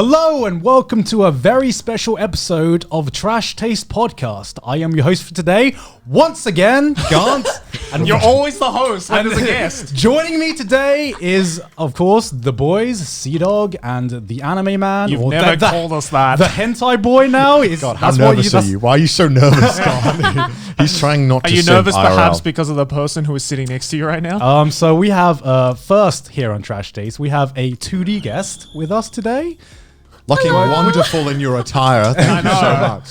Hello and welcome to a very special episode of Trash Taste Podcast. I am your host for today, once again, Gant. And you're always the host when there's a guest. Joining me today is, of course, the boys, Sea-Dog and the Anime Man. You've never called us that. The hentai boy now is. God, how nervous are you? Why are you so nervous, Gant? He's trying not to. Are you nervous IRL. perhaps because of the person who is sitting next to you right now? So we have first here on Trash Taste, we have a 2D guest with us today. Looking wonderful in your attire. Thank you so much.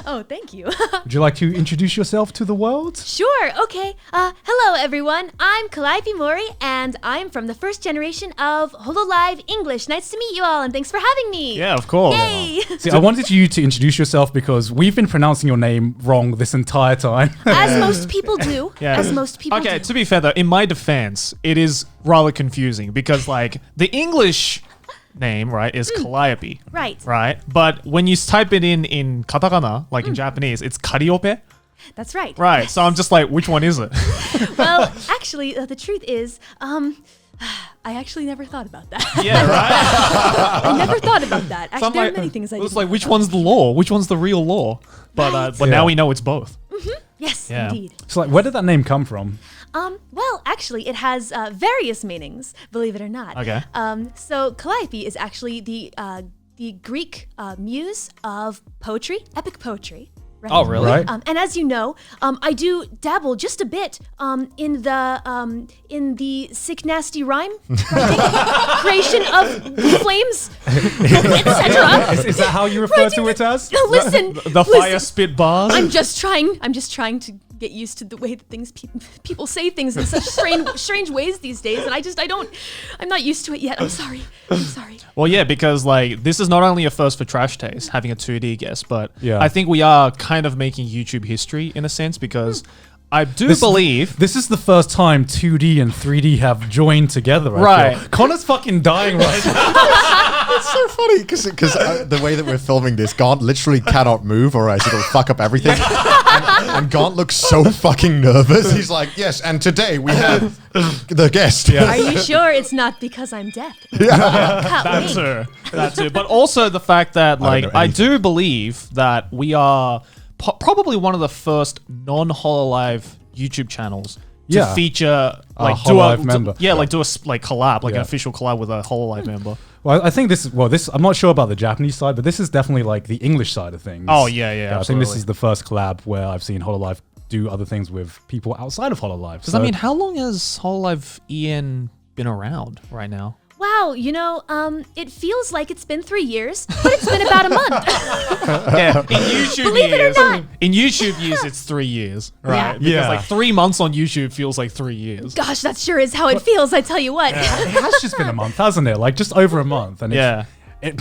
Oh, thank you. Would you like to introduce yourself to the world? Sure, okay. Hello, everyone. I'm Calliope Mori, and I'm from the first generation of Hololive English. Nice to meet you all, and thanks for having me. Yeah, of course. Yay! See, I wanted you to introduce yourself because we've been pronouncing your name wrong this entire time. As most people do. Yeah. As most people do. Okay, to be fair though, in my defense, it is rather confusing because like the English name, right, is Calliope. Right. Right? But when you type it in katakana, like in Japanese, it's Calliope. That's right. Right. Yes. So I'm just like, which one is it? Well, actually, the truth is, I actually never thought about that. Yeah, right? I never thought about that. Actually, So I'm there like, are many things I it was didn't like, which know. one's the law? Which one's the real law? But Right. but now we know it's both. Yes, Yeah. indeed. So, like, where did that name come from? Well, actually, it has various meanings, believe it or not. Okay. So Calliope is actually the Greek muse of poetry, epic poetry. Right? Oh, really? Right. And as you know, I do dabble just a bit in the sick, nasty rhyme creation of flames, etc. Is that how you refer to it as? Listen, The fire spit bars. I'm just trying to get used to the way that things people say things in such strange ways these days, and I'm not used to it yet. I'm sorry. Well, yeah, because like this is not only a first for Trash Taste having a 2D guest, but Yeah. I think we are kind of making YouTube history in a sense because I do believe. This is the first time 2D and 3D have joined together. I Right. feel. Connor's fucking dying right now. It's so funny because the way that we're filming this, Gant literally cannot move or else it'll fuck up everything. And Gant looks so fucking nervous. He's like, yes, and today we have the guest. Yeah. Are you sure it's not because I'm deaf? Cut That wink. too. That too. But also the fact that like know I anything. do believe that we are probably one of the first non-Hololive YouTube channels to Yeah. feature like Hololive member. like do a collab, like Yeah. an official collab with a Hololive member. Well, I think this. I'm not sure about the Japanese side, but this is definitely like the English side of things. Oh, yeah, I think this absolutely. is the first collab where I've seen Hololive do other things with people outside of Hololive. Because I mean, how long has Hololive EN been around right now? Wow, it feels like it's been 3 years, but it's been about a month. Yeah, in YouTube Believe it or years, not. in YouTube years, it's 3 years, right? Yeah. Because Yeah. like 3 months on YouTube feels like 3 years. Gosh, that sure is how it feels, I tell you what. it has just been a month, hasn't it? Like just over a month. And Yeah.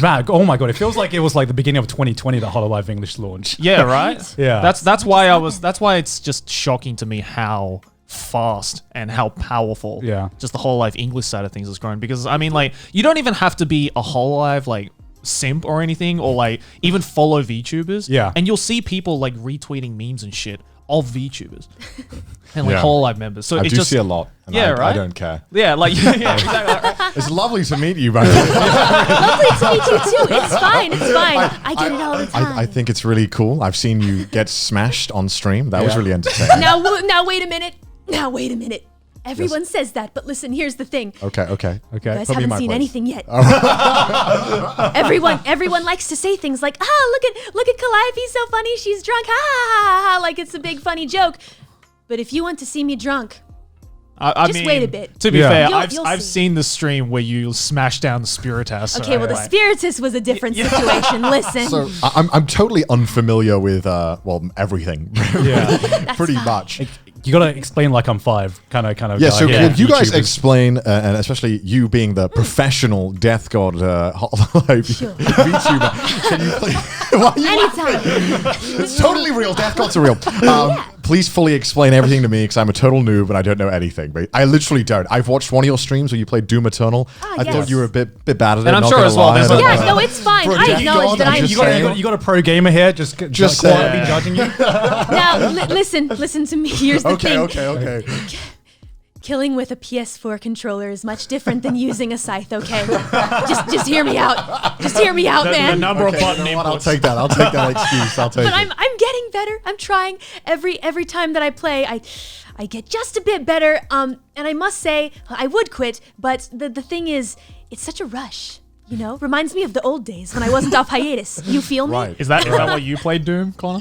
man, oh my god, it feels like it was like the beginning of 2020 that Hololive English launched. Yeah, right. Yeah. That's why it's just shocking to me how fast and how powerful just the Hololive English side of things has grown. Because I mean, like, you don't even have to be a Hololive like simp or anything, or like even follow VTubers. Yeah. And you'll see people like retweeting memes and shit of VTubers and like Yeah. Hololive members. So I it's do just see a lot. And Yeah, I right? don't care. yeah, like yeah, exactly. Right. It's lovely to meet you, man. Lovely to meet you too. It's fine. I get it all the time. I think it's really cool. I've seen you get smashed on stream. That was Yeah. really entertaining. Now wait a minute. Everyone says that, but listen, here's the thing. Okay. You Okay. guys Put me in haven't my seen place. anything yet. Everyone likes to say things like, look at Calliope, so funny, she's drunk, ha ha ha ha, like it's a big funny joke. But if you want to see me drunk, I Just mean, wait a bit. To be Yeah. fair, You'll I've see. seen the stream where you smash down the Spiritus. okay, well the Spiritus was a different situation. Listen, So I'm totally unfamiliar with everything. Yeah. Pretty fine. much. You gotta explain like I'm 5, kind of. Yeah, so guy. could you guys YouTubers. explain, and especially you being the professional death god Hololive Sure. VTuber, can you please? Why are you anytime. It's totally real. Death gods are real. Please fully explain everything to me because I'm a total noob and I don't know anything. But I literally don't. I've watched one of your streams where you played Doom Eternal. I yes. thought you were a bit bad at it. And I'm not sure gonna as well, lie. there's I a- don't Yeah, know. no, it's fine. For a I death acknowledge god, that I'm I'm. just You got, saying. you got a pro gamer here, just quietly saying. judging you. Now, listen to me. Here's the Okay, thing. okay. killing with a PS4 controller is much different than using a scythe, okay? just hear me out. Just hear me out, The man. number of button You know what? I'll inputs. take that. I'll take that excuse. I'll take But it. I'm getting better. I'm trying. Every time that I play, I get just a bit better. And I must say, I would quit, but the thing is, it's such a rush. You know, reminds me of the old days when I wasn't off hiatus. You feel me? Right. Is that what you played, Doom, Connor?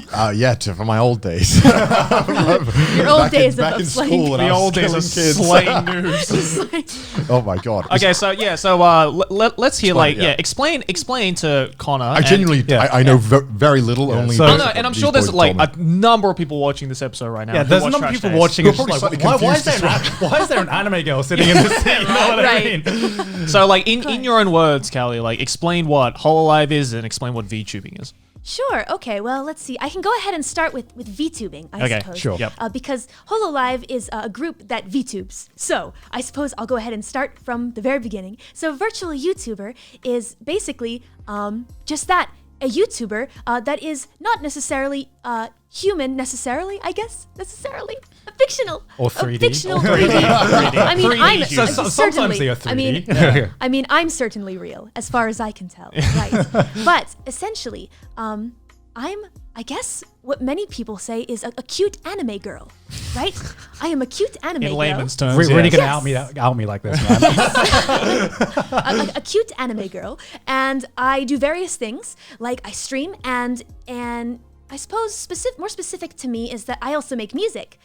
For my old days. Your old days back of in slaying. school when The I was old days of killing kids. slaying noobs. Oh my god. Okay, so let's hear explain to Connor. I genuinely, I know very little. Only. So- I those know, and I'm these sure there's boys like told me. a number of people watching this episode right now. Yeah, who there's a watch number of Trash people Taste. watching. Who are It's just probably like, slightly why is there an anime girl sitting in this seat? You know what I Right. mean? So, like, in your own words, Callie, like, explain what Hololive is and explain what VTubing is. Sure. Okay. Well, let's see. I can go ahead and start with vtubing, I Okay, suppose. sure. Yep. Because Hololive is a group that vtubes. So I suppose I'll go ahead and start from the very beginning. So virtual YouTuber is basically just that. A YouTuber that is not necessarily human necessarily, I guess, necessarily. A fictional. Or A 3D. fictional Or 3D. I mean, 3D I'm human. So- certainly. sometimes they are 3D. I mean, I'm certainly real, as far as I can tell. Right. But essentially, I'm, I guess, what many people say is a cute anime girl, right? I am a cute anime In girl. layman's terms, We're really yes. gonna out me like this, man. A cute anime girl, and I do various things, like I stream, and I suppose more specific to me is that I also make music.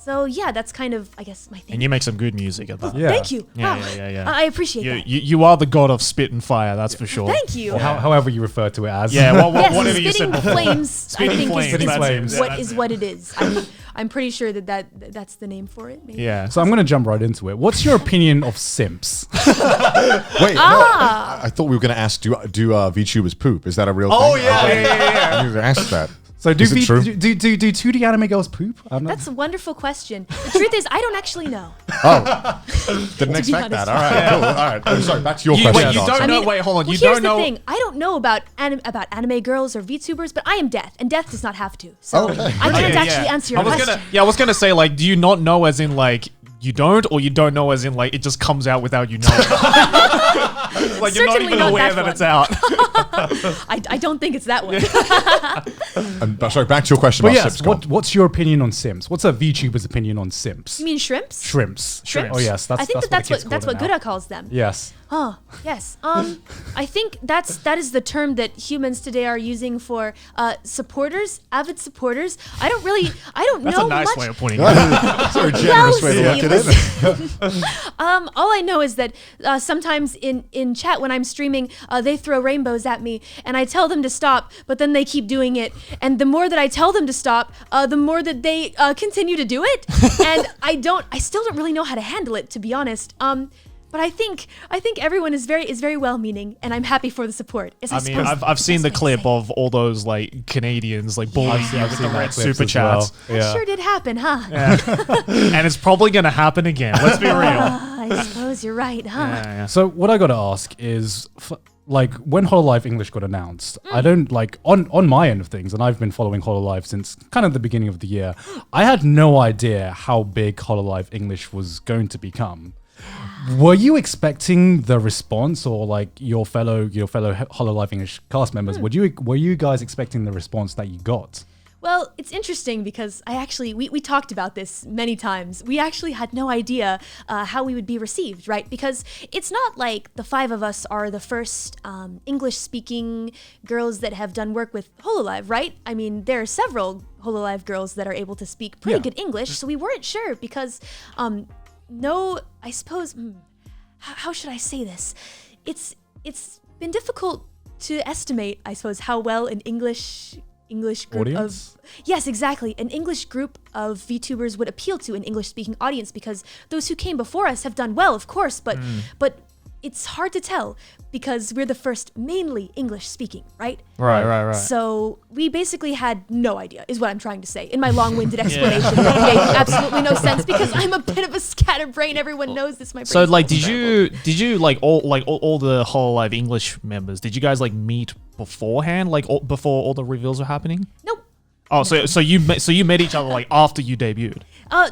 So yeah, that's kind of, I guess, my thing. And you make some good music at that. Yeah. Thank you. Yeah, Wow. yeah. I appreciate that. You are the god of spit and fire, that's for sure. Thank you. Or however you refer to it as. Yeah, Yes, whatever you said spitting before. flames. Spitting I think flames, is, Spitting that's it. flames. Yeah, what that's is it. what it is. I mean, I'm pretty sure that's the name for it. Maybe. Yeah. So I'm gonna jump right into it. What's your opinion of simps? Wait, no. I thought we were going to ask, do VTubers poop? Is that a real thing? Oh, yeah. I need to ask that. So do Is it true? do 2D anime girls poop? I don't know. That's a wonderful question. The truth is, I don't actually know. Oh, didn't expect honest. that. All right, cool. All right. I'm sorry. Back to your You, question. wait, you Dante. don't know. Wait, hold on. Well, You here's don't the know. thing. I don't know about anime girls or VTubers, but I am deaf, and deaf does not have to. So Okay. I can't actually answer your question. I was gonna say, like, do you not know as in like you don't, or you don't know as in like it just comes out without you knowing? Like you're not Certainly even not aware that that it's one. out. I don't think it's that one. Sorry, back to your question But about yes, Sips. Go on. what's your opinion on simps? What's a VTuber's opinion on simps? You mean shrimps? Shrimps. Shrimps. Oh yes, that's I think that's that's the what kids call them Guda now. calls them. Yes. Oh, yes. I think that is the term that humans today are using for supporters, avid supporters. I don't That's know a nice much. way of putting it. That's a very generous way to look at it. listen. All I know is that sometimes in chat when I'm streaming, they throw rainbows at me, and I tell them to stop, but then they keep doing it. And the more that I tell them to stop, the more that they continue to do it. And I still don't really know how to handle it, to be honest. But I think everyone is very well-meaning, and I'm happy for the support. I mean, I've seen the clip of all those like Canadians like bullying you with the seen red that clips super as well. chats, Yeah. Sure did happen, huh? and it's probably gonna happen again. Let's be real. I suppose you're right, huh? Yeah. So what I gotta ask is, like, when Hololive English got announced, I don't like on my end of things, and I've been following Hololive since kind of the beginning of the year. I had no idea how big Hololive English was going to become. Were you expecting the response, or like your fellow Hololive English cast members? Were you guys expecting the response that you got? Well, it's interesting because we talked about this many times. We actually had no idea how we would be received, right? Because it's not like the five of us are the first English-speaking girls that have done work with Hololive, right? I mean, there are several Hololive girls that are able to speak pretty good English, so we weren't sure because, I suppose, how should I say this? It's been difficult to estimate, I suppose, how well an English group Audience? yes, exactly, an English group of VTubers would appeal to an English-speaking audience, because those who came before us have done well, of course, but it's hard to tell because we're the first mainly English-speaking, right? Right. So we basically had no idea, is what I'm trying to say, in my long-winded explanation that made absolutely no sense because I'm a bit of a scatterbrain. Everyone knows this. My brain's So like, full. did you like all the Hololive English members? Did you guys like meet beforehand, like before all the reveals were happening? Nope. Oh, so you met each other like after you debuted.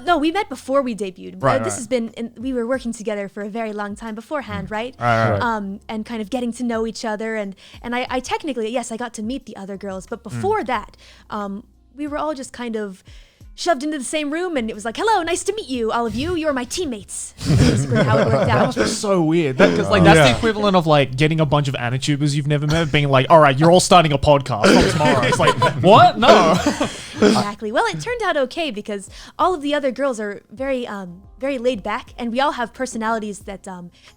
No, we met before we debuted. Right, This has been, we were working together for a very long time beforehand, right? Right. And kind of getting to know each other. And I technically, yes, I got to meet the other girls. But before that, we were all just kind of shoved into the same room, and it was like, hello, nice to meet you, all of you. You're my teammates. That's basically how it worked out. That was so weird. Because that's the equivalent of like getting a bunch of anitubers you've never met, being like, all right, you're all starting a podcast from tomorrow. It's like, what? No. Exactly. Well, it turned out okay because all of the other girls are very laid back, and we all have personalities that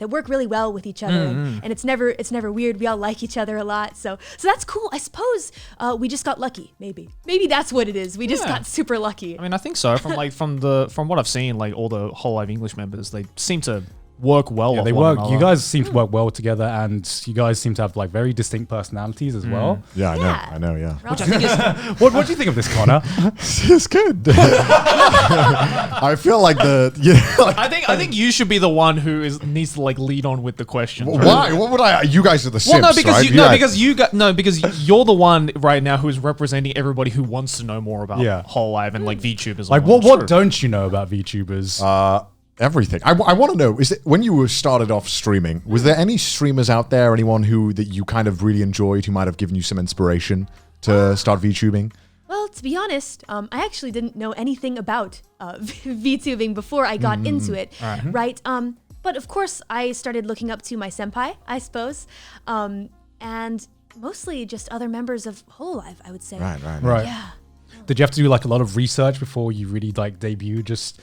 work really well with each other, and it's never weird. We all like each other a lot, so that's cool. I suppose we just got lucky. Maybe that's what it is. We just got super lucky. I mean, I think so. From what I've seen, like all the Hololive English members, they seem to work well. Yeah, with they one work. another. You guys seem to work well together, and you guys seem to have like very distinct personalities as well. Yeah, Yeah. I know. Yeah. Which I think is What do you think of this, Connor? It's good. I feel like I think you should be the one who needs to like lead on with the questions. right? why? What would I? You guys are the Well, simps, right? because you're the one right now who is representing everybody who wants to know more about Hololive and like VTubers. Like, what don't you know about VTubers? Everything. I want to know, is it, when you started off streaming, was there any streamers out there, anyone that you kind of really enjoyed, who might have given you some inspiration to start VTubing? Well, to be honest, I actually didn't know anything about VTubing before I got into it, right? But of course, I started looking up to my senpai, I suppose, and mostly just other members of Hololive, I would say. Right. Yeah. Did you have to do like a lot of research before you really like debut? Just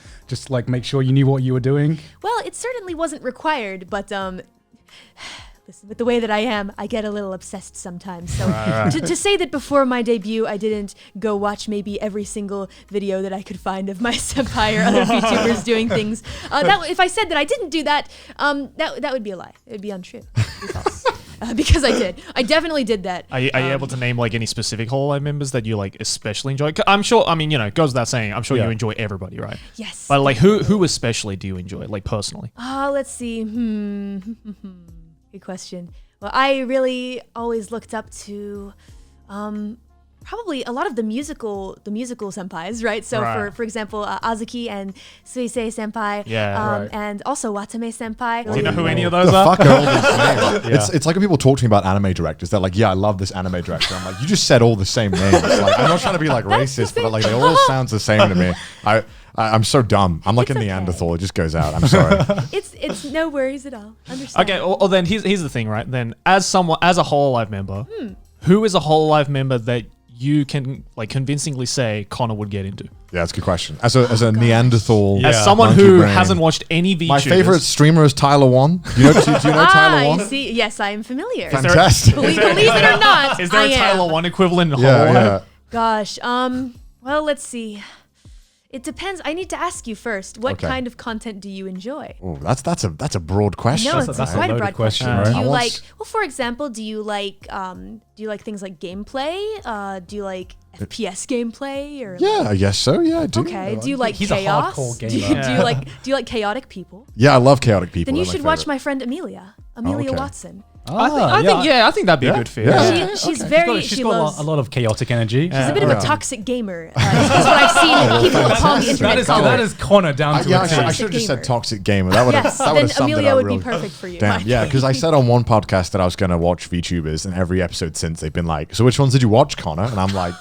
like make sure you knew what you were doing? Well, it certainly wasn't required, but listen, with the way that I am, I get a little obsessed sometimes. So to say that before my debut, I didn't go watch maybe every single video that I could find of my senpai or other VTubers doing things. If I said that I didn't do that, that would be a lie. It would be untrue. It would be false. Because I did. I definitely did that. Are you able to name like any specific Hololive members that you like especially enjoy? I'm sure. I mean, it goes without saying. I'm sure you enjoy everybody, right? Yes. But like, who especially do you enjoy, like personally? Let's see. Good question. Well, I really always looked up to, probably a lot of the musical senpais, right? So for example, Azuki and Suisei senpai, and also Watame senpai. Do you know who any of those The are? fuck are all these names? It's like when people talk to me about anime directors, they're like, yeah, I love this anime director. I'm like, you just said all the same names. Like, I'm not trying to be like racist, but like they all sound the same to me. I'm so dumb. I'm like a Neanderthal. It just goes out. I'm sorry. It's no worries at all. Understand. Okay, well then here's the thing, right? Then as a Hololive member, who is a Hololive member that you can like convincingly say Connor would get into? Yeah, that's a good question. As a Neanderthal, As someone monkey who brain. hasn't watched any VTubers. My favorite streamer is Tyler One. Do you know Tyler One? You see, yes, I am familiar. Fantastic. Believe it or not, Is there I a am. Tyler One equivalent in Hololive? Yeah. Gosh, well, let's see. It depends. I need to ask you first. What Okay. kind of content do you enjoy? Oh, that's a broad question. No, it's that's a quite a loaded broad question, question. right? Do you I like? want- Well, for example, do you like things like gameplay? Do you like FPS gameplay? Or Yeah, I guess so. Yeah, I do. Okay. Do you like He's a chaos? hardcore Do you, gamer. do you like chaotic people? Yeah, I love chaotic people. Then you They're should my watch favorite. my friend Amelia okay. Watson. I think that'd be a good fit. Yeah. She's She's very. got she a loves. lot of chaotic energy. She's a bit of a toxic gamer. Is what I've seen people upon the internet call That her. is Connor down to Yeah, a T. I should have just said gamer. toxic gamer. That would have Yes, that would then have summed it Amelia up would really be perfect for you. Damn, yeah, because I said on one podcast that I was going to watch VTubers, and every episode since they've been like, "So which ones did you watch, Connor?" And I'm like,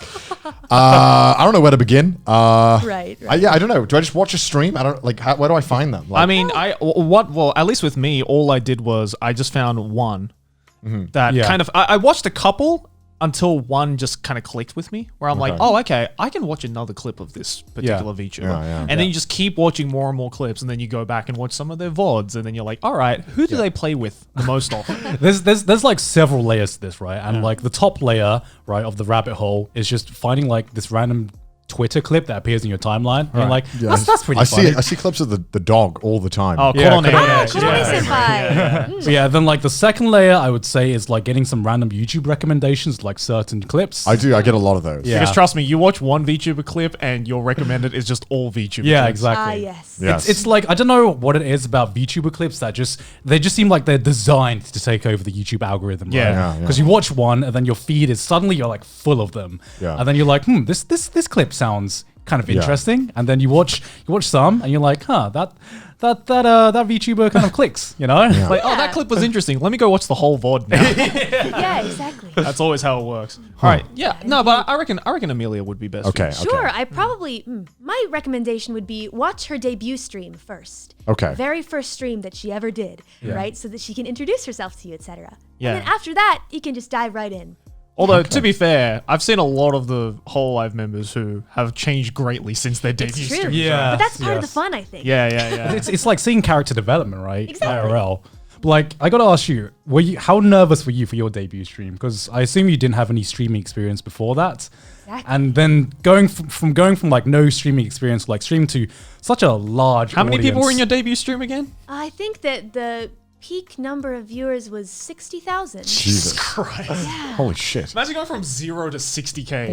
I don't know where to begin. Right. I don't know. Do I just watch a stream? I don't like. Where do I find them? Like, I mean, well, at least with me, all I did was I just found one that kind of, I watched a couple until one just kind of clicked with me, where I'm like, oh, okay, I can watch another clip of this particular VTuber. And then you just keep watching more and more clips, and then you go back and watch some of their VODs, and then you're like, all right, who do they play with the most often? There's like several layers to this, right? And like the top layer, right, of the rabbit hole is just finding like this random Twitter clip that appears in your timeline. And you're like, that's pretty I funny. I see clips of the dog all the time. Oh, Yeah, Konone. Konone. Konone-senpai. So yeah, then like the second layer I would say is like getting some random YouTube recommendations, like certain clips. I do. I get a lot of those. Yeah. Because trust me, you watch one VTuber clip and your recommended is just all VTuber Yeah, clips. exactly. Yes. Yes. It's like, I don't know what it is about VTuber clips that they just seem like they're designed to take over the YouTube algorithm. Yeah. Yeah, yeah. Because you watch one and then your feed is suddenly you're like full of them. Yeah. And then you're like, this clip sounds kind of Yeah. interesting. And then you watch some and you're like, that VTuber kind of clicks, you know? Yeah. Like, oh, that clip was interesting. Let me go watch the whole VOD now. Yeah, exactly. That's always how it works. All right. Yeah. No, but I reckon Amelia would be best. Okay. Sure, I probably my recommendation would be watch her debut stream first. Okay. Very first stream that she ever did, right? So that she can introduce herself to you, etc. Yeah. And then after that, you can just dive right in. Although, to be fair, I've seen a lot of the Hololive members who have changed greatly since their debut It's true. stream. Yeah. But that's part of the Yes. fun, I think. Yeah. It's like seeing character development, right? Exactly. IRL. But like, I gotta ask you, how nervous were you for your debut stream? Because I assume you didn't have any streaming experience before that. Exactly. And then going from like no streaming experience, like stream to such a large How many people were in your audience. debut stream again? I think that the peak number of viewers was 60,000. Jesus. Christ. Holy shit. Imagine going from 0 to 60K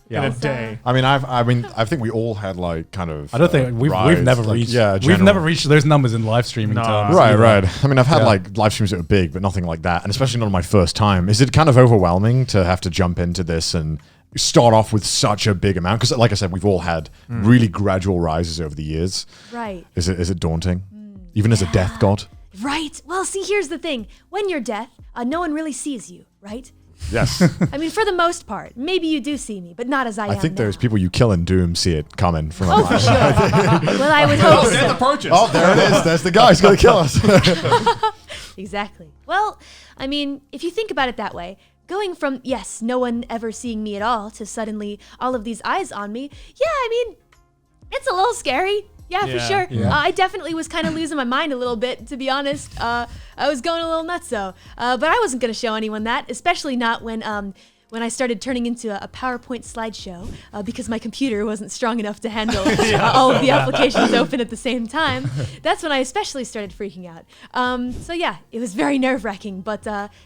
Yeah. in a day. I think we all had like kind of. I don't think we've never reached. Yeah, we've general. never reached those numbers in live streaming No. terms. Right, either. right. I mean, I've had Yeah. like live streams that were big, but nothing like that, and especially not on my first time. Is it kind of overwhelming to have to jump into this and start off with such a big amount? Because, like I said, we've all had really gradual rises over the years. Right. Is it daunting, even as a death god? Right. Well, see, here's the thing. When you're death, no one really sees you, right? Yes. I mean, for the most part. Maybe you do see me, but not as I am I think now. those people you kill in Doom see it coming from a Oh, mile. for sure. Well, I would hope Death so. approaches. Oh, there it is. There's the guy who's going to kill us. Exactly. Well, I mean, if you think about it that way, going from, yes, no one ever seeing me at all, to suddenly all of these eyes on me, yeah, I mean, it's a little scary. Yeah, for Yeah. sure. Yeah. I definitely was kind of losing my mind a little bit, to be honest. I was going a little nutso. But I wasn't going to show anyone that, especially not when I started turning into a PowerPoint slideshow because my computer wasn't strong enough to handle all of the applications open at the same time. That's when I especially started freaking out. So yeah, it was very nerve-wracking, but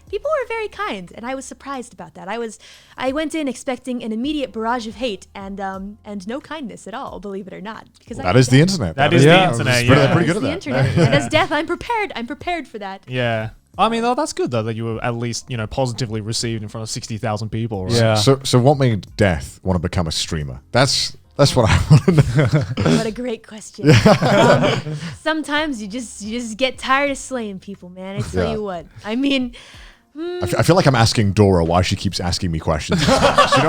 people were very kind, and I was surprised about that. I went in expecting an immediate barrage of hate and no kindness at all, believe it or not. Because That is the internet. That is the internet, They're yeah. pretty good It's at the that. internet. And as death, I'm prepared. I'm prepared for that. Yeah. I mean, that's good though that you were at least positively received in front of 60,000 people. Right? Yeah. So what made Death want to become a streamer? That's what I want to know. What a great question. Sometimes you just get tired of slaying people, man. I tell Yeah. you what. I mean, I feel like I'm asking Dora why she keeps asking me questions. You know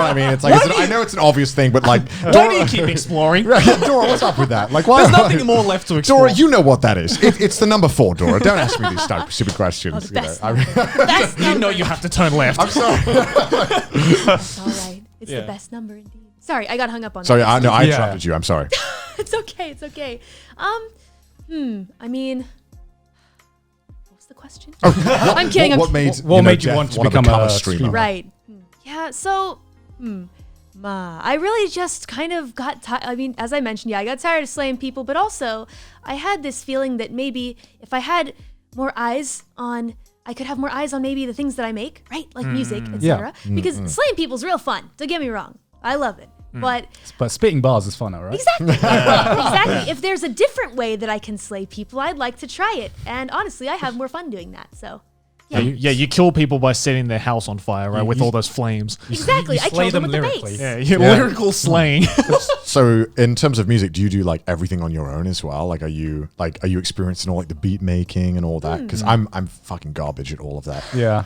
what I mean? It's like I know it's an obvious thing, but like, Why do you keep exploring? Dora, what's up with that? Like, why? There's nothing more left to explore. Dora, you know what that is. It's the number 4, Dora. Don't ask me these stupid questions. oh, the best. I mean, The best You number. know you have to turn left. I'm sorry. It's all right. It's Yeah. the best number indeed. Sorry, I got hung up on Sorry, that. I Yeah. interrupted you. I'm sorry. It's okay. It's okay. I mean, what was the question? I'm kidding. What made What made you Death want to wanna become a streamer? streamer? Right. Yeah, so, I really just kind of got tired. I mean, as I mentioned, I got tired of slaying people, but also I had this feeling that maybe if I had more eyes on, I could have more eyes on maybe the things that I make, right? Like music, etc. Because slaying people's real fun. Don't get me wrong. I love it. But But spitting bars is fun, all right? exactly, exactly. If there's a different way that I can slay people, I'd like to try it. And honestly, I have more fun doing that. So, Yeah, you kill people by setting their house on fire, right? With all those flames. exactly. you I slay killed them them with the lyrically. bass. Yeah, Yeah. lyrical slaying. So, in terms of music, do you do like everything on your own as well? Like, are you experiencing all like the beat making and all that? Because I'm fucking garbage at all of that. Yeah.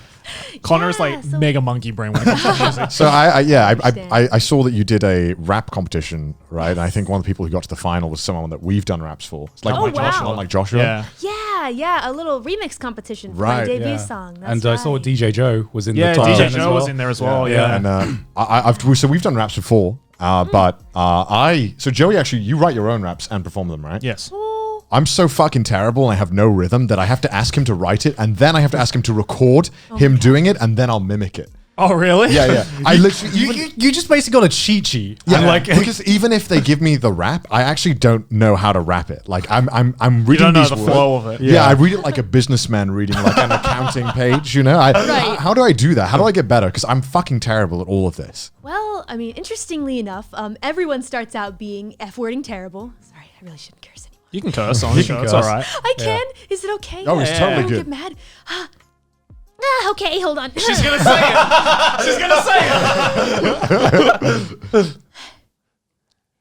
Connor's Yeah, like so- mega monkey brain when it comes to music. So understand. I saw that you did a rap competition, right? And I think one of the people who got to the final was someone that we've done raps for. It's like Oh, wow. like Joshua. Yeah. Yeah, a little remix competition for my Right, debut Yeah. song. That's And I saw right. DJ Joe was in Yeah, the top DJ 10 as Joe well. was in there as well. Yeah. Yeah. And so we've done raps before, but so Joey, actually, you write your own raps and perform them, right? Yes. Oh, I'm so fucking terrible and I have no rhythm that I have to ask him to write it and then I have to ask him to record him doing it and then I'll mimic it. Oh, really? Yeah. I literally You just basically got a cheat sheet. Yeah, And, like because even if they give me the rap, I actually don't know how to rap it. Like I'm reading You don't know these the words. flow of it. Yeah, I read it like a businessman reading like an accounting page. You know, Right. How do I do that? How do I get better? Because I'm fucking terrible at all of this. Well, I mean, interestingly enough, everyone starts out being F-wording terrible. Sorry, I really shouldn't curse anymore. You can curse on the show. It's curse. all right. I can? Is it okay? Oh, it's totally Don't good. get mad. Okay, hold on. She's gonna say it. She's gonna say it.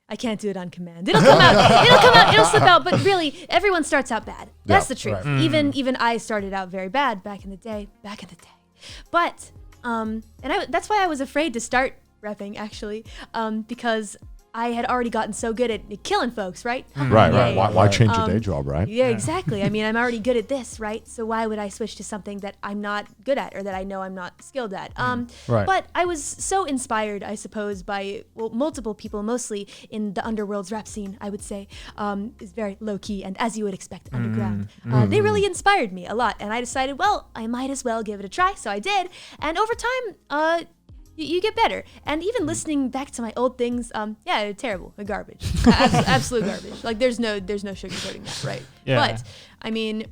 I can't do it on command. It'll come out. It'll come out. It'll slip out. But really, everyone starts out bad. That's the truth. right. Even I started out very bad back in the day. But that's why I was afraid to start repping actually, because I had already gotten so good at killing folks, right? Right. Yeah. Why change your day job, right? Yeah, exactly. I mean, I'm already good at this, right? So why would I switch to something that I'm not good at or that I know I'm not skilled at? Right. But I was so inspired, I suppose, by multiple people, mostly in the underworld's rap scene, I would say, is very low key and as you would expect, underground. They really inspired me a lot, and I decided, well, I might as well give it a try. So I did, and over time, you get better. And even listening back to my old things, yeah, they're terrible. They're garbage. Absolute garbage. Like there's no sugarcoating that, right? Yeah. But I mean,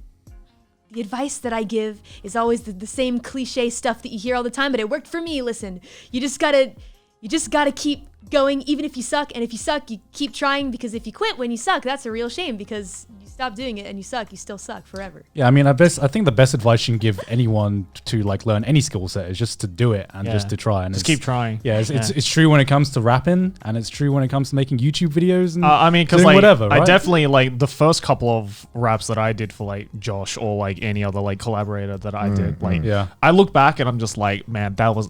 the advice that I give is always the same cliche stuff that you hear all the time, but it worked for me. Listen, you just gotta keep going even if you suck, and if you suck, you keep trying, because if you quit when you suck, that's a real shame, because you stop doing it and you suck, you still suck forever. Yeah, I mean, I think the best advice you can give anyone to like learn any skill set is just to do it and just to try and just keep trying. Yeah, it's true when it comes to rapping, and it's true when it comes to making YouTube videos and I mean, because doing like whatever. Right? I definitely like the first couple of raps that I did for like Josh or like any other like collaborator that I did. Like, Yeah. I look back and I'm just like, man, that was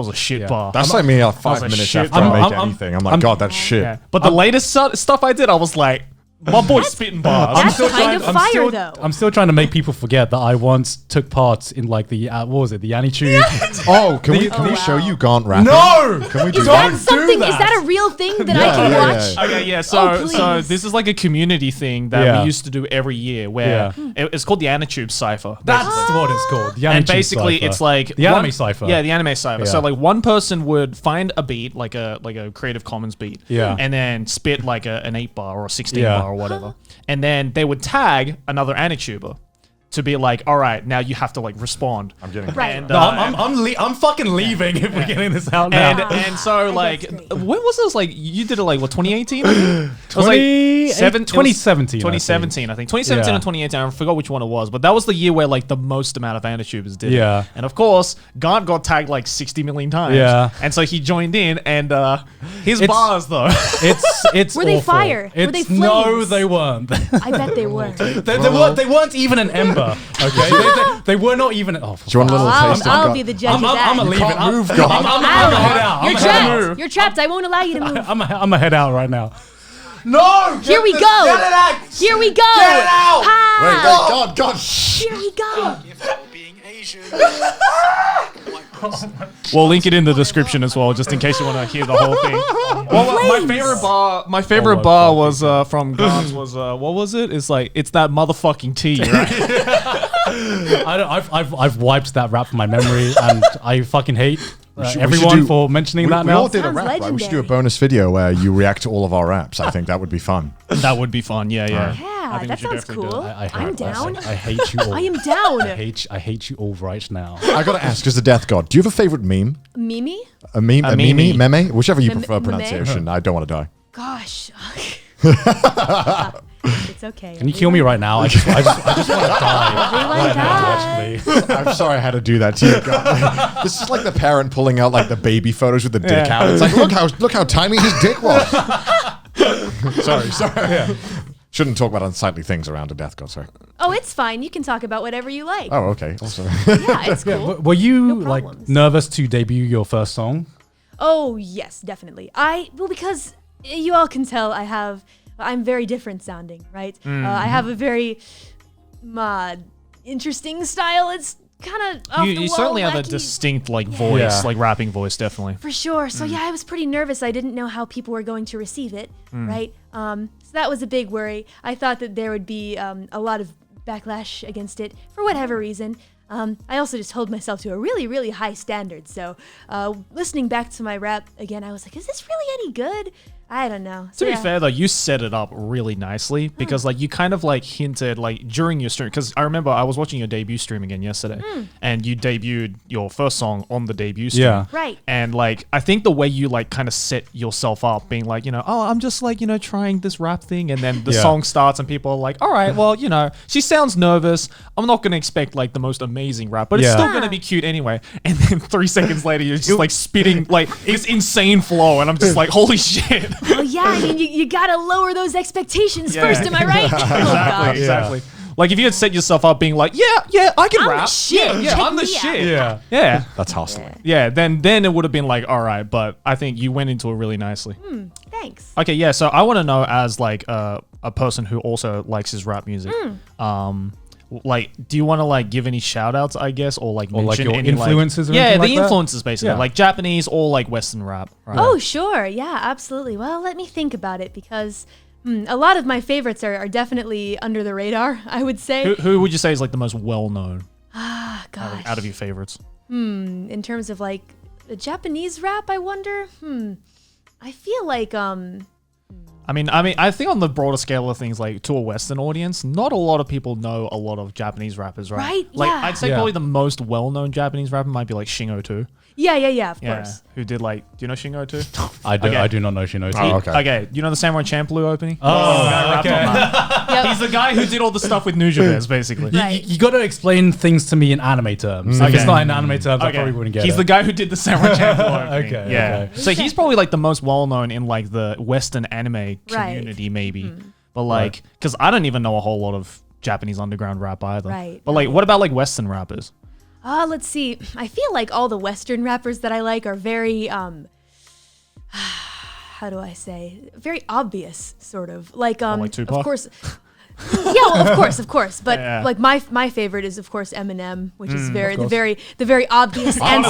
a shit Yeah. bar. That's like me 5 was a minutes shit after I bar. make anything. I'm like, God, that's shit. Yeah. But the latest stuff I did, I was like, my boy's spitting bars. That's kind of fire, though. I'm still trying to make people forget that I once took part in like the what was it, the AniTube? Oh, can we show you Gaunt rapping? No! Can we do Is that? that something? Is that a real thing that I can watch? Okay, yeah. Oh, So please. this is like a community thing that we used to do every year, where it's called the AniTube Cypher. That's what it's called. The And AniTube basically, cipher. it's like the anime cipher. Yeah, the anime cipher. Yeah. So like one person would find a beat, like a Creative Commons beat, Yeah. and then spit like an 8-bar or a 16 Yeah. bar or whatever, and then they would tag another AniTuber to be like, all right, now you have to like respond. I'm getting Right. And, No, I'm fucking leaving if we're getting this out And now. and so like, great. when was this? Like, you did it like what, 2018? It was like 2017. 2017, I think. 2017 Yeah. and 2018. I forgot which one it was, but that was the year where like the most amount of AniTubers did. Yeah. It. And of course, Gaunt got tagged like 60 million times. Yeah. And so he joined in, and his It's- bars though. It's Were they awful. fire? Were they No, flames? they weren't. I bet they were. they weren't even an ember. Okay, they were not even. Oh, Do you want a little taste of I'll Gaunt? be the judge I'm of that. gonna leave it. can't move, I'm Gaunt. gonna head out. You're I'm trapped. You're trapped. I won't allow you to move. I'm gonna head out right now. No! Here we go. Here we go. Get it out! Ha! Wait, God, shh! Here we go. We'll link it in the description as well, just in case you want to hear the whole thing. Well, my favorite bar was from Gaunt's was what was it? It's like, it's that motherfucking tea, right? I've wiped that rap from my memory, and I fucking hate We should everyone do- for mentioning that we now. all did a Sounds rap, right? We should do a legendary. bonus video where you react to all of our raps. I think that would be fun. That would be fun. Yeah. Yeah, I think we that should sounds definitely do cool. that. I hate- I'm down. I hate you all. I am down. I hate you all right now. I gotta ask, as the death god, do you have a favorite meme? Mimi? A meme? A meme. meme? Whichever you Meme- prefer meme? pronunciation. I don't want to die. Gosh. It's okay. Can you kill me right now? I just want to die. Everyone die. Actually. I'm sorry I had to do that to you. God. This is like the parent pulling out like the baby photos with the dick out. It's like, look how tiny his dick was. sorry. Shouldn't talk about unsightly things around a death god. Sorry. Oh, it's fine. You can talk about whatever you like. Oh, okay. Also, Yeah, it's cool. Were you No like problems. nervous to debut your first song? Oh, yes, definitely. Because you all can tell I'm very different sounding, right? I have a very interesting style. It's kind of You certainly have a wacky. distinct like voice, Yeah. like rapping voice, definitely. For sure. So yeah, I was pretty nervous. I didn't know how people were going to receive it, right? So that was a big worry. I thought that there would be a lot of backlash against it for whatever reason. I also just hold myself to a really, really high standard. So listening back to my rap again, I was like, is this really any good? I don't know. To be fair though, you set it up really nicely because like you kind of like hinted like during your stream, because I remember I was watching your debut stream again yesterday and you debuted your first song on the debut stream. Yeah. Right. And like I think the way you like kind of set yourself up being like, oh, I'm just like, trying this rap thing, and then the song starts and people are like, all right, well, she sounds nervous. I'm not gonna expect like the most amazing rap, but it's still gonna be cute anyway. And then 3 seconds later you're just like spitting like this insane flow and I'm just like, holy shit. Well, yeah, I mean, you gotta lower those expectations first, am I right? Exactly. Like if you had set yourself up being like, yeah, I can I'm rap. the shit. Yeah, Check I'm the me shit. out. Yeah. That's hustling. Yeah, then it would have been like, all right, but I think you went into it really nicely. Thanks. Okay, yeah, so I want to know as like a person who also likes his rap music, like, do you want to like give any shout outs, I guess, or like mention like your any influences or yeah, anything the like that? influences basically, Yeah. like Japanese or like Western rap. Right? Oh, sure. Yeah, absolutely. Well, let me think about it because a lot of my favorites are definitely under the radar, I would say. Who would you say is like the most well known Gosh. out of your favorites? In terms of like the Japanese rap, I wonder. I feel like I mean, I think on the broader scale of things, like to a Western audience, not a lot of people know a lot of Japanese rappers, right? Right, Like, yeah. I'd say probably the most well-known Japanese rapper might be like Shingo 2. yeah, of course. Who did like, do you know Shingo 2? I do not know she knows. Oh, okay. Okay, you know the Samurai Champloo opening? Oh, okay. Yep. He's the guy who did all the stuff with Ninja Bears, basically. Right. You got to explain things to me in anime terms. If it's not in anime terms, I probably wouldn't get it. He's the guy who did the Samurai Champloo opening. Okay, Yeah. okay. So he's probably like the most well-known in like the Western anime community, maybe. But like, because I don't even know a whole lot of Japanese underground rap either. Right. But like, what about like Western rappers? Let's see. I feel like all the Western rappers that I like are very, how do I say? Very obvious, sort of. Like, like Tupac? of course. Yeah, well, of course. But Yeah. like my favorite is of course Eminem, which is the very obvious answer.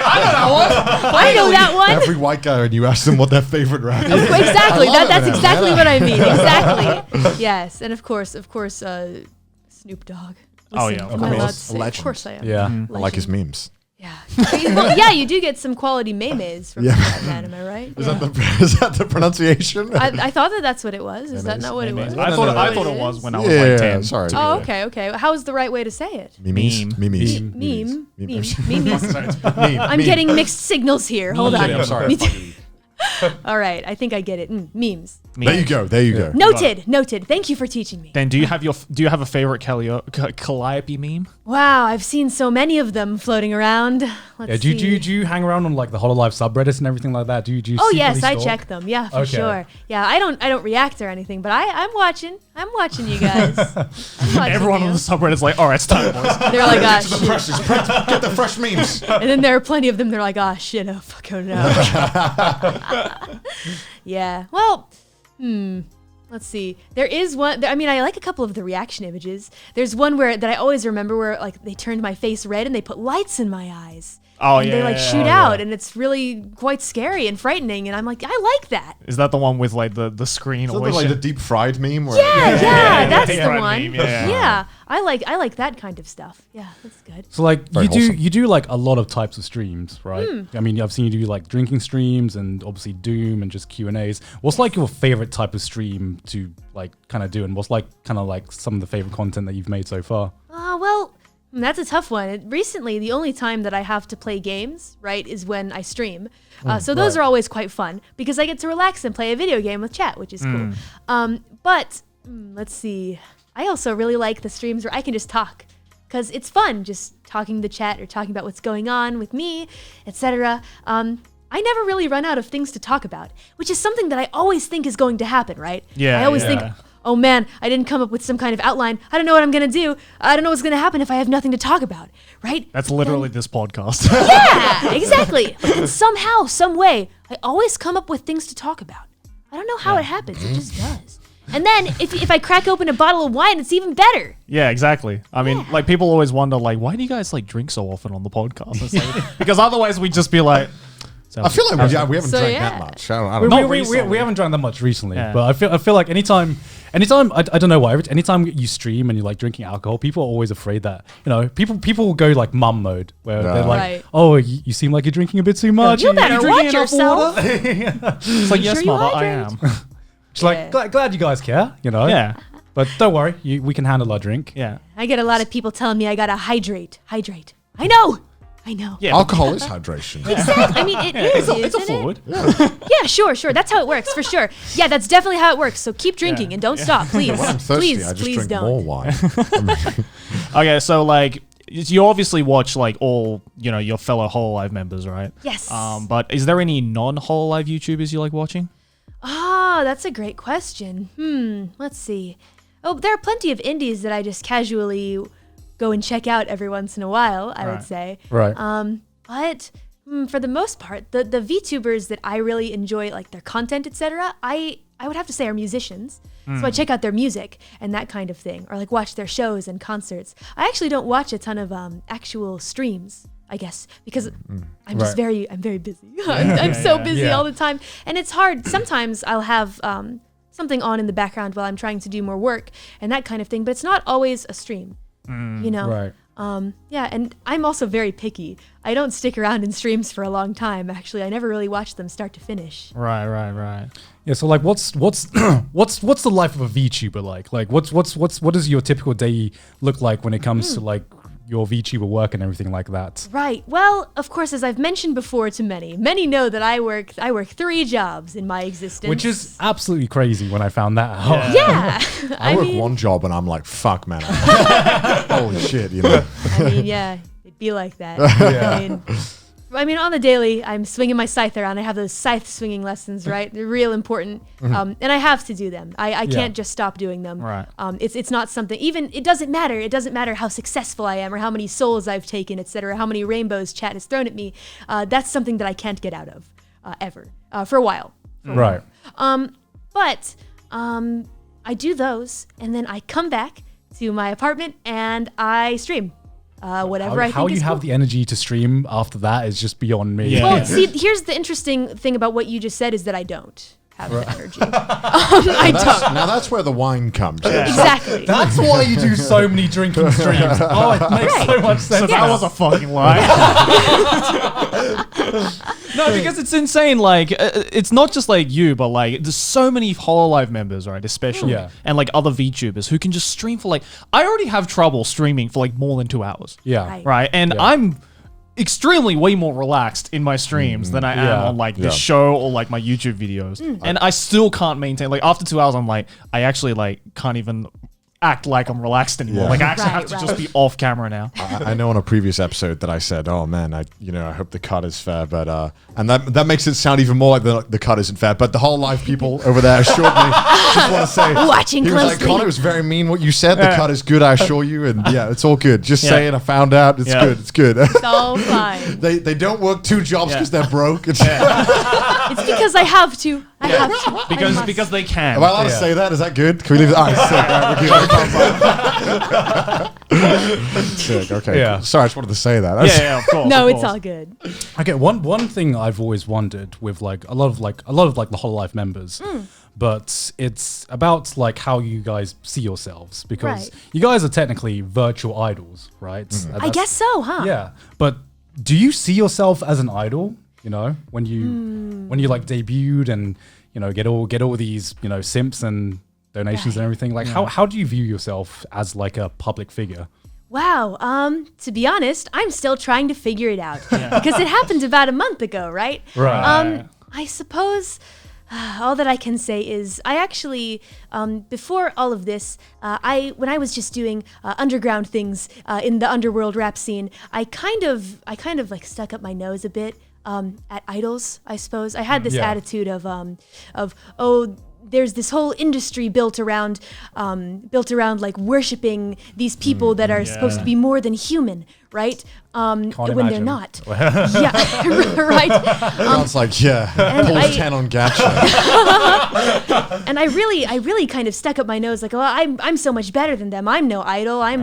I know that one. Every white guy, and you ask them what their favorite rap is. Exactly. I love That's Eminem, exactly yeah. what I mean. Exactly. Yes, and of course, Snoop Dogg. Oh, Listen, yeah, of am I allowed course. to say? Of Legend. course I am. Yeah. I like his memes. Yeah. Well, yeah, you do get some quality memes from that man, am I right? Is that the pronunciation? I thought that's what it was. Is that not what it was? I thought it was when I was like yeah, 10. sorry. Oh, okay. How is the right way to say it? Memes. Meme. Meme. I'm getting mixed signals here. Hold on. I'm sorry. Me too. All right, I think I get it. Memes. There you go. Noted. Thank you for teaching me. Then do you have a favorite Calliope meme? Wow, I've seen so many of them floating around. Let's Do see. you hang around on like the Hololive subreddits and everything like that? Do you Oh secretly yes, I stalk? check them. Yeah, for Okay. sure. Yeah, I don't react or anything, but I'm watching. I'm watching you guys. I'm watching Everyone you. on the subreddit's like, all right, it's time, boys. They're like, ah, Get to the shit. freshes. Get the fresh memes. And then there are plenty of them. They're like, ah, shit, oh fuck, oh no. Yeah. Well, let's see. There is one. I mean, I like a couple of the reaction images. There's one that I always remember where like they turned my face red and they put lights in my eyes. Oh, and yeah, they like yeah, shoot yeah. out, and it's really quite scary and frightening. And I'm like, I like that. Is that the one with like the screen Is that always like the shit? deep fried meme? Where Yeah, that's the Right one. meme, yeah. Yeah, I like that kind of stuff. Yeah, that's good. So like Very wholesome. you do like a lot of types of streams, right? I mean, I've seen you do like drinking streams and obviously Doom and just Q&As. What's like your favorite type of stream to like kind of do, and what's like kind of like some of the favorite content that you've made so far? Well, that's a tough one. Recently, the only time that I have to play games, right, is when I stream. So those are always quite fun because I get to relax and play a video game with chat, which is cool. But let's see. I also really like the streams where I can just talk because it's fun just talking to chat or talking about what's going on with me, etc. I never really run out of things to talk about, which is something that I always think is going to happen, right? Yeah, I always yeah. think, oh man, I didn't come up with some kind of outline. I don't know what I'm going to do. I don't know what's going to happen if I have nothing to talk about, right? That's literally this podcast. Yeah, exactly. And somehow, some way, I always come up with things to talk about. I don't know how it happens. It just does. And then if I crack open a bottle of wine, it's even better. Yeah, exactly. I mean, like people always wonder, like, why do you guys like drink so often on the podcast? It's like, because otherwise we'd just be like, I feel like we haven't So, drank yeah. that much. I don't know. We haven't drank that much recently, Yeah. but I feel like anytime I don't know why. Anytime you stream and you're like drinking alcohol, people are always afraid that people will go like mum mode where they're like, Right. oh, you seem like you're drinking a bit too much. You better You're watch drinking enough yourself. water." It's like, yes, Sure you mother, I hydrate. am. It's like glad you guys care, Yeah. But don't worry, we can handle our drink. Yeah. I get a lot of people telling me I gotta hydrate. I know. Yeah. Alcohol is hydration. I mean, it is. It's a isn't fluid. it? Yeah, sure. That's how it works, for sure. Yeah, that's definitely how it works. So keep drinking and don't stop, please. When I'm thirsty, please, I just please drink don't. more wine. Okay, so like you obviously watch like all your fellow Hololive members, right? Yes. But is there any non-Hololive YouTubers you like watching? That's a great question. Let's see. Oh, there are plenty of indies that I just casually go and check out every once in a while, I would say. Right. But for the most part, the VTubers that I really enjoy, like their content, etc., I would have to say are musicians. So I check out their music and that kind of thing, or like watch their shows and concerts. I actually don't watch a ton of actual streams, I guess, because I'm just I'm very busy. I'm so busy all the time, and it's hard. Sometimes I'll have something on in the background while I'm trying to do more work and that kind of thing, but it's not always a stream. Right. Yeah, and I'm also very picky. I don't stick around in streams for a long time. Actually, I never really watch them start to finish. Right. Yeah, so like what's what's the life of a VTuber like? Like what does your typical day look like when it comes to like your VTuber work and everything like that? Right. Well, of course, as I've mentioned before to many know that I work 3 jobs in my existence. Which is absolutely crazy when I found that out. yeah. I work one job and I'm like, fuck, man. Holy shit, yeah, it'd be like that. I mean, on the daily, I'm swinging my scythe around. I have those scythe swinging lessons, right? They're real important, and I have to do them. I can't just stop doing them. Right. It's not something. Even it doesn't matter. It doesn't matter how successful I am or how many souls I've taken, etc. How many rainbows chat has thrown at me. That's something that I can't get out of ever for a while. Right. But I do those, and then I come back to my apartment and I stream. Whatever I think how is you have cool. the energy to stream after that is just beyond me. Yeah. Well, see, here's the interesting thing about what you just said is that I don't have the energy. I don't. Now that's where the wine comes in. Exactly. That's why you do so many drinking streams. Oh, it makes so much sense. So that was a fucking lie. No, because it's insane. Like, it's not just like you, but like, there's so many Hololive members, right? Especially, and like other VTubers who can just stream for like. I already have trouble streaming for like more than 2 hours. Yeah. Right, and I'm extremely way more relaxed in my streams than I am on like this show or like my YouTube videos, and I still can't maintain. Like after 2 hours, I'm like, I actually like can't even act like I'm relaxed anymore. Yeah. Like I actually have to just be off camera now. I know on a previous episode that I said, "Oh man, I hope the cut is fair," but and that makes it sound even more like the cut isn't fair. But the whole live people over there assured me. Just want to say, Watching he was like, closely. "Connor, it was very mean what you said. The cut is good, I assure you, and yeah, it's all good. Just saying, I found out, it's good, it's good." It's all fine. They don't work 2 jobs because they're broke. It's It's because I have to. I have to. Because they can. Am I allowed to say that? Is that good? Can we leave it? All right, sick. Sick. Okay. Yeah. Cool. Sorry, I just wanted to say that. Yeah, of course. No, of it's course. all good. Okay, one thing I've always wondered with like a lot of the Hololive members, but it's about like how you guys see yourselves, because you guys are technically virtual idols, right? I guess so, huh? Yeah, but do you see yourself as an idol? You know, when you like debuted and get all these simps and donations and everything. Like how do you view yourself as like a public figure? Wow. To be honest, I'm still trying to figure it out because it happened about a month ago, right? Right. I suppose all that I can say is I actually, before all of this, when I was just doing underground things in the underworld rap scene, I kind of like stuck up my nose a bit at idols, I suppose. I had this attitude of there's this whole industry built around like worshiping these people that are supposed to be more than human, right? When they're imagine. not. Yeah, right. It's like, pulls 10 on gacha. And I really kind of stuck up my nose, like, well, I'm so much better than them. I'm no idol. I'm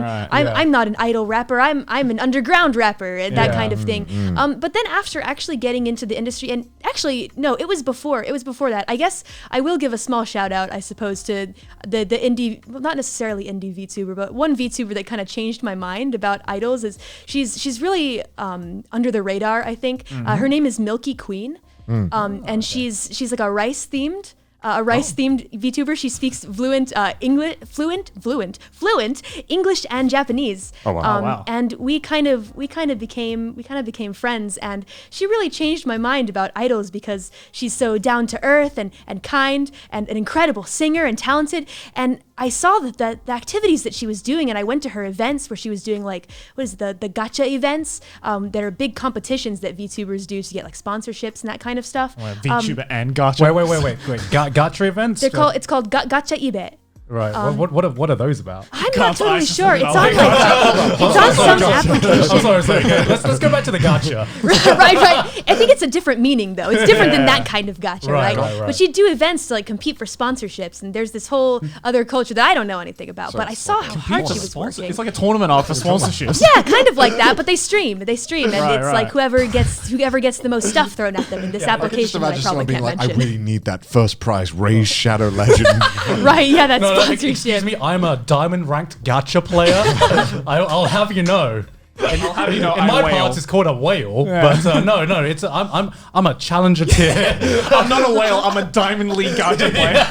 not an idol rapper. I'm an underground rapper, and that kind of thing. But then after actually getting into the industry, and actually no, it was before that. I guess I will give a small shout out, I suppose, to the indie, well, not necessarily indie VTuber, but one VTuber that kind of changed my mind about idols. Is she's really under the radar, I think. Her name is Milky Queen, and she's like a rice themed VTuber. She speaks fluent English and Japanese. Oh wow. Wow. And we kind of became friends, and she really changed my mind about idols because she's so down to earth and kind and an incredible singer and talented. And I saw that the activities that she was doing, and I went to her events where she was doing like, what is it, the gacha events that are big competitions that VTubers do to get like sponsorships and that kind of stuff. VTuber and gacha. Wait. Gacha events? It's called gacha ibe. Right. What are those about? I'm not totally sure. It's on some application. I'm sorry. Okay, let's go back to the gacha. right. I think it's a different meaning though. It's different than that kind of gacha, right? But she'd do events to like compete for sponsorships, and there's this whole other culture that I don't know anything about. But I saw how hard she was working. It's like a tournament for sponsorships. Yeah, kind of like that. But they stream, and it's like whoever gets the most stuff thrown at them in this application. I can just imagine someone that I probably being can't like, mention. I really need that first prize, Raise Shadow Legend. Right? Yeah, that's sponsorship. Excuse me, I'm a diamond ranked gacha player. I'll have you know. In my parts, it's called a whale, but no, it's I'm a challenger tier. I'm not a whale. I'm a Diamond League gacha player.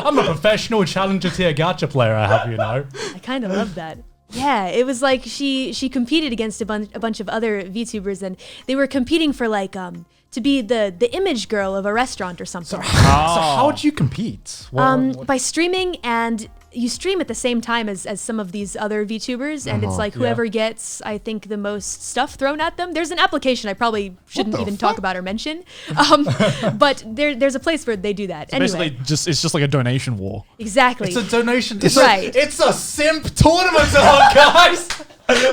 I'm a professional challenger tier gacha player. I have you know. I kind of love that. Yeah, it was like she competed against a bunch of other VTubers, and they were competing for like to be the image girl of a restaurant or something. So how do you compete? By streaming, and you stream at the same time as some of these other VTubers, and it's like whoever gets, I think, the most stuff thrown at them. There's an application I probably shouldn't even talk about or mention, but there's a place where they do that. So anyway, basically, it's just like a donation war. Exactly. It's a donation. Right. It's a simp tournament, guys.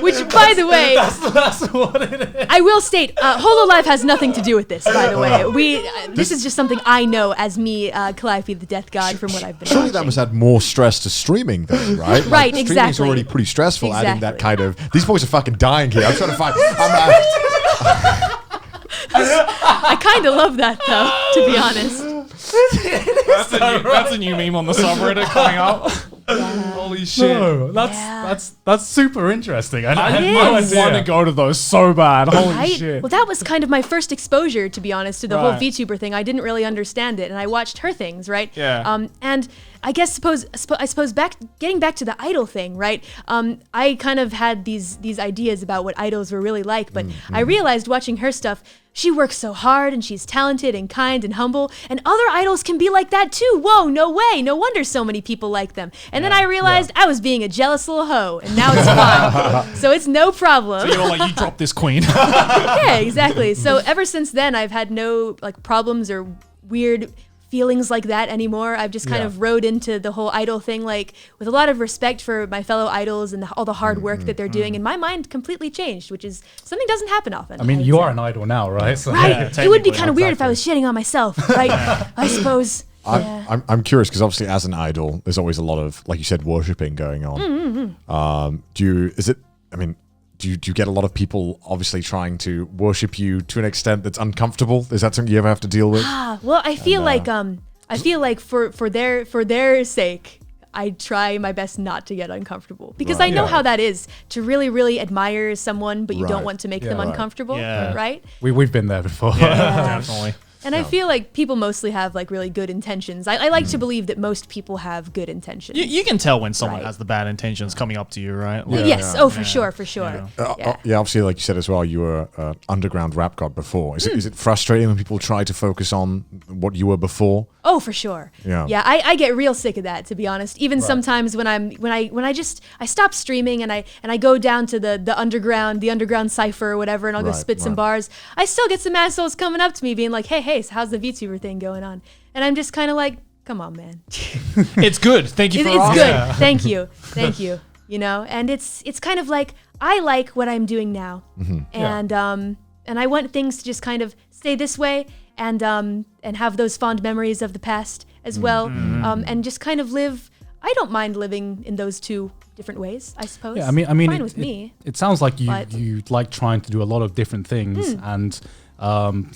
Which, by the way, that's what it is. I will state, Hololive has nothing to do with this. By the way, this is just something I know as me, Calliope the Death God, from what I've been Surely watching. that must add more stress to streaming, though, right? Like, Right, streaming's exactly. already pretty stressful. Adding that Exactly. kind of, these boys are fucking dying here. I'm trying to find. I kind of love that, though, to be honest. That's a new meme on the subreddit coming up. Holy shit! No, that's super interesting. I had It no is. I want to idea. go to those so bad. Holy Right? shit! Well, that was kind of my first exposure, to be honest, to the whole Right. VTuber thing. I didn't really understand it, and I watched her things, right? Yeah. And I guess I suppose getting back to the idol thing, right? I kind of had these ideas about what idols were really like, but I realized watching her stuff, she works so hard, and she's talented and kind and humble, and other idols can be like that too. Whoa, no way! No wonder so many people like them. And then I realized I was being a jealous little hoe, and now it's fine. So it's no problem. You're like, you dropped this queen. Yeah, exactly. So ever since then, I've had no like problems or weird feelings like that anymore. I've just kind of rode into the whole idol thing like with a lot of respect for my fellow idols and all the hard work that they're doing, and my mind completely changed, which is something doesn't happen often. I mean, would you say. are an idol now, right? So, Right. It would be technically, kind of weird if I was shitting on myself, right? I suppose. Yeah. I'm curious because obviously, as an idol, there's always a lot of, like you said, worshipping going on. Do you get a lot of people obviously trying to worship you to an extent that's uncomfortable? Is that something you ever have to deal with? Well, I feel like for their sake, I try my best not to get uncomfortable, because I know how that is to really, really admire someone, but you don't want to make them uncomfortable, right? We've been there before. Definitely. And I feel like people mostly have like really good intentions. I like to believe that most people have good intentions. You can tell when someone Right. has the bad intentions coming up to you, right? Like, Yes. Oh, for sure. For sure. Yeah. Yeah, obviously, like you said as well, you were an underground rap god before. Is it frustrating when people try to focus on what you were before? Oh, for sure. Yeah. Yeah. I get real sick of that, to be honest. Even sometimes when I stop streaming and I go down to the underground cypher or whatever, and I'll go spit some bars. I still get some assholes coming up to me being like, hey, so how's the VTuber thing going on? And I'm just kind of like, come on, man. It's good. Thank you for It's asking. good. Thank you. You know, and it's kind of like I like what I'm doing now, and I want things to just kind of stay this way, and have those fond memories of the past as well, and just kind of live. I don't mind living in those two different ways, I suppose. Yeah, I mean, fine with me. It sounds like you like trying to do a lot of different things, and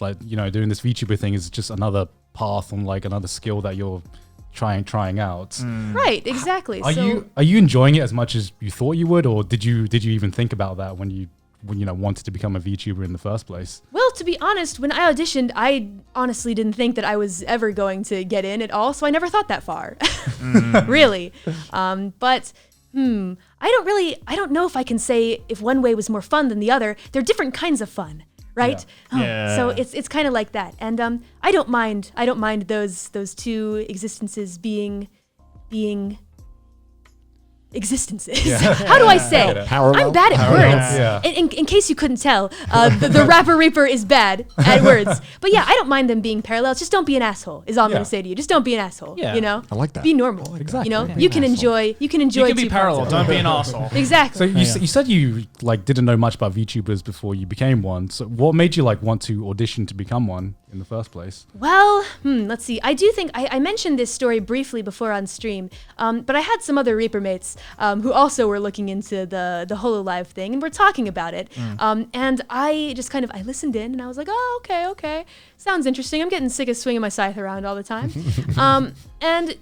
like doing this VTuber thing is just another path on like another skill that you're trying out. Right, exactly. Are you enjoying it as much as you thought you would, or did you even think about that when you wanted to become a VTuber in the first place? Well, to be honest, when I auditioned, I honestly didn't think that I was ever going to get in at all, so I never thought that far. Really. But I don't know if I can say if one way was more fun than the other. They're different kinds of fun, right? So it's kind of like that. And I don't mind those two existences being existences. How do I say? Parallel? I'm bad at words. Yeah. In case you couldn't tell, the rapper Reaper is bad at words. But yeah, I don't mind them being parallel. Just don't be an asshole. Is all I'm gonna say to you. Just don't be an asshole. Yeah. You know. I like that. Be normal. Exactly. You know. Yeah. You can enjoy. You can You can be two parallel. parts Don't be an asshole. Exactly. So you said you like didn't know much about VTubers before you became one. So what made you like want to audition to become one in the first place? Well, let's see. I do think I mentioned this story briefly before on stream, but I had some other Reaper mates who also were looking into the Hololive thing, and we're talking about it. And I just I listened in, and I was like, oh, okay, sounds interesting. I'm getting sick of swinging my scythe around all the time. And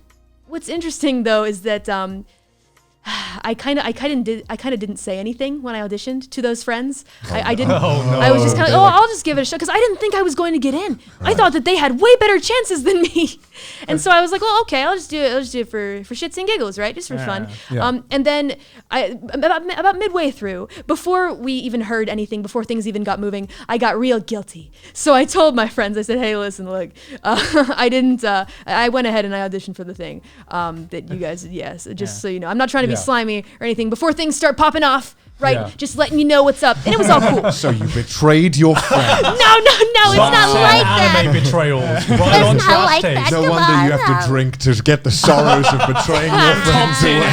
what's interesting though is that I kind of didn't say anything when I auditioned to those friends. I didn't. I was just I'll just give it a shot because I didn't think I was going to get in. I thought that they had way better chances than me, and so I was like, well, okay, I'll just do it for shits and giggles, right? Just for fun. Yeah. And then about midway through, before we even heard anything, before things even got moving, I got real guilty. So I told my friends, I said, hey, listen, look, I didn't. I went ahead and I auditioned for the thing that you guys, just so you know, I'm not trying to be slimy or anything before things start popping off, right? Yeah. Just letting you know what's up. And it was all cool. So you betrayed your friend. No, it's not like that. Anime betrayals. Right on It's not like that. No Come wonder on, you have no. to drink to get the sorrows of betraying your friends away.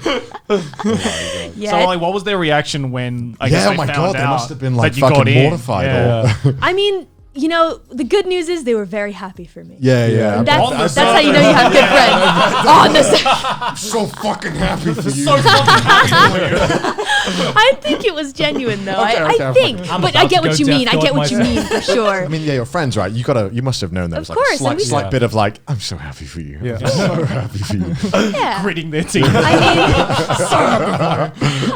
Listen. Yeah. So like, what was their reaction when I guess Yeah, they oh my found god, they out must have been like that you got fucking in? mortified. Yeah. I mean, you know, the good news is they were very happy for me. Yeah. And On the that's how you know you have good friends. On the side. I'm so fucking happy for you. I think it was genuine though. Okay, I think, I'm but about I get to what go you mean. deaf I get God what you mean for sure. I mean, yeah, your friends, right? You must have known there was Of like course, a and we- slight bit of like, I'm so happy for you. Yeah. I'm so happy for you. Yeah. Gritting their teeth.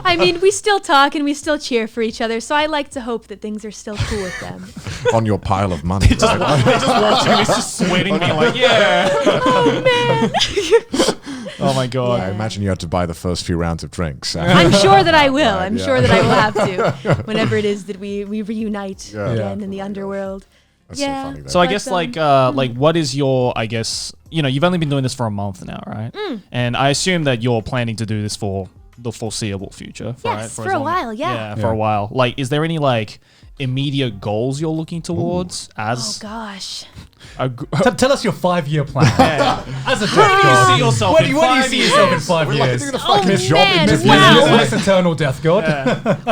I mean, we still talk and we still cheer for each other. So I like to hope that things are still cool with them. On your pile of money. They just watching me, just sweating, being like, yeah. Oh man. Oh my god. I imagine you had to buy the first few rounds of drinks. I'm sure that I will. Right, I'm yeah. sure that I will have to whenever it is that we reunite Yeah. again in the underworld. That's Yeah. so funny, though. So I But, guess like what is your, I guess, you've only been doing this for a month now, right? And I assume that you're planning to do this for the foreseeable future. Yes, as for a long- while, yeah. Yeah, for a while. Like, is there any like immediate goals you're looking towards Oh as gosh. Tell us your 5-year plan. As a Where do you death see yourself god. in Where do you 5 see years? yourself in 5 years? Oh man, Miss wow. Eternal Death God.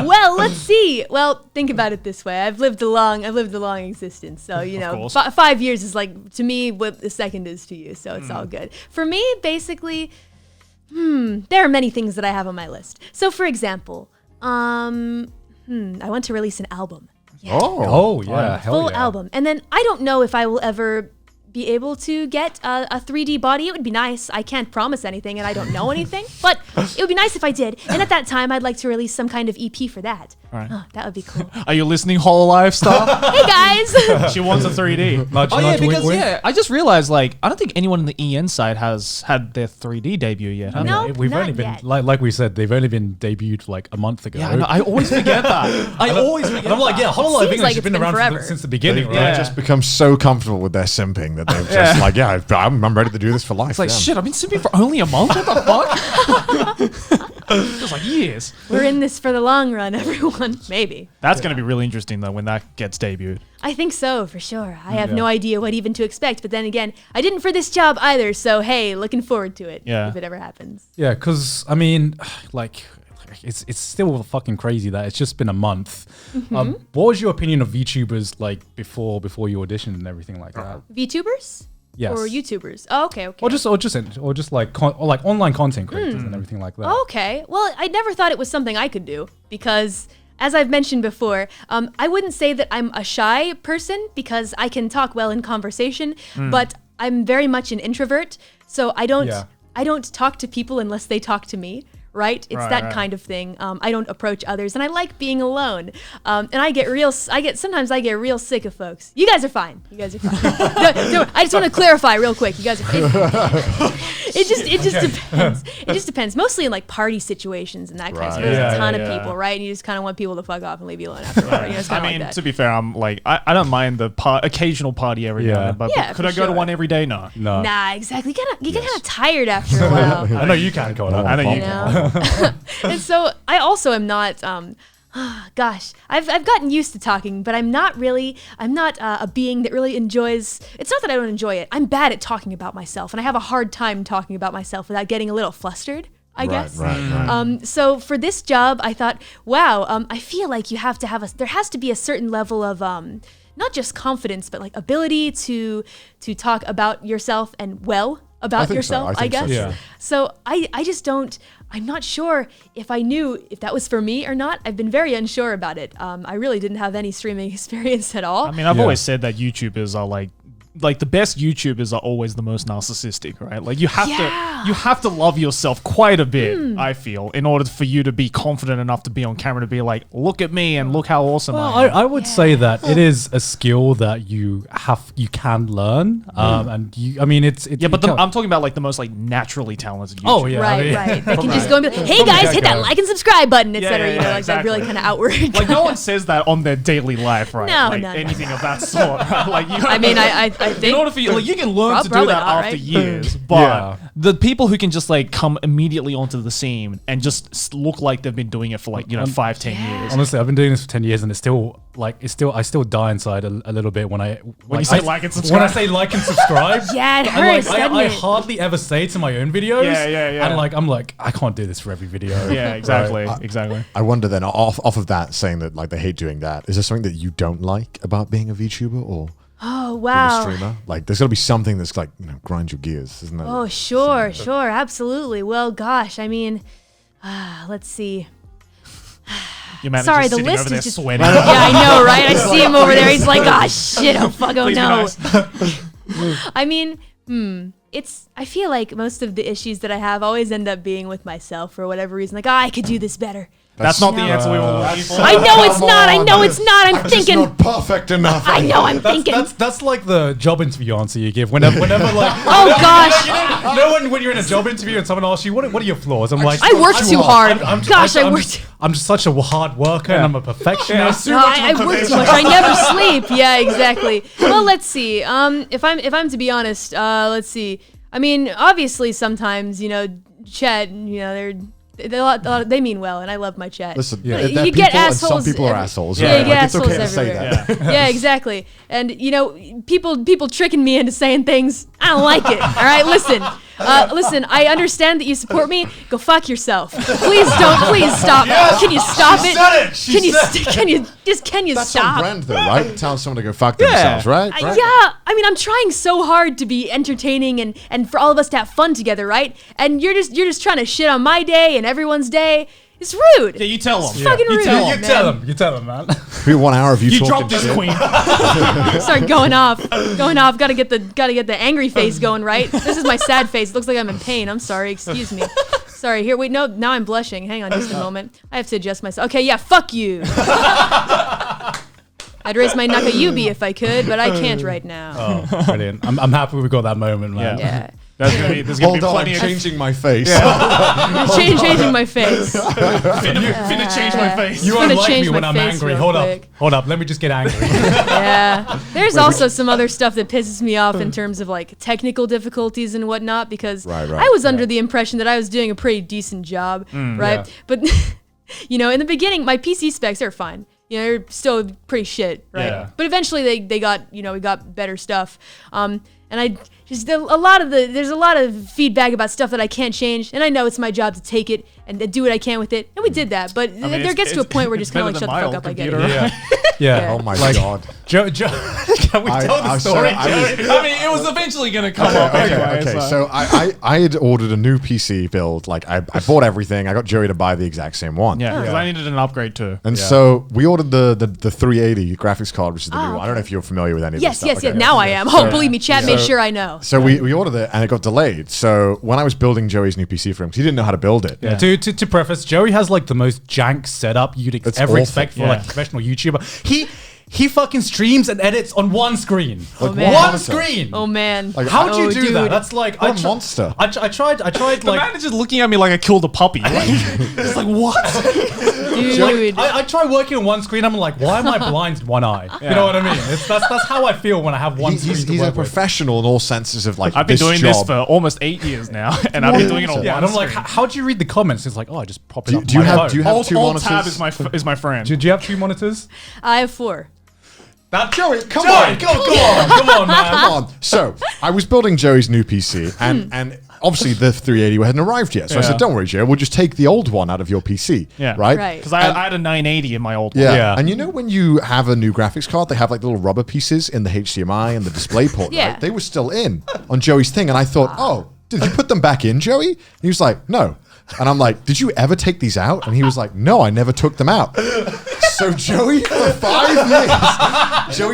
Well, let's see. Well, think about it this way. I've lived a long existence. So, you know, course. 5 years is like, to me, what a second is to you. So it's all good. For me, basically, there are many things that I have on my list. So, for example, I want to release an album. Yeah. Oh yeah, hell Full yeah. album. And then I don't know if I will ever be able to get a 3D body. It would be nice. I can't promise anything and I don't know anything, but it would be nice if I did. And at that time, I'd like to release some kind of EP for that. Right. Oh, that would be cool. Are you listening, Hololive stuff? Hey guys! She wants a 3D. Nudge, Oh yeah, nudge, wink, because wink. I just realized like I don't think anyone in the EN side has had their 3D debut yet. Have No. they? We've not only been yet. like we said, they've only been debuted like a month ago. Yeah, I know. I always forget that. I always forget. And I'm like, yeah, Hololive Seems English like has it's been been around forever. since the beginning, They've right? just become so comfortable with their simping that they've just like, yeah, I'm ready to do this for life. It's like shit. I've been simping for only a month. What the fuck? Just like years. We're in this for the long run, everyone. Maybe. That's going to be really interesting, though, when that gets debuted. I think so, for sure. I have no idea what even to expect. But then again, I didn't for this job either. So, hey, looking forward to it if it ever happens. Yeah, because, I mean, like, it's still fucking crazy that it's just been a month. What was your opinion of VTubers, like, before you auditioned and everything like that? VTubers? Yes. Or YouTubers? Oh, okay. Or just like online content creators and everything like that. Oh, okay. Well, I never thought it was something I could do because, as I've mentioned before, I wouldn't say that I'm a shy person because I can talk well in conversation, but I'm very much an introvert. So I don't talk to people unless they talk to me. Right? It's that kind of thing. I don't approach others, and I like being alone. And sometimes I get real sick of folks. You guys are fine. I just want to clarify real quick. You guys are it just depends. It just depends. Mostly in like party situations and that kind of stuff. There's a ton of people, right? And you just kind of want people to fuck off and leave you alone afterward. I mean, to be fair, I'm like, I don't mind the occasional party every now and then, but could I go to one every day? No. Nah, exactly. You get kind of tired after a while. I know you can, Connor. I know you can. And so I also am not. Gosh, I've gotten used to talking, but I'm not a being that really enjoys. It's not that I don't enjoy it. I'm bad at talking about myself, and I have a hard time talking about myself without getting a little flustered, I guess. Right. So for this job, I thought, wow, I feel like there has to be a certain level of not just confidence, but like ability to talk about yourself and about yourself, I guess. So I just don't. I'm not sure if I knew if that was for me or not. I've been very unsure about it. I really didn't have any streaming experience at all. I mean, I've always said that YouTubers are like the best YouTubers are always the most narcissistic, right? Like you have to love yourself quite a bit, I feel, in order for you to be confident enough to be on camera to be like, look at me and look how awesome I am. I would say that it is a skill that you can learn. And I'm talking about like the most like naturally talented YouTubers. Oh yeah, right. They can just go and be like, hey guys, hit that like and subscribe button, etc. That really kind of outward. Like no one says that on their daily life, right? No, like anything of that sort. Like I think in order for you, like you can learn to do that after years, but the people who can just like come immediately onto the scene and just look like they've been doing it for like 5-10 years. Honestly, I've been doing this for 10 years, and I still die inside a little bit when you say like and subscribe. When I say like and subscribe, it hurts. I hardly ever say it to my own videos. Yeah. And I'm like, I can't do this for every video. Yeah, exactly, exactly. I wonder then, off of that, saying that like they hate doing that, is there something that you don't like about being a VTuber or? Oh wow! Being a streamer, like there's got to be something that's like grinds your gears, isn't there? Oh sure, absolutely. Well, gosh, I mean, let's see. Sorry, the list is just sweating. Yeah, I know, right? I see him over there. He's like, shit, oh fuck, oh no. I mean, I feel like most of the issues that I have always end up being with myself for whatever reason. Like, I could do this better. That's not the answer we were looking for. I know it's not. I'm thinking. It's not perfect enough. I know. I'm thinking. That's like the job interview answer you give whenever like. Oh gosh. When you're in a job interview and someone asks you what are your flaws, I'm like, I work too hard. I worked. I'm just such a hard worker and I'm a perfectionist. I work too much. I never sleep. Yeah, exactly. Well, let's see. If I'm to be honest, let's see. I mean, obviously, sometimes chat. They mean well, and I love my chat. Listen, you get assholes. Some people are assholes. Yeah, you get it's assholes okay everywhere. to say that. Yeah, exactly. And people tricking me into saying things. I don't like it. All right, listen. Listen, I understand that you support me. Go fuck yourself. Please don't. Please stop. Yes, can you stop it? Said it. Can you That's stop? on brand though, right? Tell someone to go fuck themselves, right? Yeah. I mean, I'm trying so hard to be entertaining and for all of us to have fun together, right? And you're just trying to shit on my day and everyone's day. It's rude. Yeah, you tell them. It's fucking rude. You tell them, man. We 1 hour of you talking dropped this shit. queen. Start going off. Gotta get the angry face going, right? This is my sad face. It looks like I'm in pain. I'm sorry. Excuse me. Sorry. Here, wait. No, now I'm blushing. Hang on just a moment. I have to adjust myself. Okay, yeah. Fuck you. I'd raise my Nakayubi if I could, but I can't right now. Oh, brilliant. I'm happy we got that moment, man. Yeah. There's gonna be Hold on, plenty I'm of changing my face. Changing my face. finna change my face. You gonna won't like change me when my I'm face angry. real Hold quick. up. Hold up. Let me just get angry. Yeah. There's also some other stuff that pisses me off in terms of like technical difficulties and whatnot because Right, I was under the impression that I was doing a pretty decent job, right? Yeah. But you know, in the beginning, my PC specs are fine. You know, they're still pretty shit, right? Yeah. But eventually they got, you know, we got better stuff. And I just there's a lot of feedback about stuff that I can't change, and I know it's my job to take it and do what I can with it, and we did that. But there gets to a point where we're just kind of like, shut the fuck up, I get it. Yeah. Oh my Like, god. Joe, can we tell the I'm story? sorry, I was- I mean, it was eventually gonna come up anyway. Okay, so I had ordered a new PC build. Like I bought everything. I got Joey to buy the exact same one. yeah, because I needed an upgrade too. And so we ordered the 380 graphics card, which is the new one. I don't know if you're familiar with any of this Yes, stuff. Okay. now I am. Oh, believe me, chat made sure I know. So we ordered it and it got delayed. So when I was building Joey's new PC for him, 'cause he didn't know how to build it. Yeah. To preface, Joey has like the most jank setup you'd It's ever awful. expect for like a professional YouTuber. He fucking streams and edits on one screen. Like, man. what One monitor? screen. Oh man. Like, How'd you Oh, do dude. that? That's like What a monster. I tried The like manager's looking at me like I killed a puppy. Like, it's like what? Dude. I try working on one screen. I'm like, why am I blind in one eye? You know what I mean? That's how I feel when I have one screen. He's a professional in all senses of like I've been this doing job. this for almost 8 years now, and I've been doing it on Yeah, one and I'm like, screen. how do you read the comments? It's like, oh, I just pop it up. Do you on my have phone. two Alt monitors? tab is my friend. Do you have two monitors? I have 4. That Joey, come Joey, on. come on, man. Come on. So I was building Joey's new PC, and obviously the 380 hadn't arrived yet. So I said, "Don't worry, Joe. We'll just take the old one out of your PC." Yeah. Right. Right. Because I had a 980 in my old one. Yeah. Yeah. And you know when you have a new graphics card, they have like little rubber pieces in the HDMI and the display port. Yeah. Right? They were still in on Joey's thing, and I thought, "Oh, did you put them back in, Joey?" And he was like, "No." And I'm like, "Did you ever take these out?" And he was like, "No, I never took them out." So Joey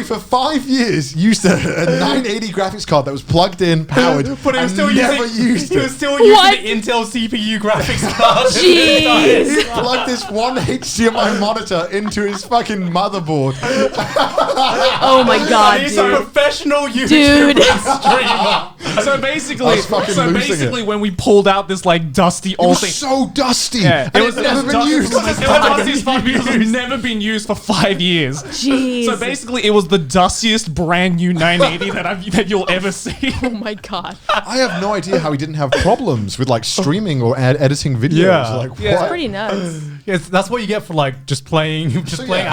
for 5 years used a 980 graphics card that was plugged in, powered, But he was still never used he it. was still using What? the Intel CPU graphics card. Jeez. He plugged this one HDMI monitor into his fucking motherboard. Oh my god, He's a dude. professional YouTuber Dude. streamer. So I basically, was fucking losing it. when we pulled out this like dusty It old was thing, so dusty. yeah, And it's never been used. It was never been used for 5 years. Jeez. So basically, it was the dustiest brand new 980 that you'll ever see. Oh my god. I have no idea how he didn't have problems with like streaming or editing videos. Yeah. Like, Yeah. what? Pretty nuts. Yes, that's what you get for like just playing yeah.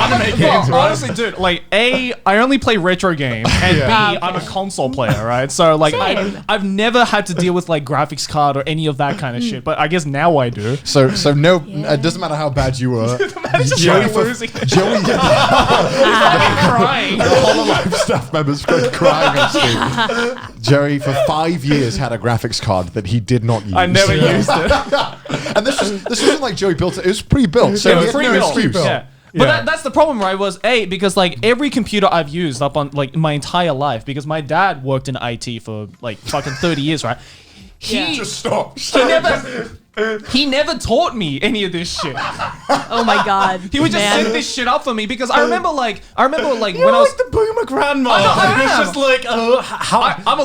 anime games, right? Honestly, dude, like A, I only play retro games, and B, I'm a console player, right? So like, Same. I've never had to deal with like graphics card or any of that kind of shit. But I guess now I do. So no, it doesn't matter how bad you were. Just Joey, like losing, Joey, the crying. Hololive staff members were crying on Steve. Joey for 5 years had a graphics card that he did not use. I never used it. And this wasn't like Joey built it. It was pre-built. So It he was had no pre-built. excuse. Yeah. But Yeah. that's the problem, right? Was A, because like every computer I've used up on like my entire life, because my dad worked in IT for like fucking 30 years, right? He Just stop. he never taught me any of this shit. Oh my god. He would just man. set this shit up for me because I remember like You're when I was like the boomer grandma. I know, I Like, it's am. just like, how?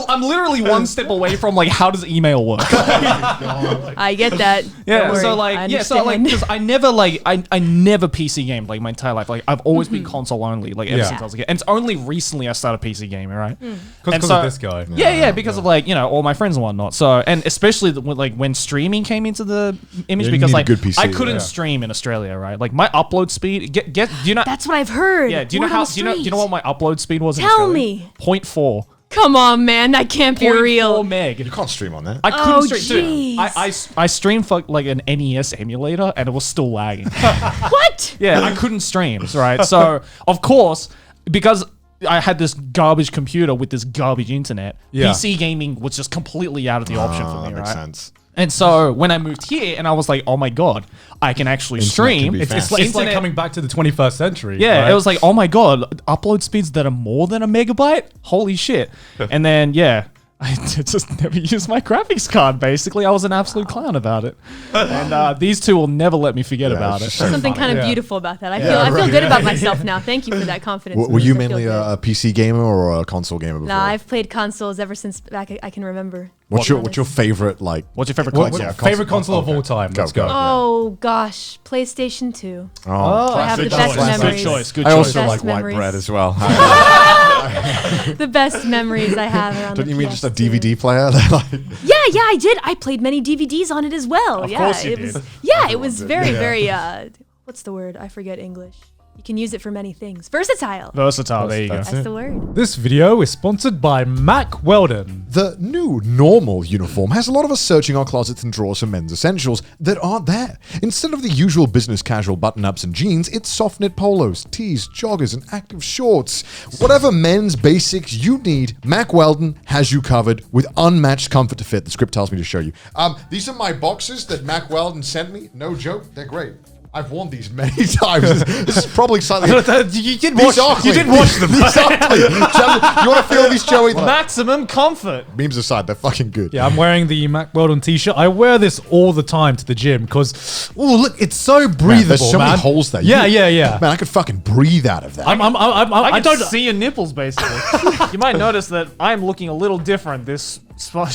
I'm literally one step away from like how does email work? I get that. Yeah, Don't worry. so I like so like understand. because I never like I never PC gamed like my entire life. Like I've always been console only like ever Yeah. since I was a kid. And it's only recently I started PC gaming, right? Because of this guy. Yeah, because of like all my friends and whatnot. So and especially when streaming came into the image Yeah, you because need a like good PC, I couldn't yeah. stream in Australia, right? Like my upload speed. Do you know? That's what I've heard. Yeah. Do you know Word on how? the Do you know street. what my upload speed was? In Tell Australia? me. 0.4. Come on, man. That can't be 0.4 real. meg. You can't stream on that. I couldn't Oh, stream. Dude, jeez. I streamed for like an NES emulator and it was still lagging. What? Yeah, I couldn't stream, right? So, of course, because I had this garbage computer with this garbage internet, Yeah. PC gaming was just completely out of the option for me, That makes right? sense. And so when I moved here and I was like, oh my God, I can actually Internet stream. can be It's fast. like, it's like Internet- coming back to the 21st century. Yeah, right? it was like, oh my God, upload speeds that are more than a megabyte? Holy shit. And then, yeah, I just never used my graphics card, basically. I was an absolute clown about it. And these two will never let me forget about it's it. just so Something funny. kind of Yeah. beautiful about that. I Yeah, feel right, good yeah. about myself now. Thank you for that confidence. Were you I feel mainly good. a PC gamer or a console gamer before? Nah, I've played consoles ever since back I can remember. What's your favorite like? What's your favorite What- console? favorite console of all time? Let's go. Oh gosh, PlayStation 2. Oh, I have the classic best choice. memories. Good choice. Good I choice. also Best like white memories. bread as well. The best memories I have around. Don't the you mean just a PS2. DVD player? Like, Yeah, I did. I played many DVDs on it as well. Of yeah, course you it did. was. Yeah, it was did. very, Yeah. very. What's the word? I forget English. You can use it for many things. Versatile. Versatile. There you go. That's That's the word. This video is sponsored by Mac Weldon. the new normal uniform has a lot of us searching our closets and drawers for men's essentials that aren't there. Instead of the usual business casual button-ups and jeans, it's soft knit polos, tees, joggers, and active shorts. Whatever men's basics you need, Mac Weldon has you covered with unmatched comfort to fit. The script tells me to show you. These are my boxes that Mac Weldon sent me. No joke, they're great. I've worn these many times. This is probably slightly. You did watch. These are You clean. did watch them. These are clean. You want to feel these, Joey? Maximum comfort. Memes aside, they're fucking good. Yeah, I'm wearing the Mac Weldon t-shirt. I wear this all the time to the gym because, oh look, it's so breathable, Man, there's so many holes there. Yeah, yeah. Man, I could fucking breathe out of that. I I don't don't. see your nipples, basically. You might notice that I'm looking a little different this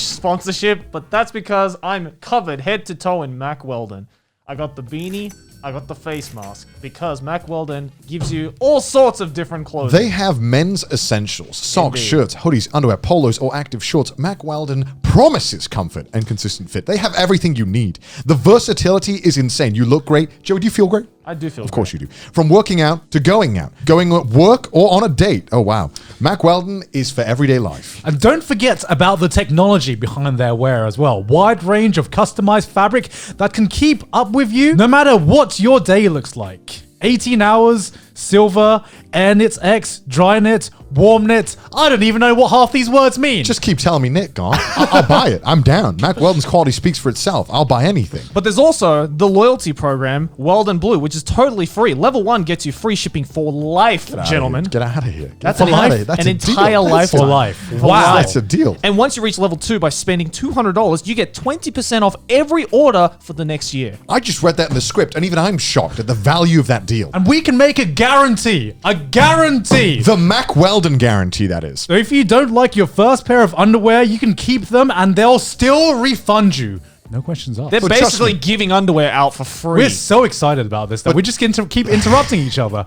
sponsorship, but that's because I'm covered head to toe in Mac Weldon. I got the beanie, I got the face mask, because Mac Weldon gives you all sorts of different clothing. They have men's essentials, socks, Indeed. shirts, hoodies, underwear, polos, or active shorts. Mac Weldon promises comfort and consistent fit. They have everything you need. The versatility is insane. You look great. Joey, do you feel great? I do feel Of course you do. From working out, going at work, or on a date. Oh, wow. Mac Weldon is for everyday life. And don't forget about the technology behind their wear as well. Wide range of customized fabric that can keep up with you no matter what your day looks like. 18 hours, silver, air knit X, dry knit, warm knit. I don't even know what half these words mean. Just keep telling me Nick, Gone. I'll buy it. I'm down. Mac Weldon's quality speaks for itself. I'll buy anything. But there's also the loyalty program, Weldon Blue, which is totally free. Level 1 gets you free shipping for life, gentlemen. Get out of here. That's Get an out of life- here. That's an a deal. entire That's life a- for life. For Wow. life. That's a deal. And once you reach level 2 by spending $200, you get 20% off every order for the next year. I just read that in the script, and even I'm shocked at the value of that deal. And we can make a guarantee. A guarantee. The Mac Weldon guarantee, that is. So if you don't like your first pair of underwear, you can keep them and they'll still refund you. No questions asked. They're But trust basically me. giving underwear out for free. We're so excited about this that we just get to keep interrupting each other.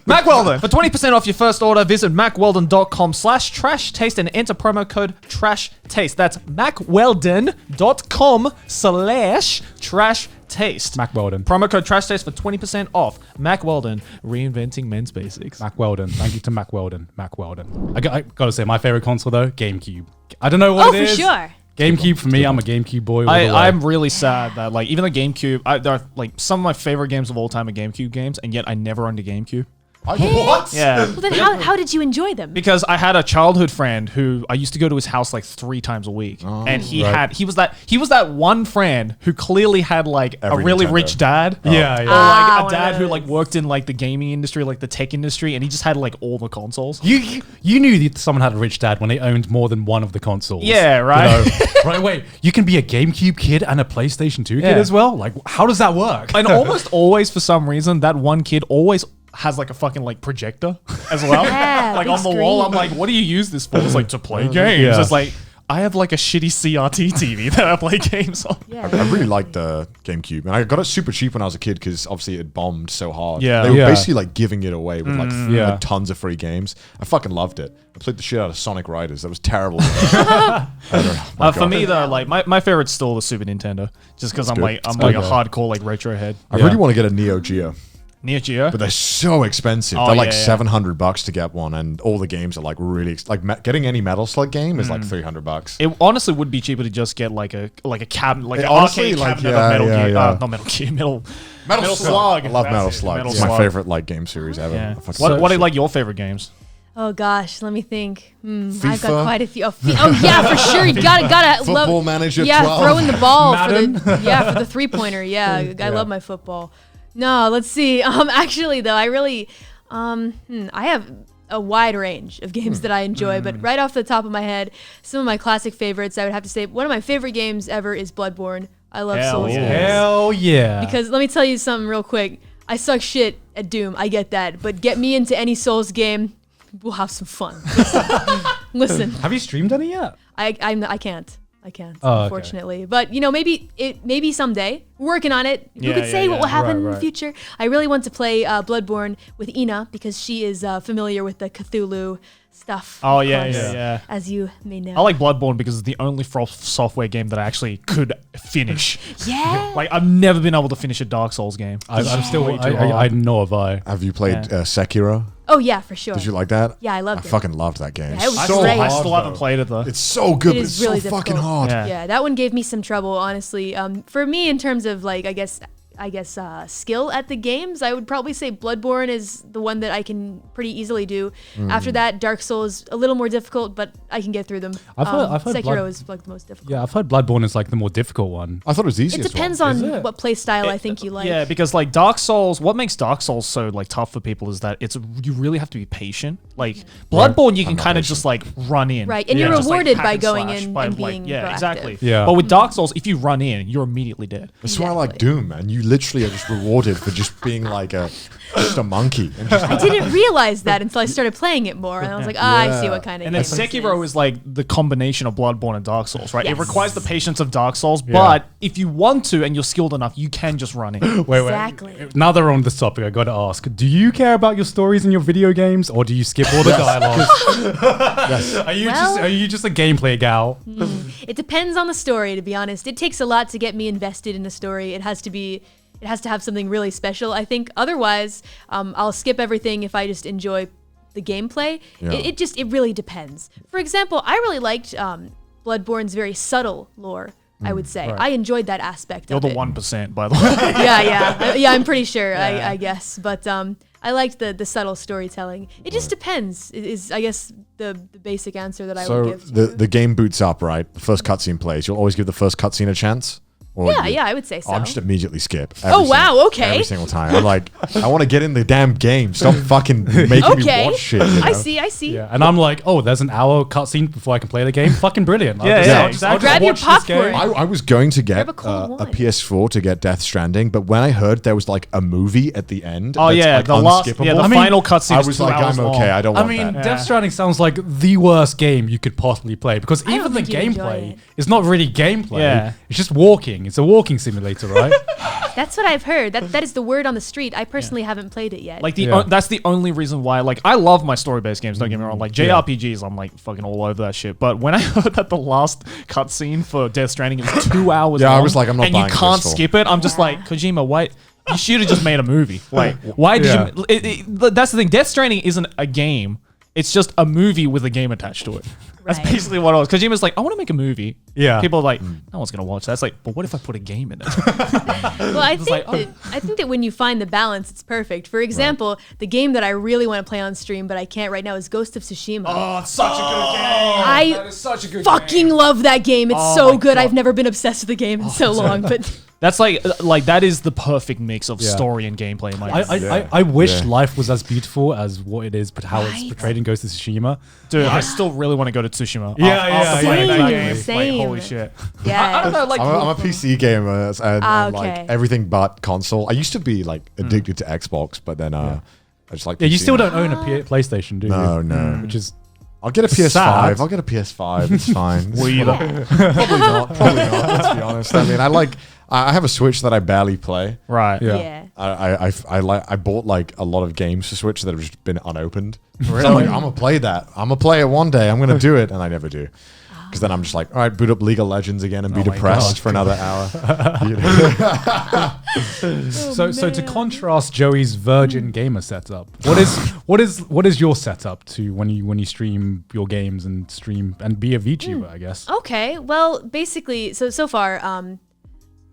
Mac Weldon. For 20% off your first order, visit macweldon.com/trash taste and enter promo code trash taste. That's macweldon.com/trash taste. Mac Weldon. Promo code trash taste for 20% off. Mac Weldon, reinventing men's basics. Mac Weldon. Thank you to Mac Weldon. Mac Weldon. I gotta say, my favorite console though, GameCube. I don't know what Oh, it for is. sure. GameCube for me, I'm a GameCube boy. all the way. I'm really sad that like even the GameCube, there are like some of my favorite games of all time are GameCube games, and yet I never owned a GameCube. What? Yeah. Well, then how did you enjoy them? Because I had a childhood friend who I used to go to his house like 3 times a week, and he was that one friend who clearly had like Every a really Nintendo. rich dad, Yeah, or yeah. like one a of dad who those. like worked in like the gaming industry, like the tech industry, and he just had like all the consoles. You knew that someone had a rich dad when they owned more than one of the consoles. Yeah, right. You know? Right, wait. You can be a GameCube kid and a PlayStation 2 kid Yeah. as well? Like, how does that work? And almost always, for some reason, that one kid always has like a fucking like projector as well, Yeah, like big on the wall. I'm screen. like, what do you use this for? It's like to play games. Yeah. It's like I have like a shitty CRT TV that I play games on. Yeah. I really liked the GameCube, and I got it super cheap when I was a kid because obviously it bombed so hard. Yeah. They were Yeah. basically like giving it away with like, Yeah. like tons of free games. I fucking loved it. I played the shit out of Sonic Riders. That was terrible. For me though, like my favorite's still the Super Nintendo, just because I'm good. like It's a good. hardcore like retro head. I really want to get a Neo Geo, Neo Geo. but they're so expensive. Oh, they're like yeah, yeah. $700 to get one, and all the games are like really getting any Metal Slug game is like $300. It honestly would be cheaper to just get like a cabinet, like Yeah, an honestly, arcade like, cabinet yeah, of Metal yeah, Gear. yeah. Not Metal Gear, Metal Metal Slug. I love That's Metal it, Slug. Metal It's my Slug. favorite like game series ever. Yeah. I fucking love What are it. like your favorite games? Oh gosh, let me think. I've FIFA? got quite a few. Oh yeah, for sure. You gotta Football love. Manager Yeah, 12. throwing the ball Madden? for the 3-pointer. Yeah, I love my football. No, let's see. Actually though, I really, I have a wide range of games that I enjoy, but right off the top of my head, some of my classic favorites, I would have to say one of my favorite games ever is Bloodborne. I love Hell Souls yeah. games. Hell yeah. Because let me tell you something real quick. I suck shit at Doom. I get that. But get me into any Souls game, we'll have some fun. Listen, Have you streamed any yet? I can't. unfortunately. But maybe someday. We're working on it. Who could say what will happen in the future? I really want to play Bloodborne with Ina because she is familiar with the Cthulhu stuff. Oh yeah. As you may know. I like Bloodborne because it's the only software game that I actually could finish. Yeah. Like I've never been able to finish a Dark Souls game. I'm still way too hard. I know if I. Have you played Sekiro? Oh yeah, for sure. Did you like that? Yeah, I loved it. I fucking loved that game. Yeah, it was I still haven't played it though. It's so good, It but is it's really so fucking difficult. hard. Yeah, that one gave me some trouble, honestly. For me, in terms of like, I guess skill at the games, I would probably say Bloodborne is the one that I can pretty easily do. After that, Dark Souls a little more difficult, but I can get through them. I've heard Sekiro is like the most difficult. Yeah, I've heard Bloodborne is like the more difficult one. I thought it was the easiest. It depends one. on what play style I think you like. Yeah, because like Dark Souls, what makes Dark Souls so like tough for people is that you really have to be patient. Like Bloodborne, you can kind of just like run in. Right, and you're just, like, rewarded hack by and going slash, in by, and like, being yeah, proactive. exactly. Yeah. But with Dark Souls, if you run in, you're immediately dead. That's why I like Doom, man. You literally are just rewarded for just being like just a monkey. And just I didn't realize that until I started playing it more, and I was like, I see what kind of. And then game this Sekiro is like the combination of Bloodborne and Dark Souls, right? Yes. It requires the patience of Dark Souls, but if you want to and you're skilled enough, you can just run in. Wait. Exactly. Now that we're on this topic, I got to ask: do you care about your stories in your video games, or do you skip all the dialogue? Are you just a gameplay gal? It depends on the story, to be honest. It takes a lot to get me invested in a story. It has to have something really special, I think. Otherwise, I'll skip everything if I just enjoy the gameplay. Yeah. It really depends. For example, I really liked Bloodborne's very subtle lore, I would say. Right. I enjoyed that aspect You're of the it. 1%, by the way. Yeah, I'm pretty sure, I guess. But I liked the subtle storytelling. It just depends, is I guess the basic answer that I would give to the game boots up, right? The first cutscene plays. You'll always give the first cutscene a chance? Or Yeah, I would say so. I'll just immediately skip. Okay. Every single time. I'm like, I want to get in the damn game. Stop fucking making me watch shit. You know? I see. Yeah, and I'm like, oh, there's an hour cutscene before I can play the game. Fucking brilliant. Exactly. Grab your popcorn. I was going to get Grab a cold a wine. PS4 to get Death Stranding, but when I heard there was like a movie at the end, Oh that's, yeah, like, the last, unskippable, the final cutscene. I is was 2 like, hours I'm long. okay. I don't I want mean, that. Death Stranding sounds like the worst game you could possibly play because I don't even the think you'd enjoy gameplay it. is not really gameplay. Yeah. It's just walking. It's a walking simulator, right? That's what I've heard. That is the word on the street. I personally haven't played it yet. Like Yeah. that's the only reason why. Like I love my story-based games. Don't get me wrong. Like JRPGs, I'm like fucking all over that shit. But when I heard that the last cutscene for Death Stranding is 2 hours, Yeah, I long, was like, I'm not and you buying can't this for- skip it. I'm just like, Kojima, why? You should have just made a movie. Like, why did you? That's the thing. Death Stranding isn't a game. It's just a movie with a game attached to it. That's Right. basically what it was. Kojima's like, I want to make a movie. Yeah. People are like, no one's gonna watch that. It's like, but what if I put a game in it? Well, I think that when you find the balance, it's perfect. For example, the game that I really want to play on stream, but I can't right now, is Ghost of Tsushima. Oh, it's such a good game. I That is such a good fucking game. love that game. It's Oh so my good. God. I've never been obsessed with the game in so long, but That's like that is the perfect mix of Yeah. story and gameplay. In my opinion. I wish Yeah. life was as beautiful as what it is, but how it's Right. portrayed in Ghost of Tsushima. Dude, I still really want to go to Tsushima. Yeah, after yeah, playing yeah, that exactly. game. Like, Same. holy shit. yeah. I don't know, like I'm a PC gamer and Okay. like everything but console. I used to be like addicted to Xbox, but then I just like Yeah, you PC still now. don't own a PlayStation, do you? No. Which is I'll get a PS5. Sad. I'll get a PS5. It's fine. Will you? Probably not. Let's be honest. I mean, I have a Switch that I barely play. Right. Yeah. Yeah. I bought like a lot of games for Switch that have just been unopened. So I'm like, I'm gonna play that. I'm gonna play it one day. I'm gonna do it, and I never do. Because then I'm just like, all right, boot up League of Legends again and be Oh my depressed God. for another hour. so to contrast Joey's virgin gamer setup, what is your setup to when you stream your games and stream and be a VTuber, I guess? Okay. Well, basically, so far,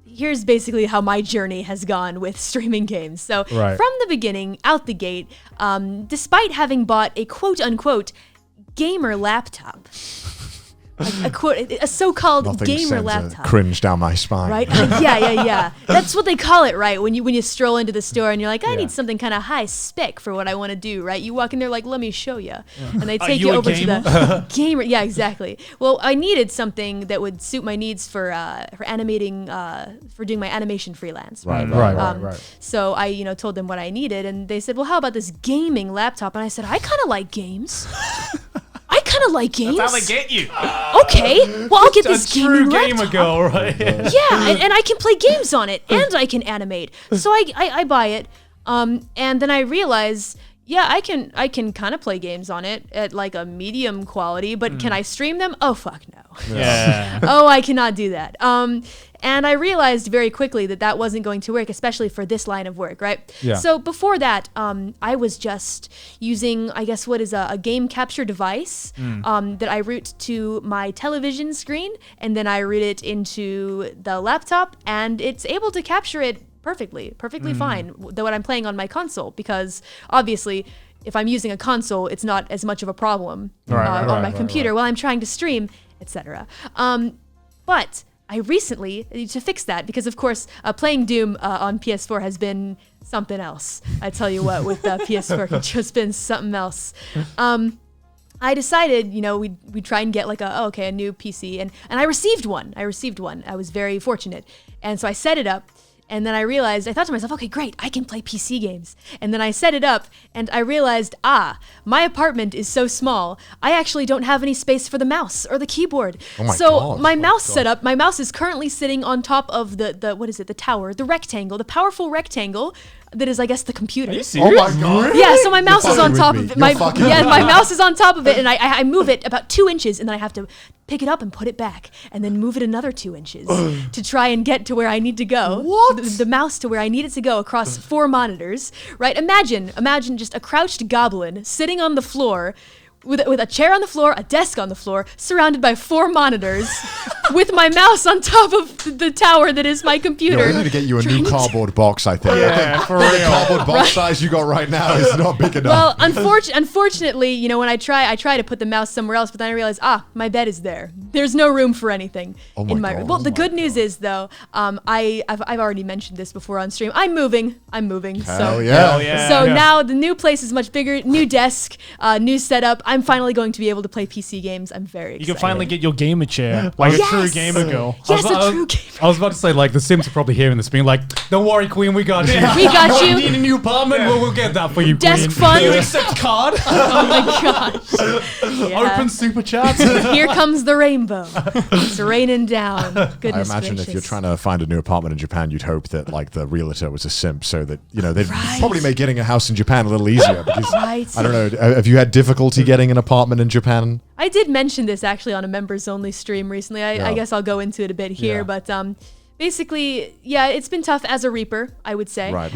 here's basically how my journey has gone with streaming games. So Right. from the beginning, out the gate, despite having bought a quote unquote gamer laptop, a so-called Nothing gamer sends laptop. a cringe down my spine. Right? Yeah. That's what they call it, right? When you stroll into the store and you're like, I need something kind of high spec for what I want to do, right? You walk in there like, let me show you, and they take you you a over to gamer? the gamer. Yeah, exactly. Well, I needed something that would suit my needs for animating, for doing my animation freelance. Right. Right. So I, told them what I needed, and they said, well, how about this gaming laptop? And I said, I kind of like games. I kind kinda like games. That's how they get you. Okay, well I'll get this True gaming gamer laptop. girl, right? Yeah, and I can play games on it, and I can animate. So I buy it, and then I realize, yeah, I can kind of play games on it at like a medium quality, but can I stream them? Oh fuck no. Yeah. Oh, I cannot do that. And I realized very quickly that wasn't going to work, especially for this line of work, right? Yeah. So before that, I was just using, I guess, what is a game capture device that I route to my television screen, and then I route it into the laptop, and it's able to capture it perfectly fine, though what I'm playing on my console, because obviously if I'm using a console, it's not as much of a problem on my computer while I'm trying to stream, etc. But I recently, to fix that, because of course playing Doom on PS4 has been something else. I tell you what, with PS4, it's just been something else. I decided, we'd try and get like a new PC, and I received one. I was very fortunate. And so I set it up. And then I thought to myself, okay, great, I can play PC games. And then I set it up, and I realized, my apartment is so small, I actually don't have any space for the mouse or the keyboard. Oh my so God. my mouse setup, my mouse is currently sitting on top of the tower, the rectangle, the powerful rectangle that is, I guess, the computer. Are you Oh serious? my god. Yeah, so my mouse is on top fucking of with it. me. You're fucking with My me. mouse is on top of it, and I move it about 2 inches, and then I have to pick it up and put it back, and then move it another 2 inches to try and get to where I need to go. What? The mouse to where I need it to go across 4 monitors, right? Imagine just a crouched goblin sitting on the floor with a chair on the floor, a desk on the floor, surrounded by 4 monitors, with my mouse on top of the tower that is my computer. We need to get you a new cardboard box, I think. Yeah, for The real. cardboard box size you got right now is not big enough. Well, unfortunately, when I try to put the mouse somewhere else, but then I realize, my bed is there. There's no room for anything Oh my in my God. room. Well, Oh the my good news is though, I've already mentioned this before on stream. I'm moving. Hell So yeah. Hell yeah. so now the new place is much bigger, new desk, new setup. I'm finally going to be able to play PC games. I'm very excited. You can finally get your gamer chair, like a true Yes! gamer girl. Yes, I was- a true gamer. I was about to say, like, the Sims are probably hearing this being like, don't worry, Queen, we got you. We got you. Need a new apartment? Well, we'll get that for you, Desk Queen. fund. You accept card? Oh my gosh. Yeah. Open super chats. Here comes the rainbow. It's raining down. I Goodness imagine gracious. if you're trying to find a new apartment in Japan, you'd hope that like the realtor was a simp, so that they'd probably make getting a house in Japan a little easier. Because Right. I don't know, have you had difficulty getting an apartment in Japan? I did mention this actually on a members only stream recently. I Yeah. guess I'll go into it a bit here, Yeah. but basically, yeah, it's been tough as a Reaper, I would say. Right.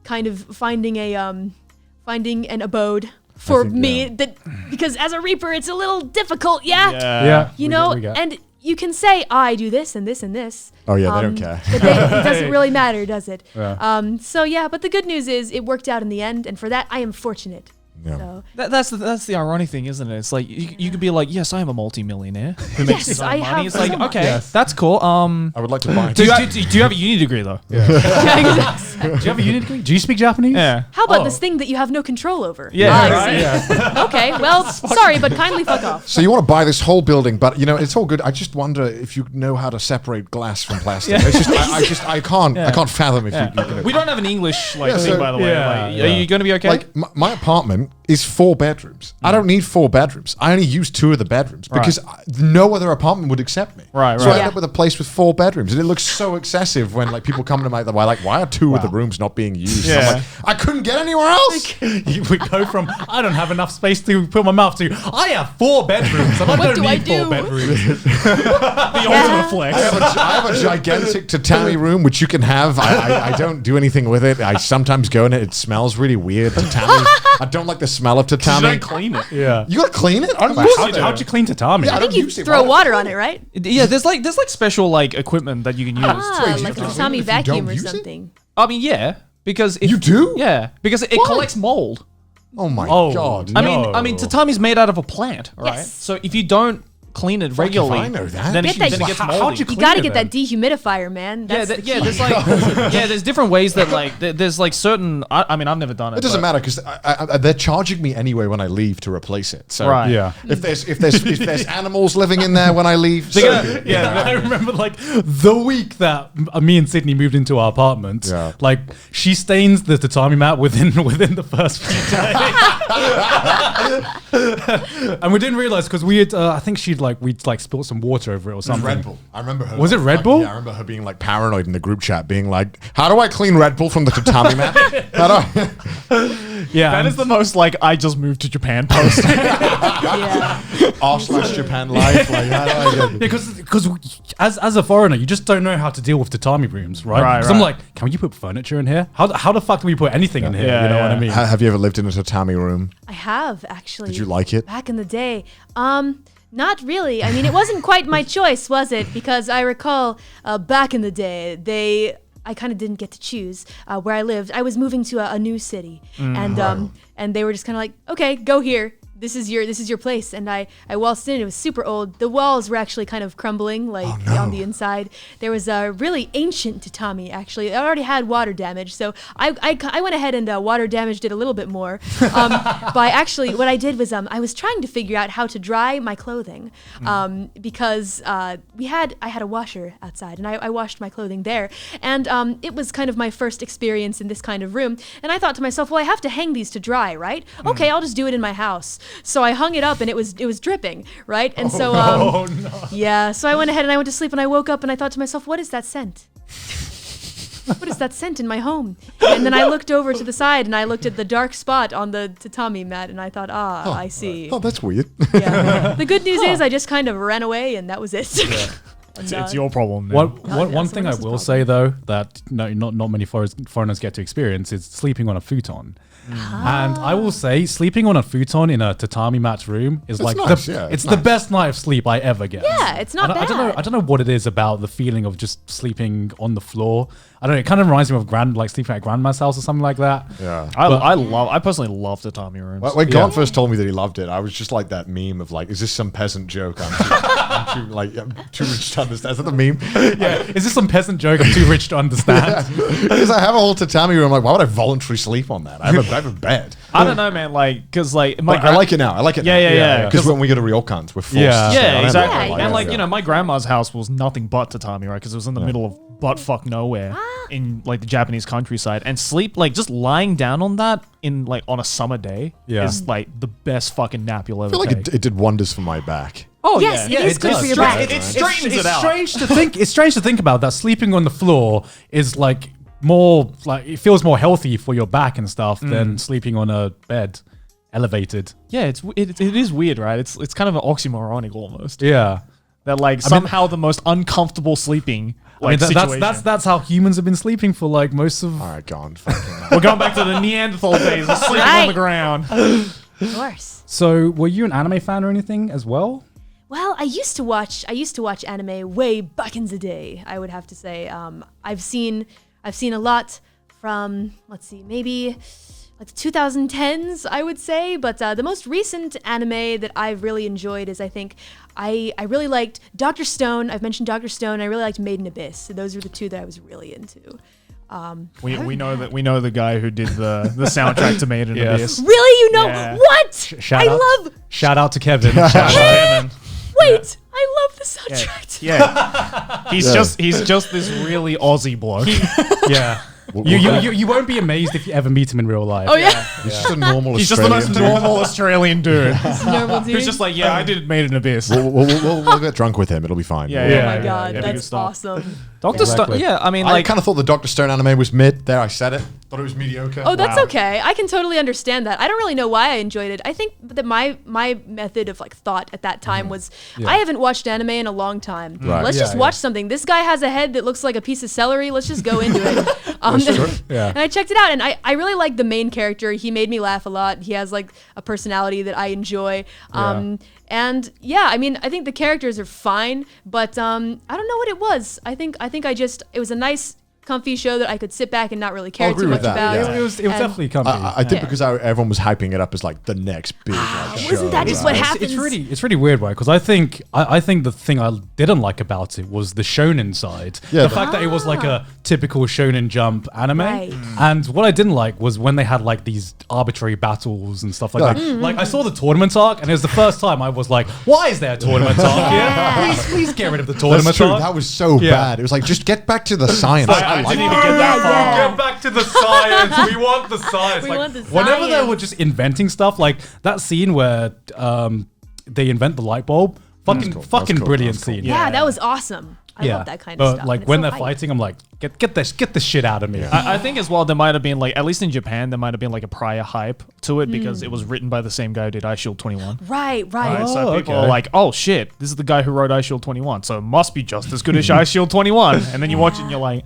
Kind of finding an abode for think, me yeah. because as a Reaper it's a little difficult, yeah. Yeah. You we know, get- we get. and you can say I do this and this and this. Oh yeah, they don't care. But it doesn't really matter, does it? Yeah. So yeah, but the good news is it worked out in the end, and for that I am fortunate. Yeah. So That's the ironic thing, isn't it? It's like you could be like, yes, I am a multi-millionaire who makes his own I money. have It's like, so much. okay, Yes. that's cool. I would like to buy. Do you have a uni degree though? Do you have a unit degree? Do you speak Japanese? Yeah. how about Oh. this thing that you have no control over? Yeah, I right? see. Okay, well, sorry, but kindly fuck off. So you want to buy this whole building, but it's all good. I just wonder if you know how to separate glass from plastic. Yeah. It's just I can't fathom if Yeah. you can. We don't have an English Yeah, thing, so- by the way. yeah, Like, yeah. Are you going to be okay? Like my apartment is 4 bedrooms. I don't need 4 bedrooms. I only use 2 of the bedrooms because no other apartment would accept me. Right, So I right. end up with a place with 4 bedrooms, and it looks so excessive when like people come to my like, why are 2 of the rooms not being used? Yeah. I'm like, I couldn't get anywhere else. We go from I don't have enough space to put my mouth to I have 4 bedrooms and I don't do I need do? 4 bedrooms. the Yeah. ultimate flex. I have a gigantic tatami room which you can have. I don't do anything with it. I sometimes go in it. It smells really weird. Tatami. I don't like the smell of You tatami. don't clean it. Yeah. You gotta clean it. I don't How'd use you, it. how'd you clean tatami? Yeah, I think you use it. throw Why- water on it, right? Yeah, there's like special like equipment that you can use. Ah, Wait, do you like a have to Tommy clean it if you vacuum don't or use it? something. I mean, yeah, because if You do? Yeah, because it collects mold. Oh my Oh, god. no. I mean, tatami's made out of a plant, right? Yes. So if you don't clean it regularly, I know that. then Get it that- gets How'd moldy. you You clean got to it get then? that dehumidifier, man. That's the key. There's like there's different ways that like there's like certain. I mean, I've never done it. It doesn't but- matter because they're charging me anyway when I leave to replace it. So Right. Yeah. if there's animals living in there when I leave, so gonna- be it. I remember like the week that me and Sydney moved into our apartment. Yeah. Like she stains the tatami mat within the first few days, and we didn't realize because we had I think we'd spilled some water over it or something. Red Bull. I remember her. Was it Red Bull? Yeah, I remember her being like paranoid in the group chat, being like, "How do I clean Red Bull from the tatami mat? How do I?" Yeah, That and- is the most like I just moved to Japan post. Yeah. R/Japan life. Like, how do I get because as a foreigner, you just don't know how to deal with tatami rooms, right? Right, So I'm right. like, can you put furniture in here? How the fuck do we put anything in here? Yeah, You know what yeah. I mean? Have you ever lived in a tatami room? I have actually. Did you like it? Back in the day. Not really. I mean, it wasn't quite my choice, was it? Because I recall back in the day, I kind of didn't get to choose where I lived. I was moving to a new city, and they were just kind of like, okay, go here. This is your place. And I waltzed in. It was super old. The walls were actually kind of crumbling, like on the inside. There was a really ancient tatami. Actually, it already had water damage, so I went ahead and water damaged it a little bit more. By actually, what I did was I was trying to figure out how to dry my clothing, because I had a washer outside, and I washed my clothing there, and it was kind of my first experience in this kind of room. And I thought to myself, well, I have to hang these to dry, right? Okay, I'll just do it in my house. So I hung it up, and it was dripping, right? And so yeah, so I went ahead and I went to sleep, and I woke up and I thought to myself, what is that scent? What is that scent in my home? And then I looked over to the side and I looked at the dark spot on the tatami mat, and I thought, I see. Oh, that's weird. Yeah. The good news is I just kind of ran away, and that was it. It's your problem. Now. One thing I else's will problem. say though that not many foreigners get to experience is sleeping on a futon. And I will say, sleeping on a futon in a tatami mat room is like nice, yeah, it's it's the best night of sleep I ever get. Yeah, it's not I don't know. bad. I don't know what it is about the feeling of just sleeping on the floor. I don't know. It kind of reminds me of sleeping at grandma's house or something like that. Yeah. I personally love tatami rooms. When Gaunt first told me that he loved it, I was just like that meme of like, is this some peasant joke? I'm too rich to understand. Is that the meme? Yeah. Is this some peasant joke I'm too rich to understand? Because I have a whole tatami room. Like, why would I voluntarily sleep on that? I have a bed. I don't know, man. Like, because like I like it now. I like it now. Yeah. Because when we go to Ryokans, we're forced Yeah. to stay Yeah, on exactly. everything. And like, Yeah. you know, my grandma's house was nothing but tatami, right? Because it was in the middle of butt fuck nowhere in like the Japanese countryside. And sleep, like just lying down on that in like on a summer day is like the best fucking nap you'll ever I feel like take. it did wonders for my back. Oh Yes, yeah. it is good does. for your Yeah, back. It straightens it's it out. strange to think. It's strange to think about that. Sleeping on the floor is like more like it feels more healthy for your back and stuff than sleeping on a bed, elevated. Yeah, it is weird, right? It's kind of an oxymoronic almost. Yeah. That like somehow the most uncomfortable sleeping like situation. That's how humans have been sleeping for like most of. All right, Gaunt. Fucking We're going back to the Neanderthal days of sleeping on the ground. Of course. So, were you an anime fan or anything as well? Well, I used to watch anime way back in the day. I would have to say, I've seen a lot from, let's see, maybe like the 2010s, I would say. But the most recent anime that I've really enjoyed is, I think, I really liked Dr. Stone. I've mentioned Dr. Stone. I really liked Made in Abyss. So those were the two that I was really into. We know the guy who did the soundtrack to Made in Yes. Abyss. Really, you know Yeah. what? Shout out. Shout out to Kevin. Kevin. Wait, I love the soundtrack. Yeah. He's just this really Aussie bloke. Yeah. You won't be amazed if you ever meet him in real life. Oh yeah, He's just a normal He's just the Australian most dude. normal Australian dude. normal dude. Who's just like, yeah, I did Made in Abyss. We'll get drunk with him. It'll be fine. Yeah, oh yeah. my god, yeah, good that's stuff. awesome. Dr. Exactly. Stone. Yeah, I mean, I like, kind of thought the Dr. Stone anime was mid. There, I said it. Thought it was mediocre. Oh, that's Wow. okay. I can totally understand that. I don't really know why I enjoyed it. I think that my method of like thought at that time was I haven't watched anime in a long time. Right. Let's Yeah, just watch something. This guy has a head that looks like a piece of celery. Let's just go into it. Yeah. And I checked it out, and I really like the main character. He made me laugh a lot. He has like a personality that I enjoy. And yeah, I mean, I think the characters are fine, but I don't know what it was. I think it was a nice comfy show that I could sit back and not really care I'll agree too with much that, about. yeah. It was definitely comfy. I think because everyone was hyping it up as like the next big show. Wasn't that just what right? happened? It's really weird, right? Because I think the thing I didn't like about it was the shonen side. Yeah, the fact that it was like a typical Shonen Jump anime. Right. And what I didn't like was when they had like these arbitrary battles and stuff like Yeah. that. Like I saw the tournament arc, and it was the first time I was like, "Why is there a tournament arc here? Please get rid of the tournament That's true. arc." That was so bad. It was like, just get back to the science. I like didn't that. even get that far. yeah. Get back to the science. We want the science. We Like, want the whenever they science. were just inventing stuff, like that scene where they invent the light bulb, fucking cool. That was cool. brilliant That was cool. scene. Yeah, that was awesome. I love that kind of stuff. Like and it's when so they're hype. fighting, I'm like, get this shit out of me. I think as well there might have been like, at least in Japan, there might have been like a prior hype to it because it was written by the same guy who did Ice Shield 21. Right. Right, so Oh, people okay. are like, oh shit, this is the guy who wrote Ice Shield 21, so it must be just as good as Ice Shield 21. And then you watch it and you're like,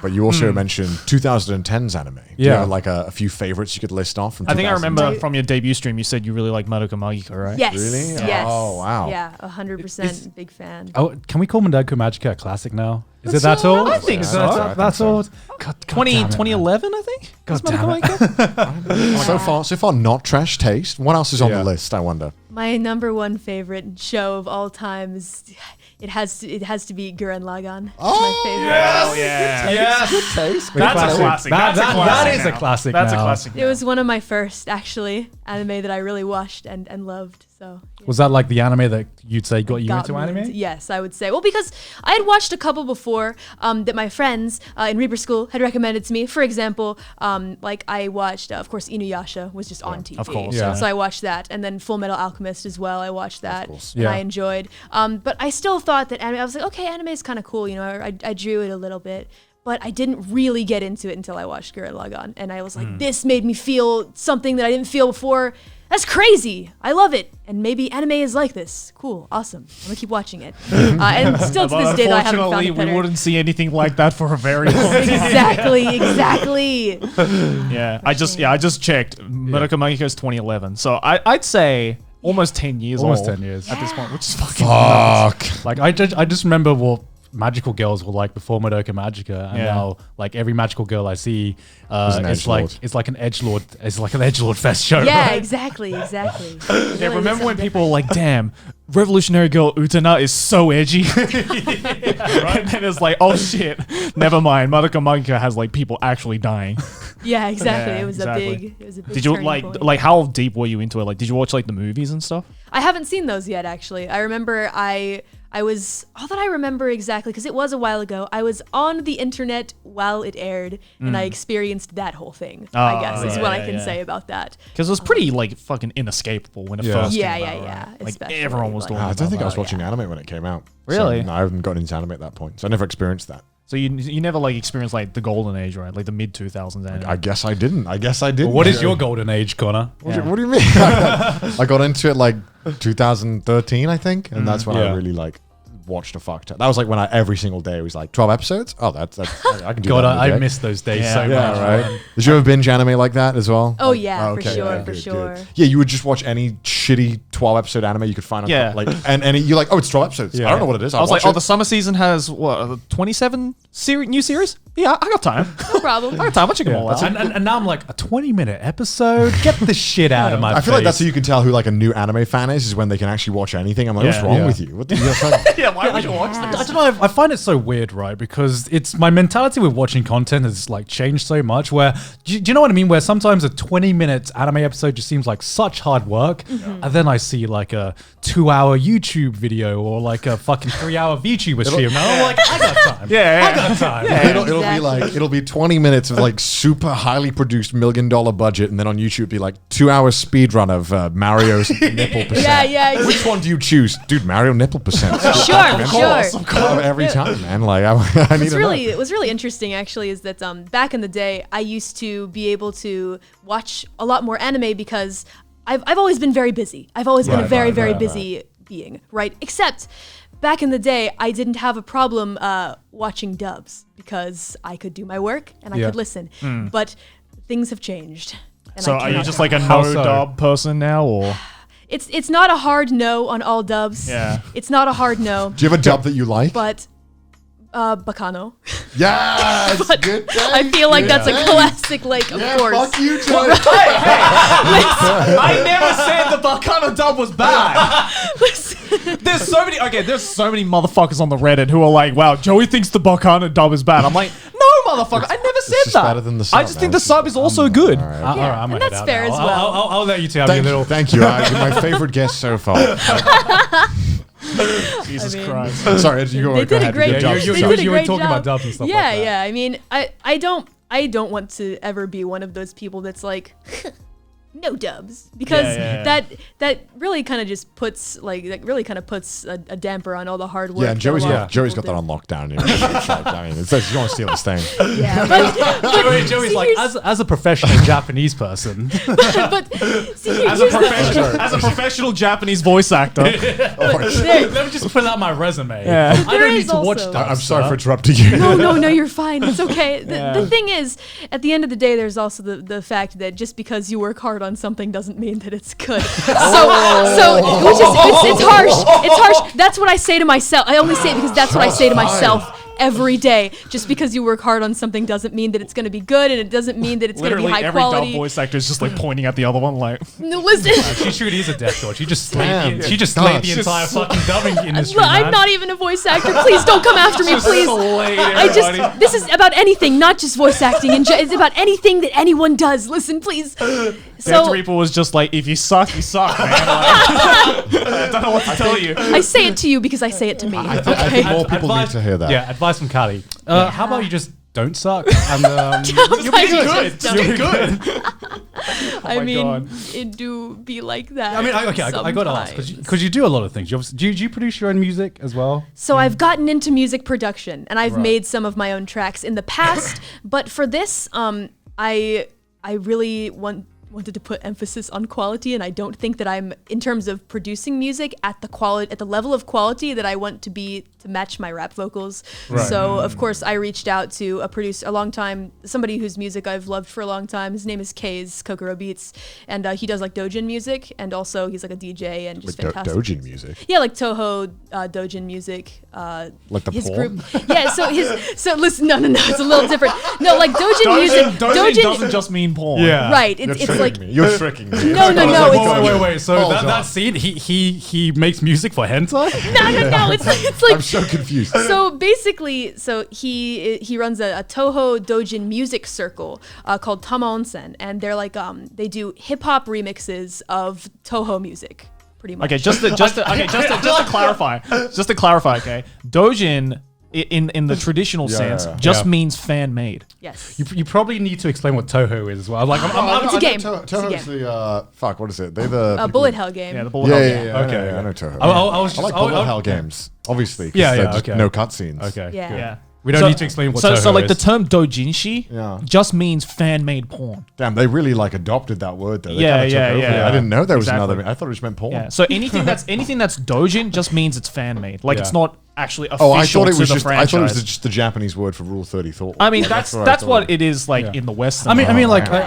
But you also mentioned 2010's anime. Do you Yeah. have like a few favorites you could list off from I think I 2010? remember from your debut stream, you said you really like Madoka Magica, right? Yes. Really? Yes. Oh, wow. Yeah, 100% big fan. Oh, can we call Madoka Magica a classic now? Is it that old? I think Is so. that- I think That's so. old. God damn it, man. 2011, I think. God Was damn Madoka it. Magica? So far, not trash taste. What else is on Yeah. the list? I wonder. My number one favorite show of all time is it has to be Gurren Lagann. It's my favorite. Oh yeah. Yes. Taste. That's a classic. That- That's a that- classic that is a now. classic That's a now. classic. It was one of my first actually anime that I really watched and loved. So yeah. Was that like the anime that you'd say got you Got into me anime? Yes, I would say. Well, because I had watched a couple before that my friends in Reaper School had recommended to me. For example, like I watched, of course, Inuyasha was just on TV. of course, yeah. So I watched that. And then Full Metal Alchemist as well. I watched that. course. And Yeah. I enjoyed. But I still thought that anime, I was like, okay, anime is kind of cool. You know, I drew it a little bit. But I didn't really get into it until I watched Gurren Lagann. And I was like, this made me feel something that I didn't feel before. That's crazy. I love it. And maybe anime is like this. Cool. Awesome. I'm going to keep watching it. And still to this day, though, I haven't found Unfortunately, it we better. wouldn't see anything like that for a very long time. Exactly. Yeah, I just checked. Madoka Magica is 2011, so I'd say almost 10 years Almost old 10 years. at this point, which is fucking nuts. Fuck. Like I just remember what magical girls were like before Madoka Magica, and Yeah. now like every magical girl I see, an it's edgelord. like an edgelord fest show. Yeah, right? exactly. Yeah, remember when people were like, "Damn, Revolutionary Girl Utena is so edgy," and then it's like, "Oh shit, never mind." Madoka Magica has like people actually dying. Yeah, exactly. Yeah, it was exactly. a big. Did you turning point. like how deep were you into it? Like, did you watch like the movies and stuff? I haven't seen those yet, actually. I remember I was, all that I remember exactly, because it was a while ago, I was on the internet while it aired, and I experienced that whole thing, I guess, is yeah, what I yeah, can yeah. say about that. Because it was pretty like fucking inescapable when it Yeah. first Yeah, came yeah, out, yeah. right? Like Especially, everyone was like- talking I about don't think I that. was watching yeah. anime when it came out. Really? So, no, I haven't gotten into anime at that point. So I never experienced that. So you never like experienced like the golden age, right? Like the mid 2000s anime. I guess I didn't. What is your golden age, Connor? What do you mean? I got into it like 2013, I think, and that's when I Yeah. really like watched a fuck ton. That was like when every single day was like 12 episodes. Oh, that's I can do God, that. in a I day. miss those days Yeah. so Yeah, much. right. man. Did you ever binge anime like that as well? Oh, Like- yeah, for okay, sure, yeah, for good, sure. good. Yeah, you would just watch any shitty 12 episode anime you could find on Yeah. like and you're like, oh, it's 12 episodes. Yeah. I don't know what it is. I was like, watch oh, the summer season has what 27 new series? Yeah, I got time. No problem. I got time. I'll check them all out. And now I'm like, a 20-minute episode? Get the shit out of my I feel like that's face. how you can tell who like a new anime fan is when they can actually watch anything. I'm like, what's Yeah. wrong Yeah. with you? What the fuck? Yeah, why would you watch I this? don't know. I find it so weird, right? Because it's my mentality with watching content has like changed so much. Where do you know what I mean? Where sometimes a 20-minute anime episode just seems like such hard work, and then I see like a 2-hour YouTube video or like a fucking 3-hour VTuber stream, and I'm like, I got time. Yeah, I got time. It'll be Exactly. like it'll be 20 minutes of like super highly produced $1 million budget, and then on YouTube it'd be like 2-hour speed run of Mario's nipple percent. Yeah. Which one do you choose, dude? Mario nipple percent. Sure. Every time, man. Like I need to know. It was really interesting actually is that back in the day I used to be able to watch a lot more anime because I've always been very busy. I've always been a very busy being, right? Except back in the day I didn't have a problem watching dubs because I could do my work and I Yeah. could listen. But things have changed. and So I are you cannot just do like a it. How no so? dub person now, or It's not a hard no on all dubs. Yeah. It's not a hard no. Do you have a dub that you like? But Bacano. Yes, good day. I feel like that's a classic, like, of course. Fuck you, Joey. I never said the Bacano dub was bad. There's so many motherfuckers on the Reddit who are like, wow, Joey thinks the Bacano dub is bad. I'm like, no, motherfucker, I never said just that. better than the sub, I just think the sub is also good. All right. All right, I'm and gonna that's head out fair now. as well. I'll let you two have your little. Thank you. You're my favorite guest so far. Jesus I mean- Christ. Sorry, you They did a great job. you- They you- did a you were great talking job. about dubs and stuff like that. Yeah. I mean, I don't want to ever be one of those people that's like, no dubs, because Yeah. that really kind of just puts a damper on all the hard work. Yeah, and that a lot of Joey's people got that on lockdown. You know? It's like, I mean, it's like you want to steal this thing. do. Yeah, but Joey's like, as a professional Japanese person, but see, As a professional Japanese voice actor. let me just pull out my resume. Yeah. I There don't is need to watch also- dubs. I'm sorry sir. for interrupting you. no, you're fine. It's okay. The Yeah. thing is, at the end of the day, there's also the fact that just because you work hard on something doesn't mean that it's good. So which is it's harsh. It's harsh. That's what I say to myself. I only say it because that's what I say to myself every day. Just because you work hard on something doesn't mean that it's going to be good, and it doesn't mean that it's going to be Literally high every dub quality. voice actor is just like pointing at the other one like, No, listen. She truly is a death god. She just Damn. slayed the God, entire she's fucking dubbing industry. Look, I'm man. not even a voice actor. Please don't come after me, please. This is about anything, not just voice acting. It's about anything that anyone does. Listen, please. Death So Reaper was just like, if you suck, you suck, man. Like, I don't know what to tell you. I say it to you because I say it to me. I think more people need to hear that. Yeah, advice from Callie. How about you just don't suck and You'll be Sometimes good. You'll be good. I my mean, God. it do be like that. I mean, I got to ask because you do a lot of things. Do you produce your own music as well? So I've gotten into music production, and I've made some of my own tracks in the past. But for this, I really wanted to put emphasis on quality, and I don't think that I'm, in terms of producing music, at the level of quality that I want to be to match my rap vocals. Right. So of course I reached out to a producer, somebody whose music I've loved for a long time. His name is Kaze Kokoro Beats, and he does like Dojin music, and also he's like a DJ and just fantastic. Dojin music. Yeah, like Toho Dojin music. Like the his porn? group. Yeah, so listen, no, it's a little different. No, like Dojin music. Dojin doesn't just mean porn. Yeah. Right. You're It's tricking like me. You're tricking me. No, it's Wait. So Hold that on. scene, he makes music for hentai? no. It's like I'm so confused. so basically, he runs a Toho Dojin music circle called Tama Onsen, and they're like they do hip hop remixes of Toho music, pretty much. Okay, just to clarify, okay, Dojin in the traditional sense just means fan made. Yes. You probably need to explain what Toho is as well. Like, It's a game. Toho's the fuck. What is it? They're the Bullet hell game. Yeah, the bullet. Yeah. Okay, I know Toho. I was just I like bullet hell games, obviously. 'cause Yeah, they're yeah, just okay. no cutscenes. Okay. Yeah. good. Yeah. We don't need to explain what Toho so like is. the term dojinshi Yeah. just means fan made porn. Damn, they really like adopted that word though. They Yeah, kinda took yeah, over yeah. it. I didn't know there was Exactly. another. I thought it just meant porn. Yeah. So anything that's dojin just means it's fan made. Like it's not actually official Oh, I thought it was to the just. franchise. I thought it was just the Japanese word for Rule 30 thought. I mean, Like, that's I what thought. it is like in the Western. I mean, like, going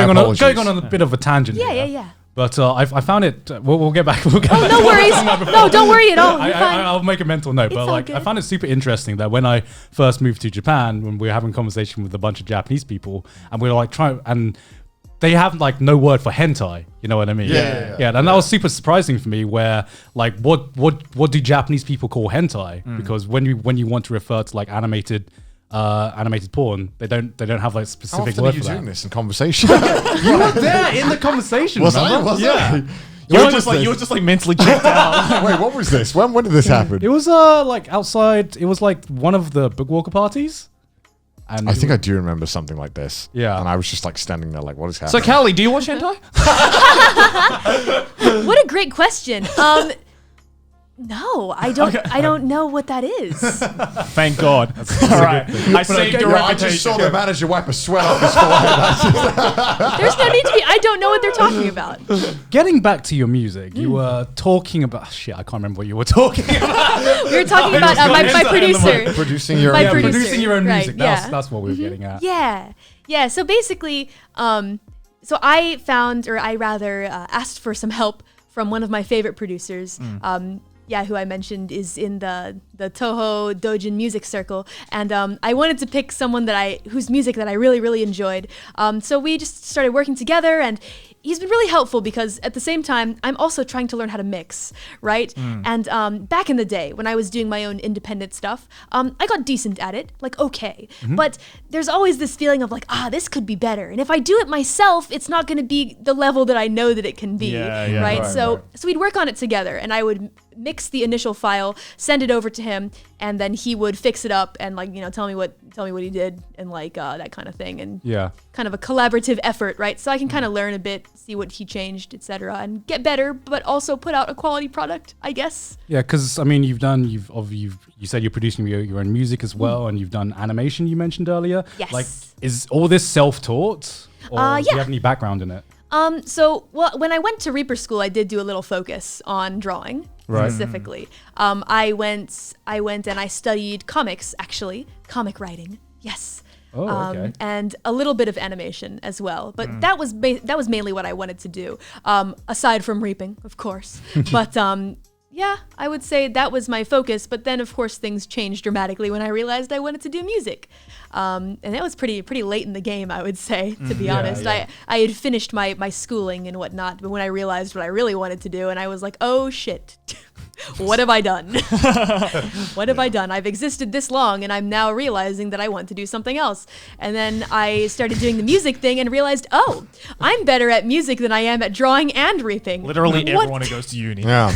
on apologies. a bit of a tangent. here. Yeah. But I found it. We'll get back. We'll get back No to worries. what I was talking about before. No, don't worry at all. You're fine. I'll make a mental note. It's But all like, good. I found it super interesting that when I first moved to Japan, when we were having a conversation with a bunch of Japanese people, and we were like and they have like no word for hentai. You know what I mean? Yeah. And that was super surprising for me. Where like, what do Japanese people call hentai? Because when you want to refer to like animated porn, they don't have like How specific often word are you for doing that. this in conversation? You were there in the conversation. Was I? remember? Was yeah. I? you When were was just like this? you were just like mentally checked out. Wait, what was this? When did this happen? It was like outside. It was like one of the Bookwalker parties. And I think I do remember something like this. Yeah. And I was just like standing there like, what is So, happening? Callie, do you watch hentai? What a great question. No, I don't. I don't know what that is. Thank God. All right, I saved your I just saw reputation. the manager wipe a sweat off his forehead. There's no need to be. I don't know what they're talking about. Getting back to your music, you were talking about shit. I can't remember what you were talking about. We were talking about my producer. Producing your My own producer. Producing your own Right, music. yeah. That's what we were getting at. Yeah. So basically, so I found, or I rather asked for some help from one of my favorite producers. who I mentioned is in the Toho Dojin music circle, and I wanted to pick someone whose music that I really, really enjoyed. So we just started working together, and he's been really helpful because at the same time, I'm also trying to learn how to mix, right? And back in the day, when I was doing my own independent stuff, I got decent at it, like okay. But there's always this feeling of like, this could be better. And if I do it myself, it's not going to be the level that I know that it can be, right? So we'd work on it together, and I would mix the initial file, send it over to him, and then he would fix it up and like, tell me what he did and like that kind of thing. And kind of a collaborative effort, right? So I can kind of learn a bit, see what he changed, etc., and get better, but also put out a quality product, I guess. Yeah, because I mean, you said you're producing your own music as well, and you've done animation. You mentioned earlier. Yes. Like, is all this self-taught, or do you have any background in it? So when I went to Reaper School, I did do a little focus on drawing specifically. I went and I studied comics, actually, comic writing. Yes. Oh, okay. And a little bit of animation as well, but that was mainly what I wanted to do. Aside from reaping, of course, but yeah, I would say that was my focus. But then, of course, things changed dramatically when I realized I wanted to do music. And that was pretty late in the game, I would say, to be honest. I had finished my schooling and whatnot, but when I realized what I really wanted to do, and I was like, oh shit, what have I done? What have I done? I've existed this long, and I'm now realizing that I want to do something else. And then I started doing the music thing and realized, oh, I'm better at music than I am at drawing and reaping. Literally everyone who goes to uni. Yeah.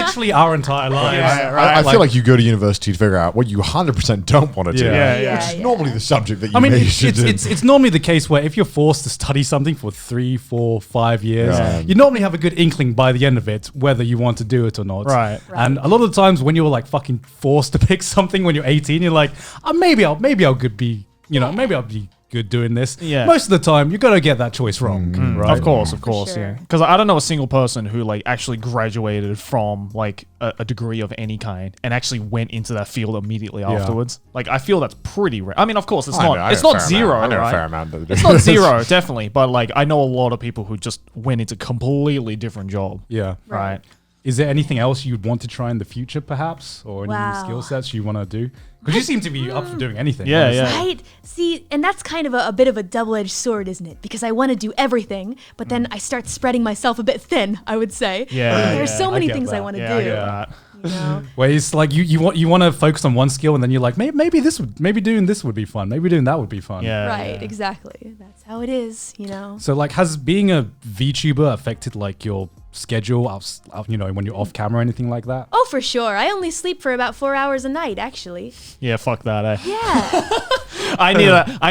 Literally our entire lives. I feel like you go to university to figure out what you 100% don't want to do. Yeah. Which is normally the subject that you I mean, majored in. it's normally the case where if you're forced to study something for 3, 4, 5 years, you normally have a good inkling by the end of it whether you want to do it or not. Right. And a lot of the times when you're like fucking forced to pick something when you're 18, you're like, maybe I'll be good doing this. Yeah. Most of the time, you're gonna get that choice wrong, right? Of course, sure. yeah. Because I don't know a single person who like actually graduated from like a degree of any kind and actually went into that field immediately afterwards. Like I feel that's pretty rare. I mean, of course, it's not zero, I know right? a fair amount. It's not zero, definitely. But like I know a lot of people who just went into completely different job. Yeah. Right. Is there anything else you'd want to try in the future, perhaps, or any skill sets you want to do? Because you seem to be up for doing anything. Yeah. Right? See, and that's kind of a bit of a double-edged sword, isn't it? Because I want to do everything, but then I start spreading myself a bit thin, I would say. Yeah. There's so many things I want to do. I get that. You know? Where it's like you want to focus on one skill, and then you're like, maybe doing this would be fun. Maybe doing that would be fun. Yeah. Right, exactly. That's how it is, you know? So like, has being a VTuber affected like your schedule out, when you're off camera or anything like that? Oh, for sure. I only sleep for about 4 hours a night, actually. Yeah, fuck that, eh? Yeah. I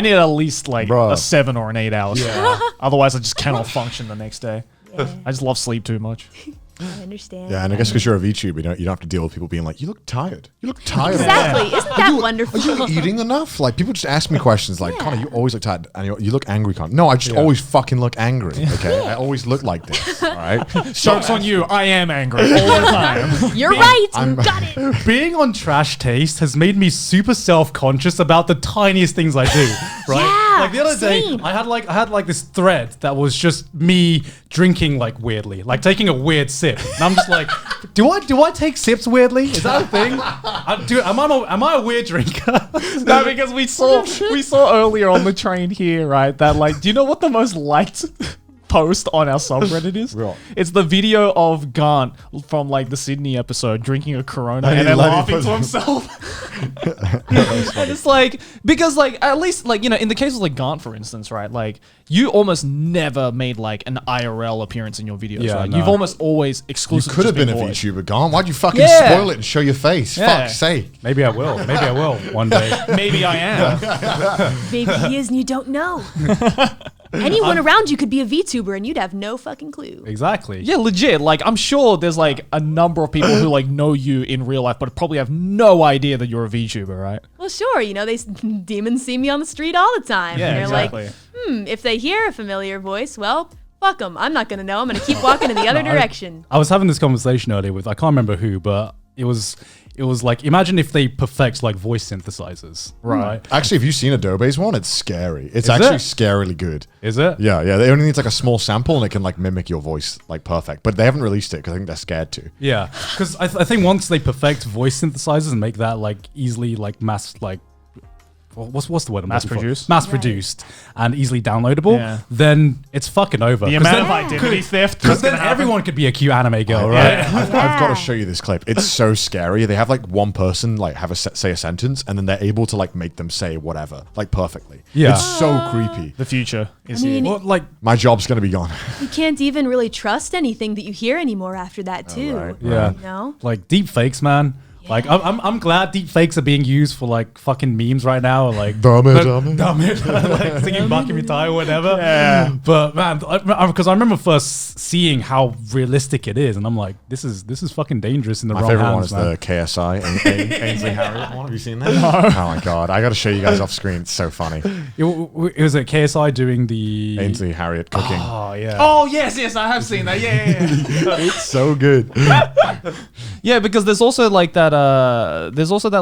need at least like Bruh. a 7 or an 8 hours. Yeah. Otherwise, I just cannot function the next day. Yeah. I just love sleep too much. I understand. Yeah, and I guess because you're a VTuber, you don't have to deal with people being like, you look tired. You look tired. Exactly. Isn't that wonderful? Are you eating enough? Like, people just ask me questions like, Connor, you always look tired. And you look angry, Connor. No, I just always fucking look angry, okay? I always look like this, all right? Joke's on you. I am angry all the time. You're right. Got it. Being on Trash Taste has made me super self-conscious about the tiniest things I do, right? Yeah, like the other same. day, I had like this thread that was just me drinking like weirdly, like taking a weird sip. And I'm just like, do I take sips weirdly? Is that a thing? Am I a weird drinker? No, because we saw earlier on the train here, right? That like, do you know what the most liked post on our subreddit is? What? It's the video of Gant from like the Sydney episode drinking a Corona and then like laughing to himself. And it's like, because like at least like, in the case of like Gant, for instance, right? Like you almost never made like an IRL appearance in your videos, Yeah, right? no. You've almost always You exclusively could have been a voice. VTuber, Gone. Why'd you fucking Yeah. spoil it and show your face? Yeah. Fuck's sake. Maybe I will one day. Maybe I am. Maybe he is and you don't know. Anyone around you could be a VTuber and you'd have no fucking clue. Exactly. Yeah, legit. Like, I'm sure there's like a number of people who like know you in real life, but probably have no idea that you're a VTuber, right? Well, sure, demons see me on the street all the time. Yeah, and they're exactly. like, if they hear a familiar voice, well, fuck them. I'm not going to know. I'm going to keep walking in the other direction. I was having this conversation earlier with, I can't remember who, but it was it was like, imagine if they perfect like voice synthesizers. Right. Actually, if you've seen Adobe's one, it's scary. It's Is actually it? scarily good. Is it? Yeah, yeah. They only need like a small sample and it can like mimic your voice like perfect. But they haven't released it because I think they're scared to. Yeah. Because I think once they perfect voice synthesizers and make that like easily like what's the word? I'm looking for? Mass-produced? Mass-produced and easily downloadable, then it's fucking over. The amount of identity theft. Because then everyone could be a cute anime girl, right? I've got to show you this clip. It's so scary. They have like one person like have say a sentence and then they're able to like make them say whatever like perfectly. Yeah. It's so creepy. The future is I mean, here. Well, like, My job's gonna be gone. You can't even really trust anything that you hear anymore after that too. right. yeah. You know? Like deep fakes, man. Like I'm glad deep fakes are being used for like fucking memes right now, like Dumb it. like singing Baki Mitai or whatever. Yeah. But man, because I remember first seeing how realistic it is, and I'm like, this is fucking dangerous in the My wrong favorite hands, one is man. the KSI and Ainsley Harriott one. Have you seen that? Oh my god, I got to show you guys off screen. It's so funny. It was at KSI doing the Ainsley Harriott cooking. Oh yeah. Oh yes, I have seen that. Yeah. It's so good. Yeah, because there's also like that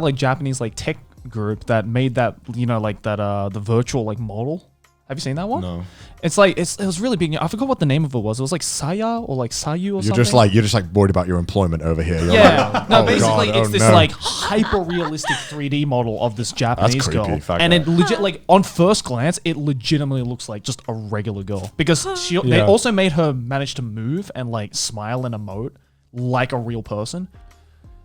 like Japanese like tech group that made that, you know, like that the virtual like model. Have you seen that one? No. It's like it was really big. I forgot what the name of it was. It was like Saya or like Sayu or something. You're just like worried about your employment over here. You're Yeah. like, No, oh basically God, it's oh this no. like hyper realistic 3D model of this Japanese creepy, girl. fuck And that. it legit like on first glance, it legitimately looks like just a regular girl. Because they Yeah. also made her manage to move and like smile and emote like a real person.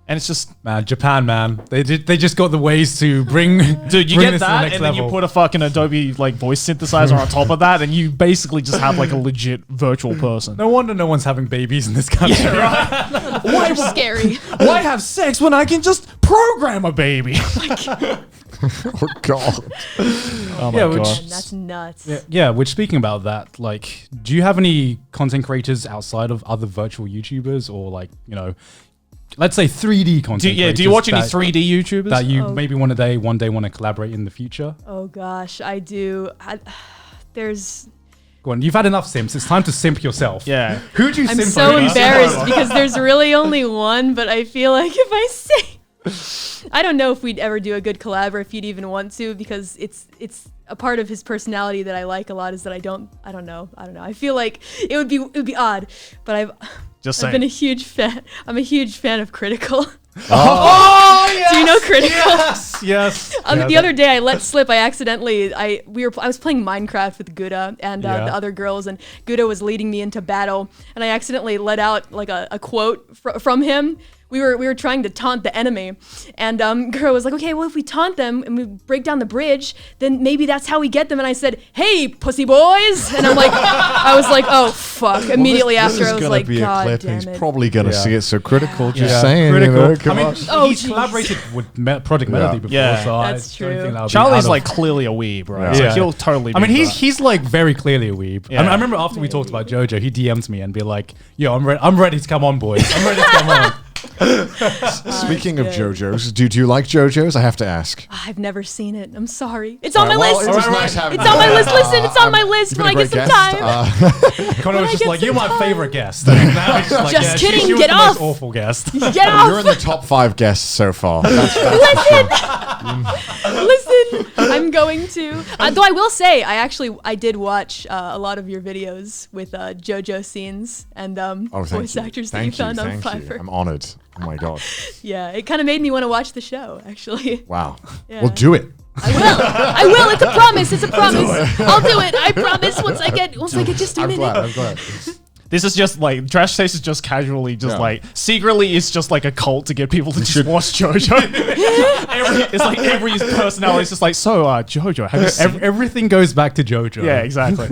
And it's just, Man, Japan, man. They just got the ways to bring dude, you bring get this to the that, next and then you level. put a fucking Adobe like voice synthesizer on top of that, and you basically just have like a legit virtual person. No wonder no one's having babies in this country. Why scary? Why have sex when I can just program a baby? Oh God. Oh my Yeah, god. which- That's nuts. Yeah, which speaking about that, like, do you have any content creators outside of other virtual YouTubers or like, you know, let's say 3D content creators? Do you watch any that- 3D YouTubers? that you Oh. maybe one day want to collaborate in the future? Oh gosh, I do. There's. Go on, you've had enough simps. It's time to simp yourself. Yeah. Who do you I'm simp so over? embarrassed because there's really only one, but I feel like if I say. I don't know if we'd ever do a good collab or if you'd even want to, because it's a part of his personality that I like a lot is that I don't know. I feel like it would be odd, but I've been a huge fan. I'm a huge fan of Critical. Oh, yes! Do you know Critical? Yes. The other day I let slip. I was playing Minecraft with Gouda and the other girls, and Gouda was leading me into battle, and I accidentally let out like a quote from him. We were trying to taunt the enemy, and girl was like, okay, well if we taunt them and we break down the bridge, then maybe that's how we get them. And I said, hey, pussy boys, and I was like, oh fuck! Immediately after, I was like, God damn He's it. probably gonna see it. So Critical. Just Yeah. saying. Critical. You know, come I mean, on. he's jeez. collaborated with Project Melody before, Yeah. so That's I true. don't think that would be Charlie's out of- like clearly a weeb, right? Yeah. Like, he'll totally. I mean, do he's like very clearly a weeb. Yeah. I remember after we talked about JoJo, he DM'd me and be like, "Yo, I'm ready to come on, boys. I'm ready to come on." Speaking of good. JoJo's, do you like JoJo's? I have to ask. I've never seen it. I'm sorry. It's on my Well, list. it was nice having It's you. on my list. Listen, it's on my list You've when been I a get great some guest. time. Connor was I just get like, "You're some my time." favorite guest." Now he's just like, Just "Yeah, kidding, She was get the off. most awful guest. Get You're off. in the top 5 guests so far. Listen, I'm going to. Though I will say, I did watch a lot of your videos with JoJo scenes and voice actors that you found on Cypher. I'm honored. Oh my God. Yeah, it kind of made me want to watch the show, actually. Wow. Yeah. Well, do it. I will. It's a promise. It's a promise. I'll do it. I promise. Once I get just a I'm minute. glad. I'm glad. This is just like Trash Taste is just casually like secretly it's just like a cult to get people to just watch JoJo. It's like every personality is just like, so JoJo, have you seen? Everything goes back to JoJo. Yeah, exactly.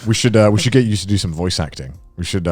We should get you to do some voice acting. We should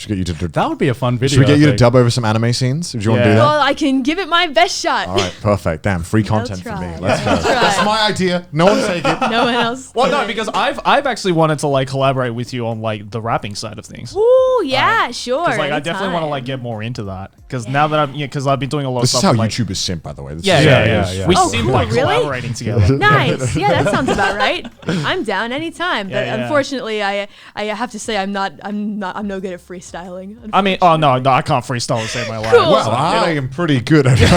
get you to. That would be a fun video. Should we get I you to think. dub over some anime scenes? Would you want to do that? Well, I can give it my best shot. All right, perfect. Damn, free content for me. try. Let's go. I'll try. That's my idea. No one take it. No one else. Well, no, because I've actually wanted to like collaborate with you on like the rapping side of things. Ooh, yeah, sure. Because like I definitely want to like get more into that. Because now that because I've been doing a lot This of is stuff. how like, YouTubers simp, by the way. This Yeah, is- yeah. We Oh, seem cool, like really? collaborating together. Nice. Yeah, that sounds about right. I'm down anytime. But Yeah, yeah. unfortunately, I have to say I'm no good at freestyle. freestyling. I mean, oh no, I can't freestyle to save my life. Cool. Well, I am pretty good at it.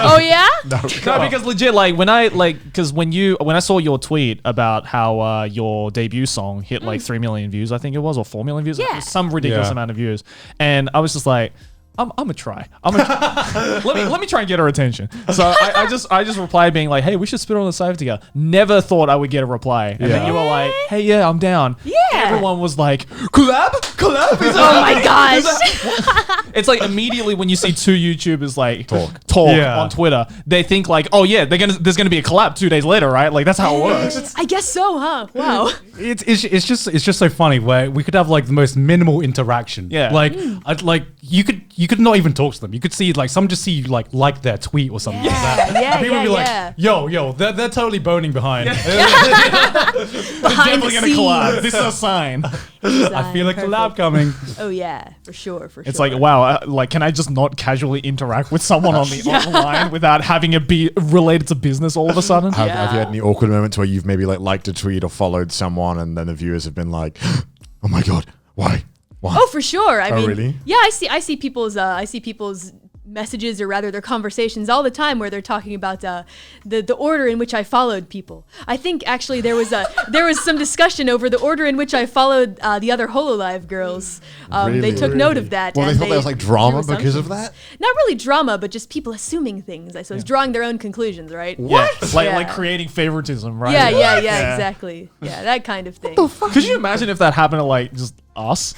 Oh yeah? No, because legit, like when I saw your tweet about how your debut song hit like 3 million views, I think it was, or 4 million views, Yeah. some ridiculous amount of views, and I was just like, I'm gonna try. Let me try and get her attention. So I just replied being like, hey, we should spit on the cypher together. Never thought I would get a reply, and then you were like, hey, yeah, I'm down. Yeah. Everyone was like, collab. Oh my gosh. It's like immediately when you see two YouTubers like talk Yeah. on Twitter, they think like, oh yeah, there's gonna be a collab 2 days later, right? Like that's how it works. I guess so, huh? Wow. It's just so funny where we could have like the most minimal interaction. Yeah. Like you could not even talk to them. You could see like some just see you like their tweet or something like that. Yeah, And people yeah, be like, yeah. yo, they're totally boning behind. Behind Definitely the gonna scenes. collab. This is a sign. I feel like a collab coming. Oh yeah, for sure. It's like, wow, like can I just not casually interact with someone on the online without having it be related to business all of a sudden? Have you had any awkward moments where you've maybe like liked a tweet or followed someone and then the viewers have been like, oh my God, why? Oh, for sure. I mean, really? Yeah, I see people's messages, or rather their conversations all the time, where they're talking about the order in which I followed people. I think actually there was some discussion over the order in which I followed the other Hololive girls. They took note of that. Well, they and thought there was like drama drew because of assumptions. that? Not really drama, but just people assuming things. I suppose drawing their own conclusions, right? What? Like Yeah. creating favoritism, right? Yeah, exactly. Yeah, that kind of thing. Could you imagine if that happened to like just us?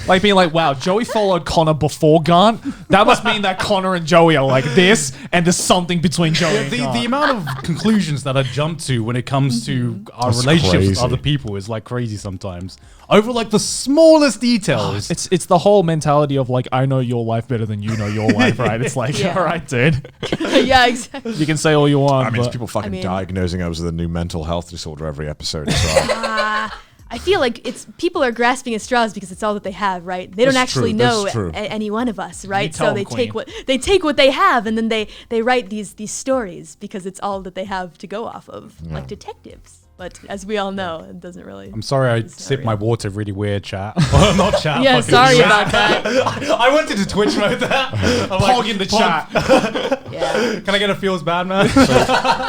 Like being like, wow, Joey followed Connor before Gant. That must mean that Connor and Joey are like this, and there's something between Joey and The Gant. amount of conclusions that I jump to when it comes to our That's relationships with crazy. other people is like crazy sometimes. Over like the smallest details. It's the whole mentality of like, I know your life better than you know your life, right? It's like, Yeah. all right, dude. Yeah, exactly. You can say all you want. I mean, it's but people fucking mean- diagnosing us with a new mental health disorder every episode as well. I feel like people are grasping at straws because it's all that they have, right? They don't That's actually true, that's know true. any one of us, right? tell So 'em, they Queen. take what they have, and then they write these stories because it's all that they have to go off of, like detectives. But as we all know, it doesn't really. I'm sorry I It's not sipped my real. water really weird, chat. Well, not chat. Yeah, fucking sorry chat. about that. I went into Twitch mode there. I'm Pog in the chat. Yeah. Can I get a feels bad, man?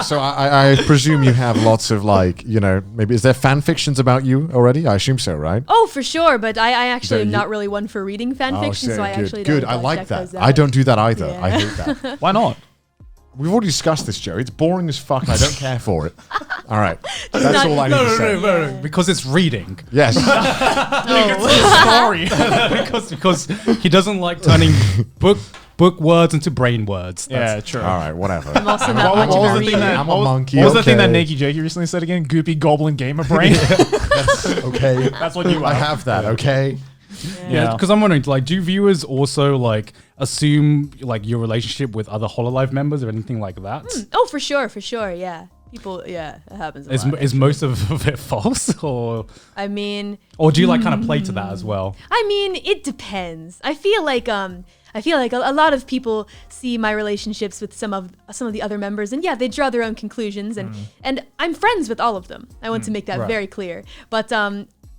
So I presume you have lots of like, maybe is there fan fictions about you already? I assume so, right? Oh, for sure. But I actually am you- not really one for reading fan fiction, so I actually good. don't I like check that. those out. I don't do that either. Yeah. I hate that. Why not? We've already discussed this, Joe. It's boring as fuck. And I don't care for it. All right, that's not- all I need to say. no, because it's reading. Yes. Story. because he doesn't like turning book words into brain words. Yeah, true. All right, whatever. I'm also not What much was of a the thing reader. that- I'm a monkey. What was the thing that okay. Nakey Jakey recently said again? Goopy Goblin Gamer Brain. Okay. That's what you are. I have that. Okay. Yeah. Because I'm wondering, like, do viewers also like assume like your relationship with other Hololive members or anything like that? Oh, for sure. Yeah. People, yeah, it happens a Is lot. is most of it false, or I mean, do you like kind of play to that as well? it depends. I feel like a lot of people see my relationships with some of the other members, and yeah, they draw their own conclusions, and I'm friends with all of them. I want to make that Right. very clear. But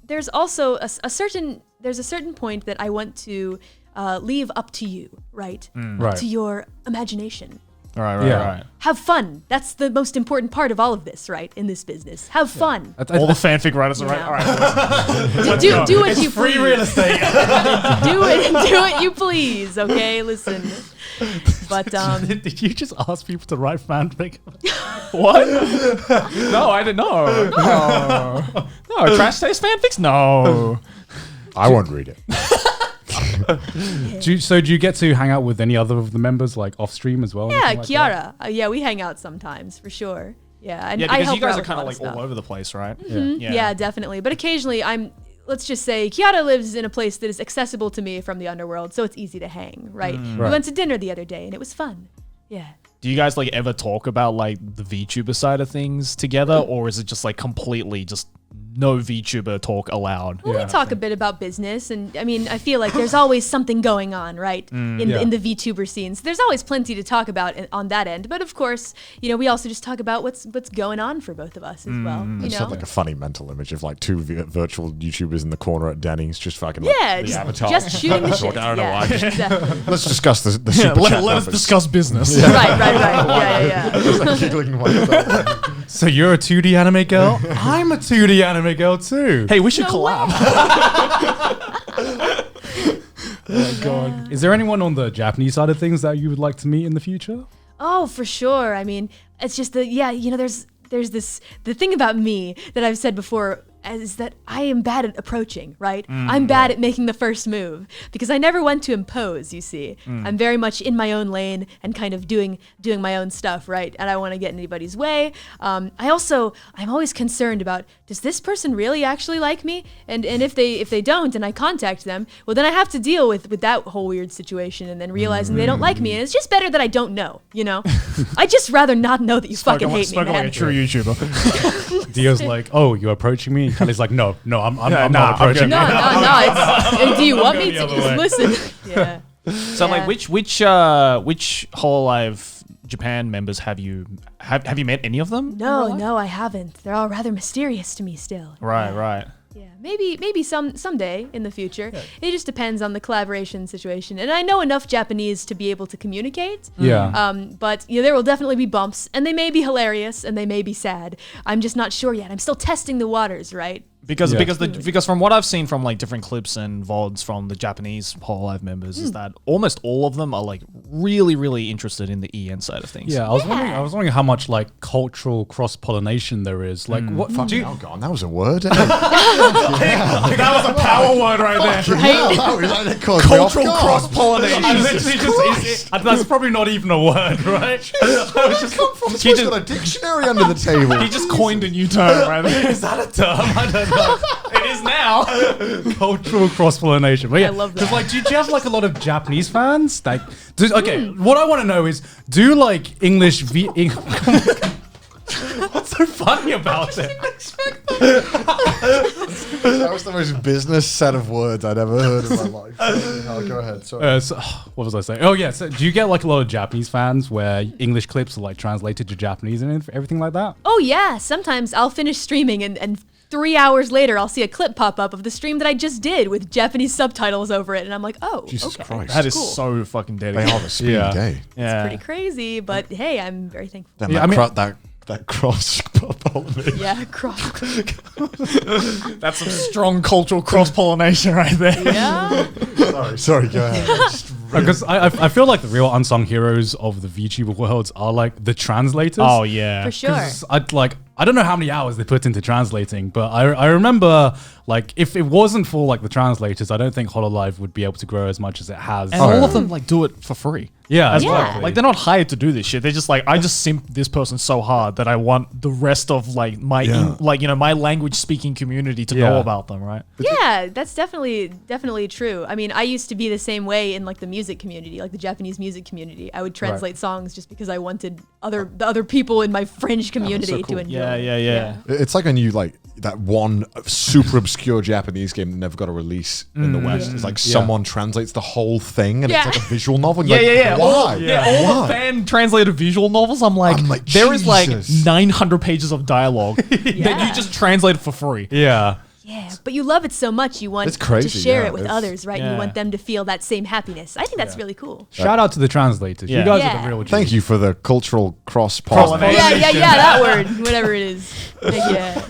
there's also a certain point that I want to leave up to you, right? Right. To your imagination. All right, Yeah. right. Have fun. That's the most important part of all of this, right? In this business, have fun. All the fanfic writers are right. Yeah. All right. Do what you free please. real estate. do what you please. Okay, listen. But Did you just ask people to write fanfic? What? No, I didn't know. No, trash taste fanfics? No. I won't read it. Do you get to hang out with any other of the members like off stream as well? yeah, anything like that? Kiara. Yeah, we hang out sometimes for sure. Yeah, and Yeah, I because help you guys her are out kind of with a like lot all stuff. over the place, right? Yeah, definitely. But occasionally, let's just say, Kiara lives in a place that is accessible to me from the underworld, so it's easy to hang. Right? We Right. went to dinner the other day, and it was fun. Yeah. Do you guys like ever talk about like the VTuber side of things together, or is it just like completely just no VTuber talk allowed. Well, we talk a bit about business, and I mean, I feel like there's always something going on, right, in the VTuber scenes. There's always plenty to talk about on that end, but of course, you know, we also just talk about what's going on for both of us as well. You I just know, had like a funny mental image of like two virtual YouTubers in the corner at Denny's, just fucking like, the avatar. just shooting the shit. I don't know Yeah, why. exactly. Let's discuss the super chat Let us numbers. discuss business. Right. Yeah. Just, like, giggling to myself. So you're a 2D anime girl? I'm a 2D anime girl too. Hey, we should collab. Oh God. Is there anyone on the Japanese side of things that you would like to meet in the future? Oh, for sure. I mean, it's just there's the thing about me that I've said before is that I am bad at approaching, right? I'm bad at making the first move because I never want to impose, you see. I'm very much in my own lane and kind of doing my own stuff, right? And I don't want to get in anybody's way. I'm always concerned about, does this person really actually like me? And if they don't and I contact them, well then I have to deal with that whole weird situation and then realizing they don't like me. And it's just better that I don't know, you know? I'd just rather not know that you fucking hate me, man. like a true YouTuber. Dio's like, oh, you're approaching me? And Kelly's like, no, I'm not approaching No, you. do you want me the to? other way. Listen. Yeah. So Yeah. like, which Hololive Japan members have you met any of them? No, I haven't. They're all rather mysterious to me still. Right. Yeah, maybe someday in the future. It just depends on the collaboration situation. And I know enough Japanese to be able to communicate. Yeah. But there will definitely be bumps, and they may be hilarious, and they may be sad. I'm just not sure yet. I'm still testing the waters, right? Because from what I've seen from like different clips and VODs from the Japanese Hololive members is that almost all of them are like really, really interested in the EN side of things. Yeah, I was wondering how much like cultural cross pollination there is. Like, what do you? Oh god, that was a word. That was a power word right there. Cultural cross-pollination. I literally that's probably not even a word, right? I was just, He's got a dictionary under the table. He just coined a new term right there. is that a term? I don't know. It is now. Cultural cross pollination. But yeah, I love that. Because like, do you have like a lot of Japanese fans? Like, what I want to know is, do like English What's so funny about it? That was the most business set of words I'd ever heard in my life. Oh, go ahead. Sorry. What was I saying? Oh yeah. So do you get like a lot of Japanese fans where English clips are like translated to Japanese and everything like that? Oh yeah, sometimes I'll finish streaming and 3 hours later I'll see a clip pop up of the stream that I just did with Japanese subtitles over it, and I'm like, oh, Jesus okay. Christ. That is Cool. so fucking They dedicated. are the speed, Yeah. eh? Yeah. Pretty crazy, but hey, I'm very thankful. Damn, Yeah, that cross pollination. Yeah, cross. That's some strong cultural cross-pollination right there. Yeah. Sorry, go ahead. Because I feel like the real unsung heroes of the VTuber worlds are like the translators. Oh yeah. For sure. I don't know how many hours they put into translating, but I remember like if it wasn't for like the translators, I don't think Hololive would be able to grow as much as it has. And all of them like do it for free. Yeah, As Yeah. well. Like they're not hired to do this shit. They're just like, I just simp this person so hard that I want the rest of like my my language speaking community to know about them, right? Yeah, that's definitely true. I mean, I used to be the same way in like the music community, like the Japanese music community. I would translate songs just because I wanted the other people in my fringe community to enjoy. Yeah. It's like when you like that one super obscure Japanese game that never got a release in the West. It's like someone translates the whole thing and it's like a visual novel. And you're like, why? All the fan translated visual novels, I'm like there is like Jesus. 900 pages of dialogue that you just translated for free. Yeah. Yeah, but you love it so much, you want It's crazy, to share yeah, it with it's- others, right? yeah. You want them to feel that same happiness. I think that's really cool. Shout out to the translators. Yeah. You guys Yeah. are the real G's. Thank you for the cultural cross-pollination. Cross-pollination. Yeah, that word, whatever it is. Yeah.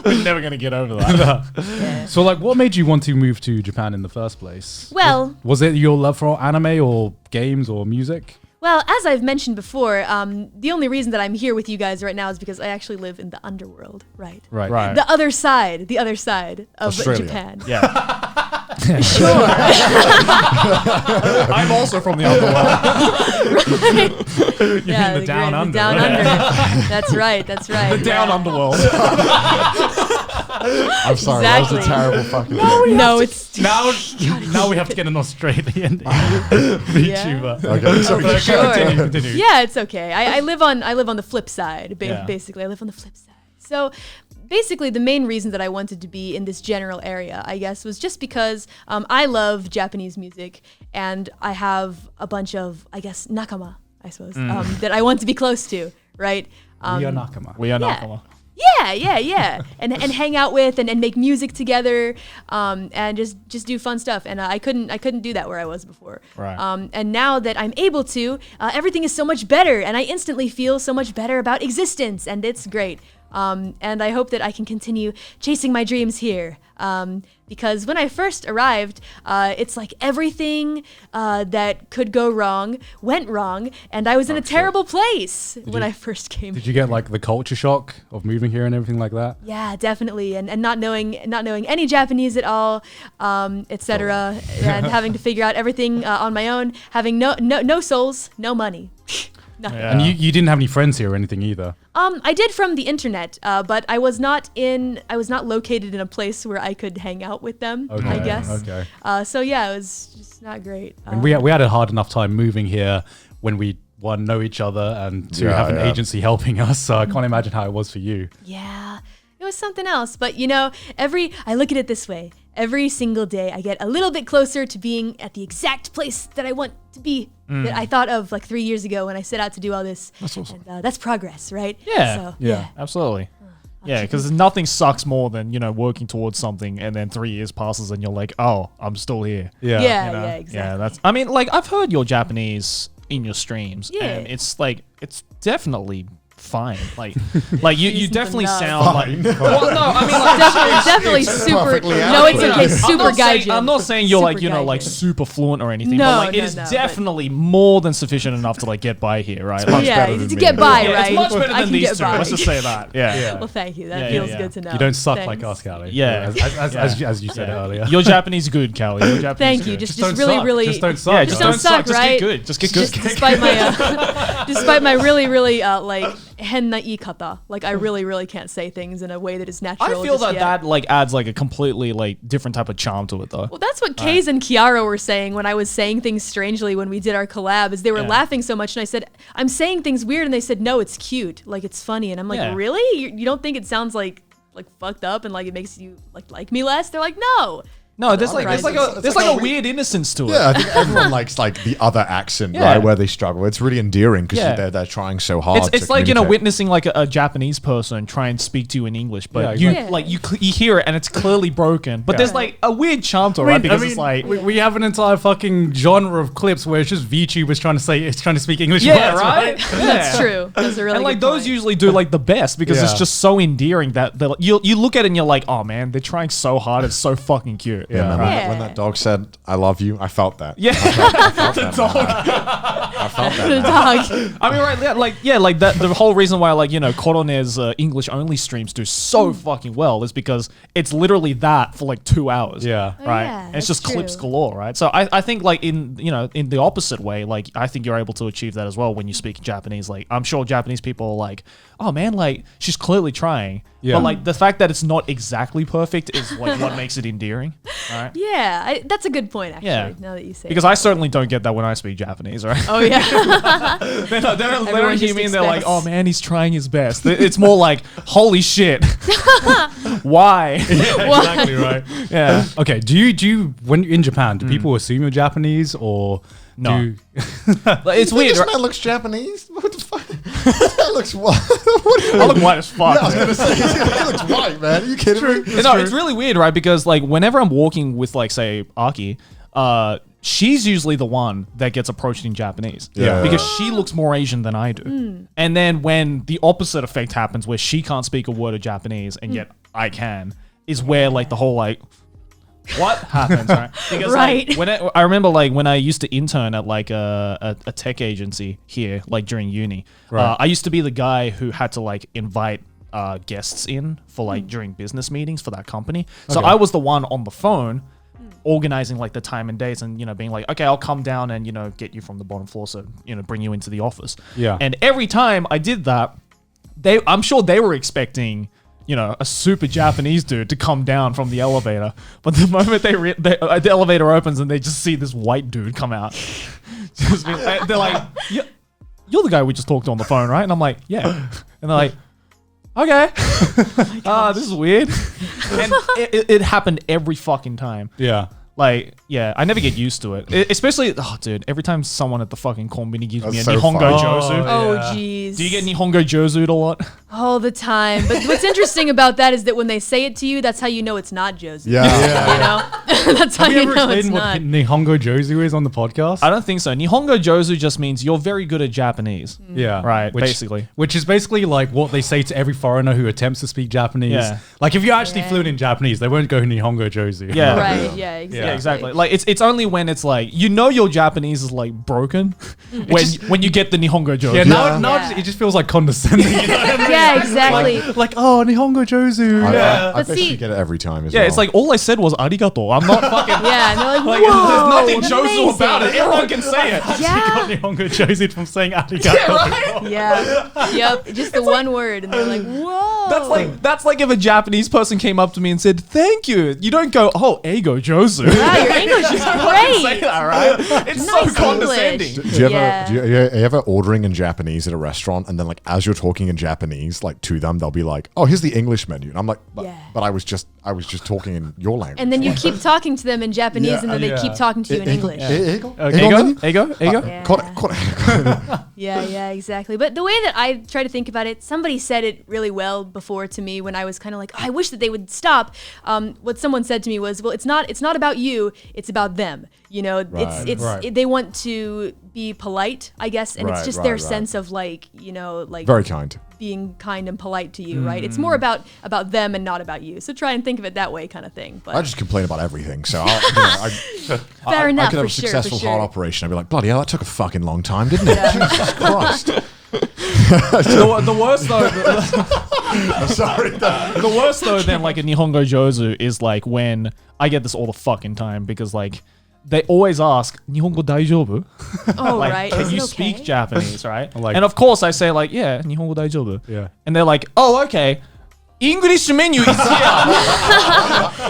We're never gonna get over that. So like, what made you want to move to Japan in the first place? Well, Was it your love for anime or games or music? Well, as I've mentioned before, the only reason that I'm here with you guys right now is because I actually live in the underworld, right? Right. The other side of Australia. Japan. Yeah. Sure. I'm also from the underworld. You mean the down under? Down right? under. That's right. The down underworld. I'm sorry, that was a Exactly. terrible fucking No, it's Now we have to get an Australian VTuber. Okay, sorry. Sure. Continue. Yeah, it's okay. I live on the flip side. Yeah. Basically, I live on the flip side. So basically the main reason that I wanted to be in this general area, I guess, was just because I love Japanese music, and I have a bunch of, I guess, nakama, I suppose, that I want to be close to, right? We are nakama. We are nakama. Yeah. and hang out with and make music together, and just do fun stuff. And I couldn't do that where I was before. Right. And now that I'm able to, everything is so much better, and I instantly feel so much better about existence, and it's great. And I hope that I can continue chasing my dreams here. Because when I first arrived, it's like everything that could go wrong went wrong, and I was in a terrible place when I first came. Did you get like the culture shock of moving here and everything like that? Yeah, definitely, and not knowing any Japanese at all, etc., and having to figure out everything on my own, having no souls, no money. Nothing. Yeah. And you didn't have any friends here or anything either? I did from the internet, but I was not located in a place where I could hang out with them, I guess. Okay. So yeah, it was just not great. And we had a hard enough time moving here when we, one, know each other, and two, have an agency helping us, so I can't imagine how it was for you. Yeah, it was something else. But you know, I look at it this way. Every single day, I get a little bit closer to being at the exact place that I want to be, that I thought of like 3 years ago when I set out to do all this. That's awesome. And that's progress, right? Yeah. So, Yeah. Absolutely. Yeah, because nothing sucks more than, working towards something and then 3 years passes and you're like, oh, I'm still here. Yeah. Yeah, You know? exactly. Yeah, I mean, like, I've heard your Japanese in your streams, Yeah. and it's like, it's definitely fine. Like you definitely enough. sound like. Well, no, I mean, like, Definitely it's super. perfectly No, it's adequate. okay. Super gaijin. I'm not saying you're like, Super like gaijin. super fluent or anything, No, but like, it no, is no, but- definitely more than sufficient enough to like get by here, right? Like, Yeah, better than to me. get by, yeah, right? it's much better I than can these get two. by. Let's just say that. Yeah. Well, thank you. That Yeah, feels yeah. good to know. You don't suck like Thanks. us, Callie. Yeah. As you said earlier. Your Japanese good, Callie. Your Japanese Thank you. good. Just don't really, suck. really. Just don't suck. Yeah, just don't don't suck, Just right? get good. Just get good. Despite my really, really like henna ikata, like I really can't say things in a way that is natural. I feel just that yet. like adds like a completely like different type of charm to it though. Well, that's what Kaze and Kiara were saying when I was saying things strangely when we did our collab. Is they were laughing so much, and I said, "I'm saying things weird," and they said, "No, it's cute, like it's funny." And I'm like, Yeah. "Really? You don't think it sounds like fucked up and like it makes you like me less?" They're like, "No." No, there's like Alright. there's like a weird innocence to it. Yeah, I think everyone likes like the other accent, Yeah. right, where they struggle. It's really endearing because Yeah. they're trying so hard. It's to like communicate. witnessing like a Japanese person try and speak to you in English, but Yeah, you exactly. like you hear it and it's clearly broken. But there's like a weird charm to it, right? Because it's like we have an entire fucking genre of clips where it's just VTubers trying to speak English yeah, words, right. That's true. That's a really And like good those point. usually do like the best because it's Yeah. just so endearing that you look at it and you're like, oh man, they're trying so hard. It's so fucking cute. Yeah. Man, Yeah. when that dog said, "I love you," I felt that. Yeah. The dog. I felt that. The dog. I mean, right, like that. The whole reason why, Korone's English only streams do so fucking well is because it's literally that for like 2 hours. Yeah. Oh, Right. yeah, And it's that's just clips true. galore, right? So I think like in the opposite way, like I think you're able to achieve that as well when you speak Japanese. Like I'm sure Japanese people are like, oh man, like she's clearly trying. Yeah. But like the fact that it's not exactly perfect is like what makes it endearing. Right. Yeah, that's a good point actually. Yeah. Now that you say Because it. I certainly don't get that when I speak Japanese, right? Oh yeah. They don't Everyone hear just me and they're like, expects- oh man, he's trying his best. It's more like, holy shit. Why? Exactly right. Yeah. Okay. Do you when you're in Japan, do people assume you're Japanese or No. do But it's weird. This Right? man looks Japanese. What the fuck? This guy looks white. What are you I look white as fuck. I was gonna say he looks white, man. Are you kidding me? No, it's really weird, right? Because like whenever I'm walking with like say Aki, she's usually the one that gets approached in Japanese. Yeah. Because she looks more Asian than I do. And then when the opposite effect happens where she can't speak a word of Japanese and yet I can, is where like the whole like what happens, right? Because Right. like, I remember like when I used to intern at like a tech agency here, like during uni, Right. I used to be the guy who had to like invite guests in for like during business meetings for that company. So Okay. I was the one on the phone organizing like the time and dates and being like, okay, I'll come down and get you from the bottom floor, so bring you into the office. Yeah. And every time I did that, I'm sure they were expecting a super Japanese dude to come down from the elevator, but the moment the elevator opens and they just see this white dude come out, they're like, you're the guy we just talked to on the phone, right? And I'm like, yeah. And they're like, okay. This is weird. And it happened every fucking time. Yeah. Like, yeah, I never get used to it. Especially, dude, every time someone at the fucking kombini gives me a so Nihongo funny. Jozu. Oh, yeah. jeez. Do you get Nihongo Jozu'd a lot? All the time. But what's interesting about that is that when they say it to you, that's how you know it's not Josie. Yeah. You know? That's how Have you you ever know it's explained what not. Nihongo Jozu is on the podcast? I don't think so. Nihongo Jozu just means you're very good at Japanese. Yeah. Right, basically. Which is basically like what they say to every foreigner who attempts to speak Japanese. Yeah. Like if you're actually fluent in Japanese, they won't go Nihongo Jozu. Yeah. Right, yeah, exactly. Yeah, exactly. Like it's only when it's like you know your Japanese is like broken when you get the Nihongo Jozu. Yeah, now Yeah. it just feels like condescending. You know what I mean? Yeah, exactly. Like, oh, Nihongo Jozu. I But bet see- you get it every time as Yeah, well. it's like all I said was arigato. I'm not fucking. Yeah, and they're like, Like, whoa, there's nothing Jozu about it. amazing. Everyone can say it. Got Yeah, Nihongo Jozu from saying arigato. yeah, yep. Just the one word, and they're like, whoa. That's like if a Japanese person came up to me and said thank you. You don't go, oh, ego Jozu. Wow, your English is Say great. that, right? It's so Nice condescending. English. Do you ever, Yeah. do you ever ordering in Japanese at a restaurant and then like as you're talking in Japanese like to them they'll be like, oh, here's the English menu, and I'm like, but, Yeah. but I was just talking in your language. And then you keep talking to them in Japanese, Yeah, and then they yeah. keep talking to you in English. Ego? menu? Ego? Yeah. Yeah, exactly. But the way that I try to think about it, somebody said it really well before to me when I was kind of like, oh, I wish that they would stop. What someone said to me was, well, it's not about you, it's about them. You know, Right. they want to be polite, I guess, and it's Right, just right, their right. sense of like, you know, like Very kind. being kind and polite to you, right? It's more about them and not about you. So try and think of it that way, kind of thing. But I just complain about everything, so Fair enough, I could have for a sure, successful for sure. heart operation. I'd be like, bloody hell, that took a fucking long time, didn't it? Jesus Christ. The worst though. I'm sorry. The worst though than like a Nihongo Jozu is like when I get this all the fucking time because like they always ask Nihongo daijoubu? oh, Like, right. can Is you it speak okay? Japanese, right? Like- and of course I say like, yeah, Nihongo daijoubu. Yeah. And they're like, oh, okay. English menu is here.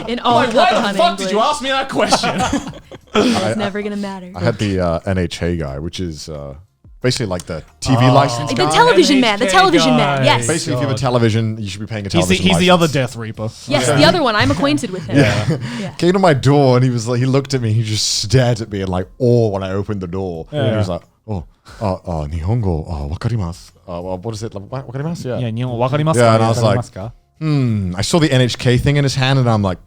In all Like, why the Katakana fuck English. did you ask me that question? It's never gonna matter. I had the NHA guy, which is basically like the TV license The guy. television man. The NHK television man. guy. Yes. Basically, if you have a television, you should be paying a he's the, television he's the other license. Death Reaper. Yes, the other one. I'm acquainted with him. Yeah. Came to my door and he was like, he looked at me, he just stared at me in like awe when I opened the door. He was like, Nihongo, wakarimasu. What is it? Wakarimasu? Yeah, Yeah. Nihongo wakarimasu? Yeah, and I was like, Wakarimasuka? I saw the NHK thing in his hand and I'm like,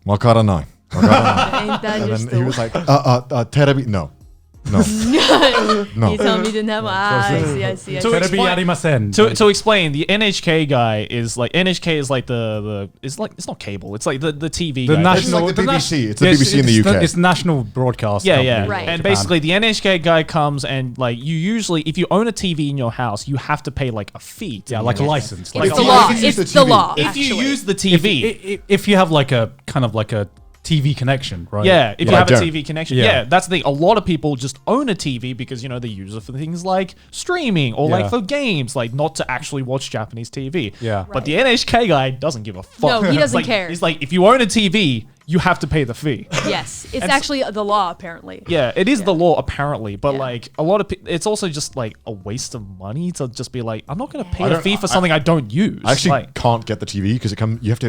wakaranai. Wakaranai. Ain't that And just then he was like, terebi, no. No. You told me you didn't have. I see. To Terebi explain- arimasen. To explain, the NHK guy is like NHK is like the it's like it's not cable. It's like the TV The guy. national, It's like the na- BBC. It's the Yes, BBC in the UK. It's national broadcast. Yeah, company yeah. in Right. And Japan. basically, the NHK guy comes and like you usually, if you own a TV in your house, you have to pay like a fee. To yeah, like a use it. license. It's Like the if law. you use It's the the TV. law. If you actually. use the TV, if you have like a kind of like a TV connection, right? yeah, if you I have a don't. TV connection, Yeah. yeah, that's the thing. A lot of people just own a TV because you know they use it for things like streaming or like Yeah. for games, like not to actually watch Japanese TV. Yeah. But the NHK guy doesn't give a fuck. No, he doesn't Like, care. He's like, if you own a TV, you have to pay the fee. Yes, it's actually the law apparently. Yeah, it is the law apparently, but Yeah. like a lot of it's also just like a waste of money to just be like, I'm not going to pay I a don't- fee for something I don't use. I actually like, can't get the TV because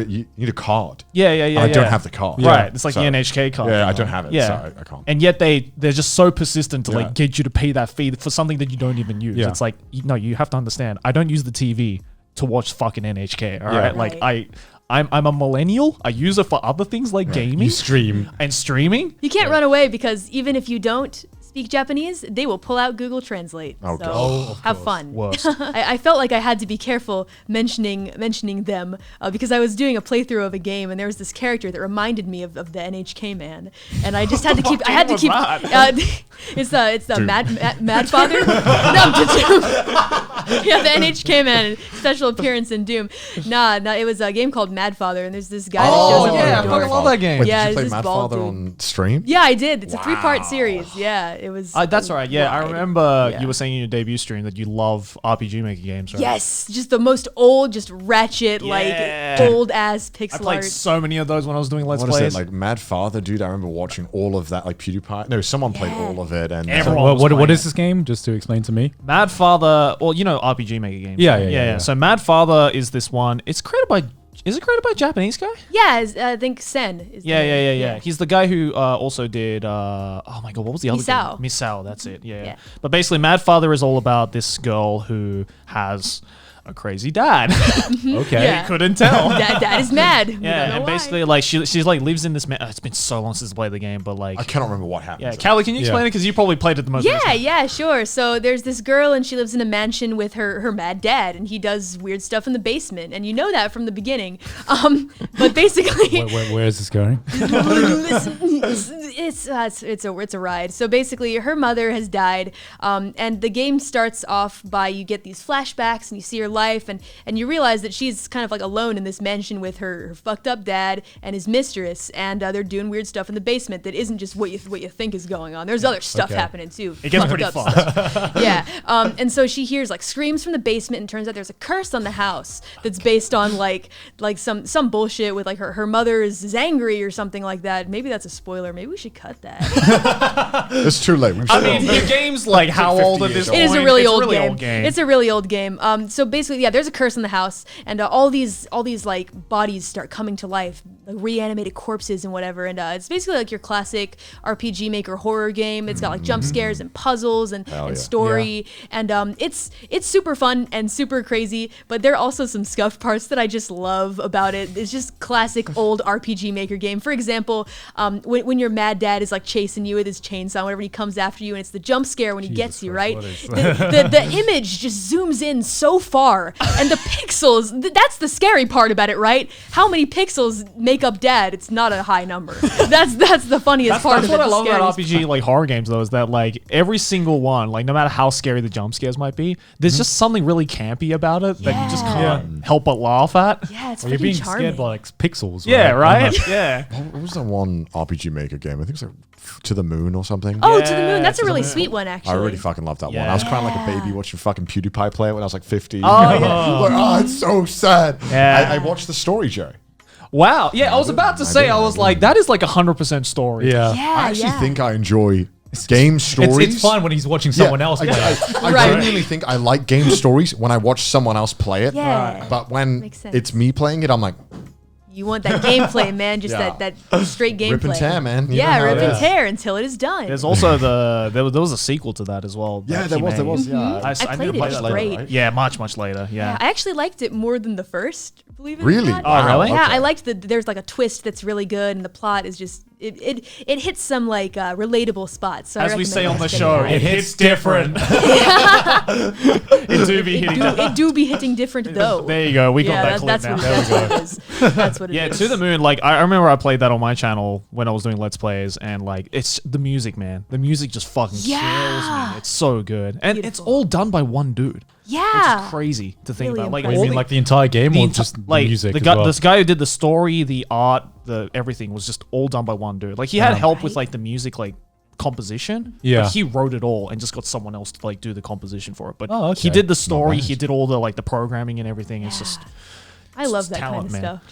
you need a card. yeah. I don't have the card. Right, it's like So- the NHK card. Yeah, I don't have it, Yeah, so I can't. And yet they're just so persistent to Yeah. like get you to pay that fee for something that you don't even use. Yeah. It's like no, you have to understand. I don't use the TV to watch fucking NHK. All Yeah. right, like Right. I'm a millennial. I use it for other things like gaming You stream. and streaming. You can't run away because even if you don't speak Japanese, they will pull out Google Translate. Oh, so God. Oh, of have course. fun. Worst. I felt like I had to be careful mentioning them because I was doing a playthrough of a game and there was this character that reminded me of the NHK man, and I just had to keep. I had to was keep. that? It's the Mad Father. No, Doom. Yeah, the NHK man special appearance in Doom. Nah, it was a game called Mad Father, and there's this guy that shows Oh up yeah, I on the fucking door. love that game. Wait, Yeah, did you it's play this Mad bald Father dude. on stream? Yeah, I did. It's a 3-part series. Yeah, It was. That's right. Yeah, I ride. remember Yeah. you were saying in your debut stream that you love RPG Maker games, right? Yes, just the most old, just ratchet, Yeah. like old ass pixel I played art. so many of those when I was doing Let's What is Plays. it, like Mad Father, dude? I remember watching all of that, like PewDiePie. No, someone played all of it, and Everyone was What playing is it. this game? Just to explain to me. Mad Father, well, you know RPG Maker games. Yeah, right? yeah. So Mad Father is this one. It's created by. Is it created by a Japanese guy? Yeah, I think Sen is. the name. Yeah. He's the guy who also did. Oh my god, what was the other Misao. game? Misao. That's it. Yeah. Yeah. But basically, Mad Father is all about this girl who has a crazy dad. Okay. Yeah. You couldn't tell. That is mad. Yeah, and basically, like she's like lives in this. It's been so long since I played the game, but like, I cannot remember what happened. yeah, Callie, can you explain it? Because you probably played it the most. Yeah, recently. yeah, sure. So there's this girl, and she lives in a mansion with her mad dad, and he does weird stuff in the basement, and you know that from the beginning. But basically, Where is this going? it's a ride. So basically, her mother has died, and the game starts off by you get these flashbacks, and you see her life, and you realize that she's kind of like alone in this mansion with her fucked up dad and his mistress, and they're doing weird stuff in the basement that isn't just what you think is going on. There's other stuff happening too. It gets Fucked pretty up fun. stuff. Yeah. And so she hears like screams from the basement, and turns out there's a curse on the house that's based on like some bullshit with like her mother is angry or something like that. Maybe that's a spoiler. Maybe we should cut that. It's too late. I mean, the game's like how 50 old at years this old. point? It is a really, It's old, really game. old game. It's a really old game. So basically, yeah, there's a curse in the house, and all these like bodies start coming to life, like reanimated corpses and whatever. And it's basically like your classic RPG Maker horror game. It's got like jump scares and puzzles and story, and it's super fun and super crazy. But there are also some scuff parts that I just love about it. It's just classic old RPG Maker game. For example, when your mad dad is like chasing you with his chainsaw, whenever he comes after you, and it's the jump scare when he gets you, right? The image just zooms in so far, and the pixels, that's the scary part about it, right? How many pixels make up dad? It's not a high number. That's the funniest part That's of it. what I the love about scariest RPG like horror games though, is that like every single one, like no matter how scary the jump scares might be, there's just something really campy about it that you just can't help but laugh at. Yeah, it's Well, you're freaking being charming. scared by like pixels. Yeah, right? I'm Yeah. What was that one RPG Maker game? I think it was like To the Moon or something. Oh, To the Yeah, Moon. That's To a the really Moon. sweet one, actually. I really fucking loved that one. I was crying like a baby Yeah. watching fucking PewDiePie play it when I was like 15. Oh, Like, yeah. oh, it's so sad. Yeah. I watched the story, Joe. Wow. Yeah, I was about to say, I was like, that is like 100% story. Yeah. Yeah, I actually yeah. think I enjoy game stories. It's fun when he's watching someone else play it. I Right. genuinely think I like game stories when I watch someone else play it. Yeah. Right. But when Makes sense. it's me playing it, I'm like, You want that gameplay, man. Just Yeah. that straight gameplay. rip and tear, man. You Yeah, know how rip it and is. tear until it is done. There's also there was a sequel to that as well. Yeah, that there he was, made. yeah. I played it. It was later, great. right? Yeah, much later. Yeah. I actually liked it more than the first. Believe it Really? or not. Oh, really? Yeah, Okay. I liked there's like a twist that's really good, and the plot is just it hits some like relatable spots. So I As we recommend say on the checking show, it out. it hits different. It do be hitting It do be hitting different though. There you go. We got that clip that's now. what it is. That's what it is. Yeah, To the Moon. Like I remember I played that on my channel when I was doing Let's Plays, and like it's the music, man. The music just fucking kills Yeah. me. It's so good, and it's Beautiful. all done by one dude. Yeah. Which is crazy to think Really about. Like, What do you all mean, the- like the entire game the or enti- just the like music the as guy, well? this guy who did the story, the art, the everything was just all done by one dude. Like he had help with like the music, like composition. Yeah. but he wrote it all and just got someone else to like do the composition for it. But Oh, he okay. did the story, bad. he did all the like the programming and everything. It's just I love It's that talent, kind of man. stuff.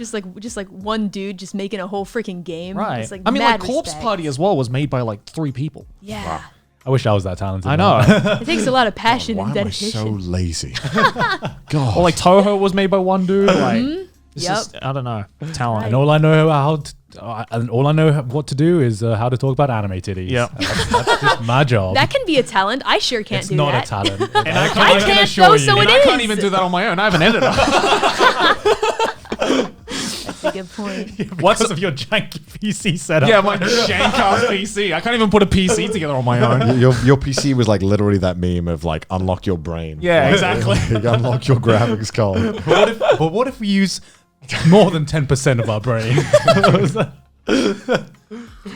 Just like one dude just making a whole freaking game. right. Just, like, I mean, like mad Corpse respect. Party as well was made by like 3 people. Yeah. I wish I was that talented. I man. know. It takes a lot of passion Why and am I so dedication. lazy? God. Or like Toho was made by one dude. Like it's Yep. just I don't know talent. And all I know what to do is how to talk about anime titties. Yep. That's just my job. That can be a talent. I sure can't it's do not that. a talent. And I I can't, can't assure though, you. so and it I can't is. even do that on my own. I have an editor. That's a good point. What's Because of your janky PC setup. yeah, my jank-ass PC. I can't even put a PC together on my own. Your PC was like literally that meme of like unlock your brain. Yeah, Like, exactly. like, unlock your graphics card. But what if we use more than 10% of our brain?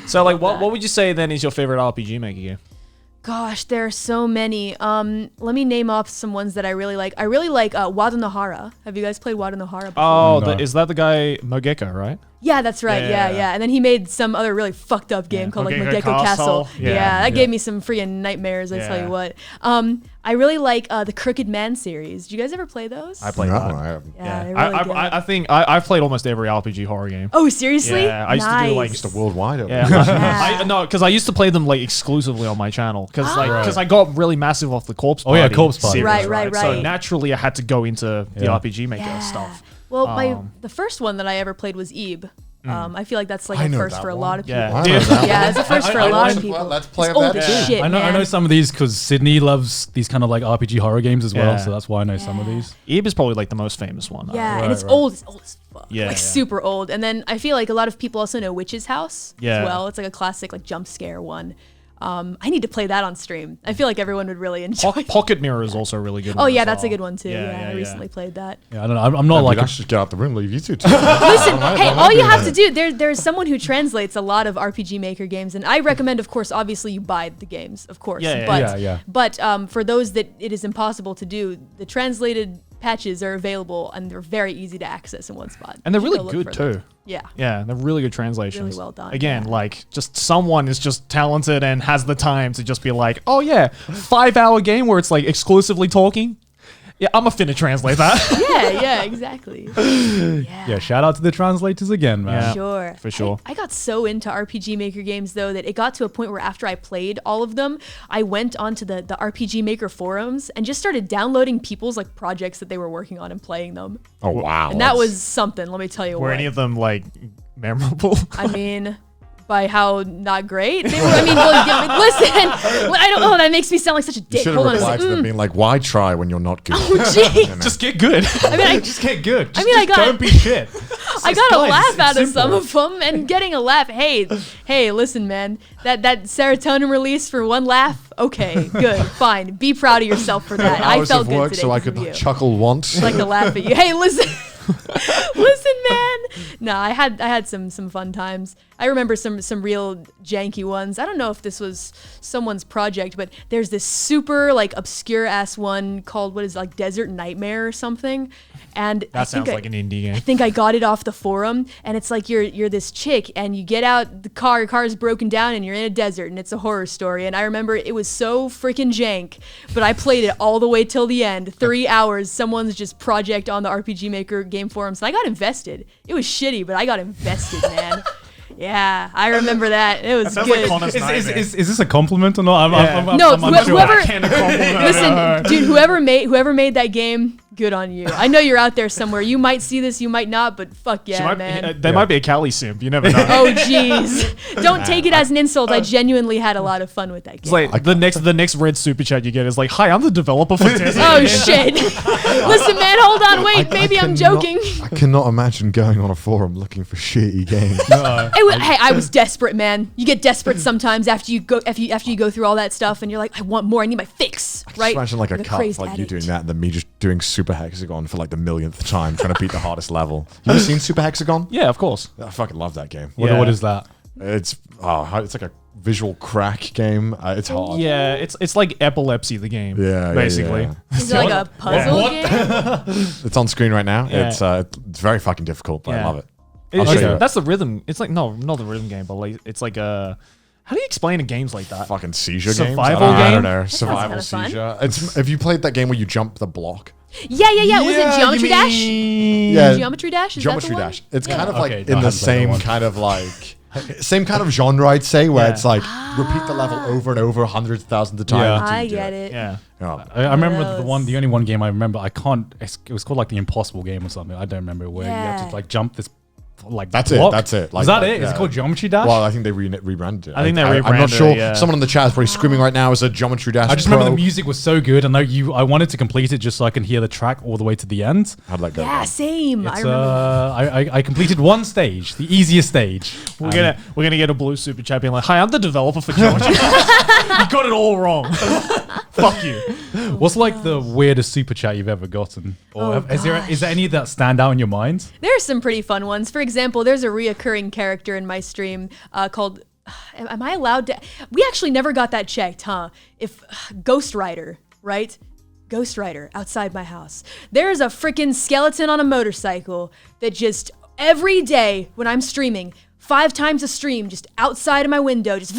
So like, what would you say then is your favorite RPG Maker game? Gosh, there are so many. Let me name off some ones that I really like. I really like Wada Nohara. Have you guys played Wada Nohara before? Oh, No. is that the guy Mogeko, right? Yeah, that's right. Yeah. And then he made some other really fucked up game called like Mogeko Castle. Yeah, that gave me some freaking nightmares. I tell you what. I really like the Crooked Man series. Do you guys ever play those? I played that. I haven't. I think I've played almost every RPG horror game. Oh, seriously? Yeah, I used to do like Just a worldwide. Yeah, no, because I used to play them like exclusively on my channel because I got really massive off the Corpse Party. Oh yeah, Corpse Party. Series, Right. So naturally, I had to go into the RPG Maker stuff. Well, the first one that I ever played was Ebe. I feel like that's like a first for a lot of people. Yeah, it's a first for a lot of people. Well, let's play it's old that as too. shit, I know some of these because Sydney loves these kind of like RPG horror games as well, Yeah. so that's why I know some of these. Ebe is probably like the most famous one. Yeah, and it's old. It's old as fuck. Yeah, like super old. And then I feel like a lot of people also know Witch's House Yeah. as well. It's like a classic like jump scare one. I need to play that on stream. I feel like everyone would really enjoy. Pocket Mirror is also a really good one. Oh yeah, as that's a well. good one too. Yeah, I recently played that. Yeah, I don't know. I'm not like I should just get out the room. Leave you two. Listen, hey, all you have to do there's someone who translates a lot of RPG Maker games, and I recommend, of course, obviously you buy the games, of course. But for those that it is impossible to do, the translated patches are available and they're very easy to access in one spot. And they're You should really go look good for them. too. Yeah. Yeah, they're really good translations. Really well done, Again, yeah. like just someone is just talented and has the time to just be like, oh yeah, 5-hour game where it's like exclusively talking. Yeah, I'm finna translate that. Yeah, exactly. yeah. Shout out to the translators again, man. Yeah. Sure. For sure. I got so into RPG Maker games though that it got to a point where after I played all of them, I went onto the RPG Maker forums and just started downloading people's like projects that they were working on and playing them. Oh wow. And that was something, let me tell you Were what. any of them like memorable? I mean, by how not great they were. I mean, listen, I don't know. That makes me sound like such a You dick. should Hold have on a replied to second. them being like, "Why try when you're not good?" Oh, gee. Just get good. I mean, Just get good. I mean, I got- don't be shit. I got a guys, laugh it's out of simple. some of them, and getting a laugh. Hey, listen, man. That serotonin release for one laugh. Okay, good, fine. Be proud of yourself for that. I Hours felt of good work today so I because of could you. chuckle once. I'd like to laugh at you. Hey, listen. Listen, man. No, I had some fun times. I remember some real janky ones. I don't know if this was someone's project, but there's this super like obscure ass one called what is it, like Desert Nightmare or something. And That sounds like an indie game. I think I got it off the forum, and it's like you're this chick, and you get out the car, your car is broken down, and you're in a desert, and it's a horror story. And I remember it was so freaking jank, but I played it all the way till the end, 3 hours. Someone's just project on the RPG Maker game forums, and I got invested. It was shitty, but I got invested, man. Yeah, I remember that. It was sounds like good. Connor's Is this a compliment or not? No, I'm unsure. whoever. Can't compliment. Listen, dude, whoever made that game, good on you. I know you're out there somewhere. You might see this, you might not, but fuck yeah, man. They might be a Cali simp. You never know. Oh jeez. Don't take it as an insult. I genuinely had a lot of fun with that It's game. like the next red super chat you get is like, "Hi, I'm the developer for this." Oh shit. Listen, man, hold on, wait, maybe I'm joking. I cannot imagine going on a forum looking for shitty games. Hey, I was desperate, man. You get desperate sometimes after you go through all that stuff, and you're like, I want more. I need my fix, right? Just imagine like a Like cut crazed like you addict. doing that and then me just doing Super Hexagon for like the millionth time trying to beat the hardest level. You ever seen Super Hexagon? Yeah, of course. I fucking love that game. Yeah. What is that? It's like a visual crack game. It's hard. Yeah, it's like Epilepsy, the game. Yeah, basically. yeah. Is it like a puzzle game? It's on screen right now. Yeah. It's very fucking difficult, but I Yeah. love it. It's- show you. That's the rhythm. It's like not the rhythm game, but like it's like a. How do you explain games like that? Fucking seizure Survival games. I don't game? know. sounds Survival kinda fun. seizure. Have you played that game where you jump the block? Yeah. Was it Geometry Dash? Yeah. Geometry Dash? Is Geometry that the one? Dash. It's kind of Okay, like no, I in the haven't played that same one. kind of like same kind of genre, I'd say, where Yeah. it's like repeat the level over and over hundreds of thousands of times. Yeah. until you I do get it. Yeah. Yeah. I remember Those. the only one game I remember. It was called like the Impossible Game or something. I don't remember where you have Yeah. to like jump this. Like That's block. it. That's it. Is that it? Is yeah. it called Geometry Dash? Well, I think they rebranded it. I think they I'm not rebranded sure. it, yeah. Someone in the chat is probably screaming right now as a Geometry Dash. I just remember pro. the music was so good, and I wanted to complete it just so I can hear the track all the way to the end. How'd that go? Yeah, same. I It's, remember. I completed one stage, the easiest stage. We're gonna get a blue super chat being like, "Hi, I'm the developer for Geometry." You got it all wrong. Fuck you. What's like the weirdest super chat you've ever gotten? Or Oh, is there any that stand out in your mind? There's some pretty fun ones. For example, there's a reoccurring character in my stream called. Am I allowed to? We actually never got that checked, huh? If Ghost Rider, right? Ghost Rider outside my house. There's a freaking skeleton on a motorcycle that just every day when I'm streaming, 5 times a stream, just outside of my window, just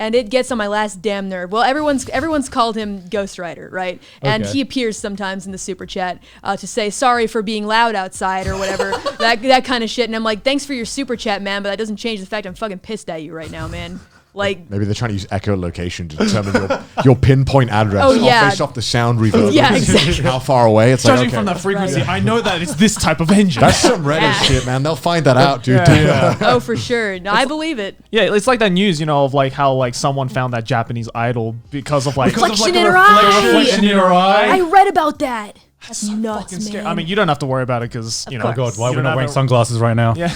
and it gets on my last damn nerve. Well, everyone's called him Ghost Rider, right? And he appears sometimes in the super chat to say sorry for being loud outside or whatever, that kind of shit. And I'm like, thanks for your super chat, man, but that doesn't change the fact I'm fucking pissed at you right now, man. Like, maybe they're trying to use echolocation to determine your pinpoint address. Oh, yeah. Based off the sound reverb. Yeah, exactly. How far away? It's Judging like, from that frequency, I know that it's this type of engine. That's some Reddit shit, man. They'll find that out, dude. Oh, for sure. No, I believe it. Yeah, it's like that news, of like how like someone found that Japanese idol because of like Reflection in her eye. Reflection in her eye. I read about that. That's nuts, man. scary. I mean, you don't have to worry about it because Oh god, why are we not wearing sunglasses right now? Yeah.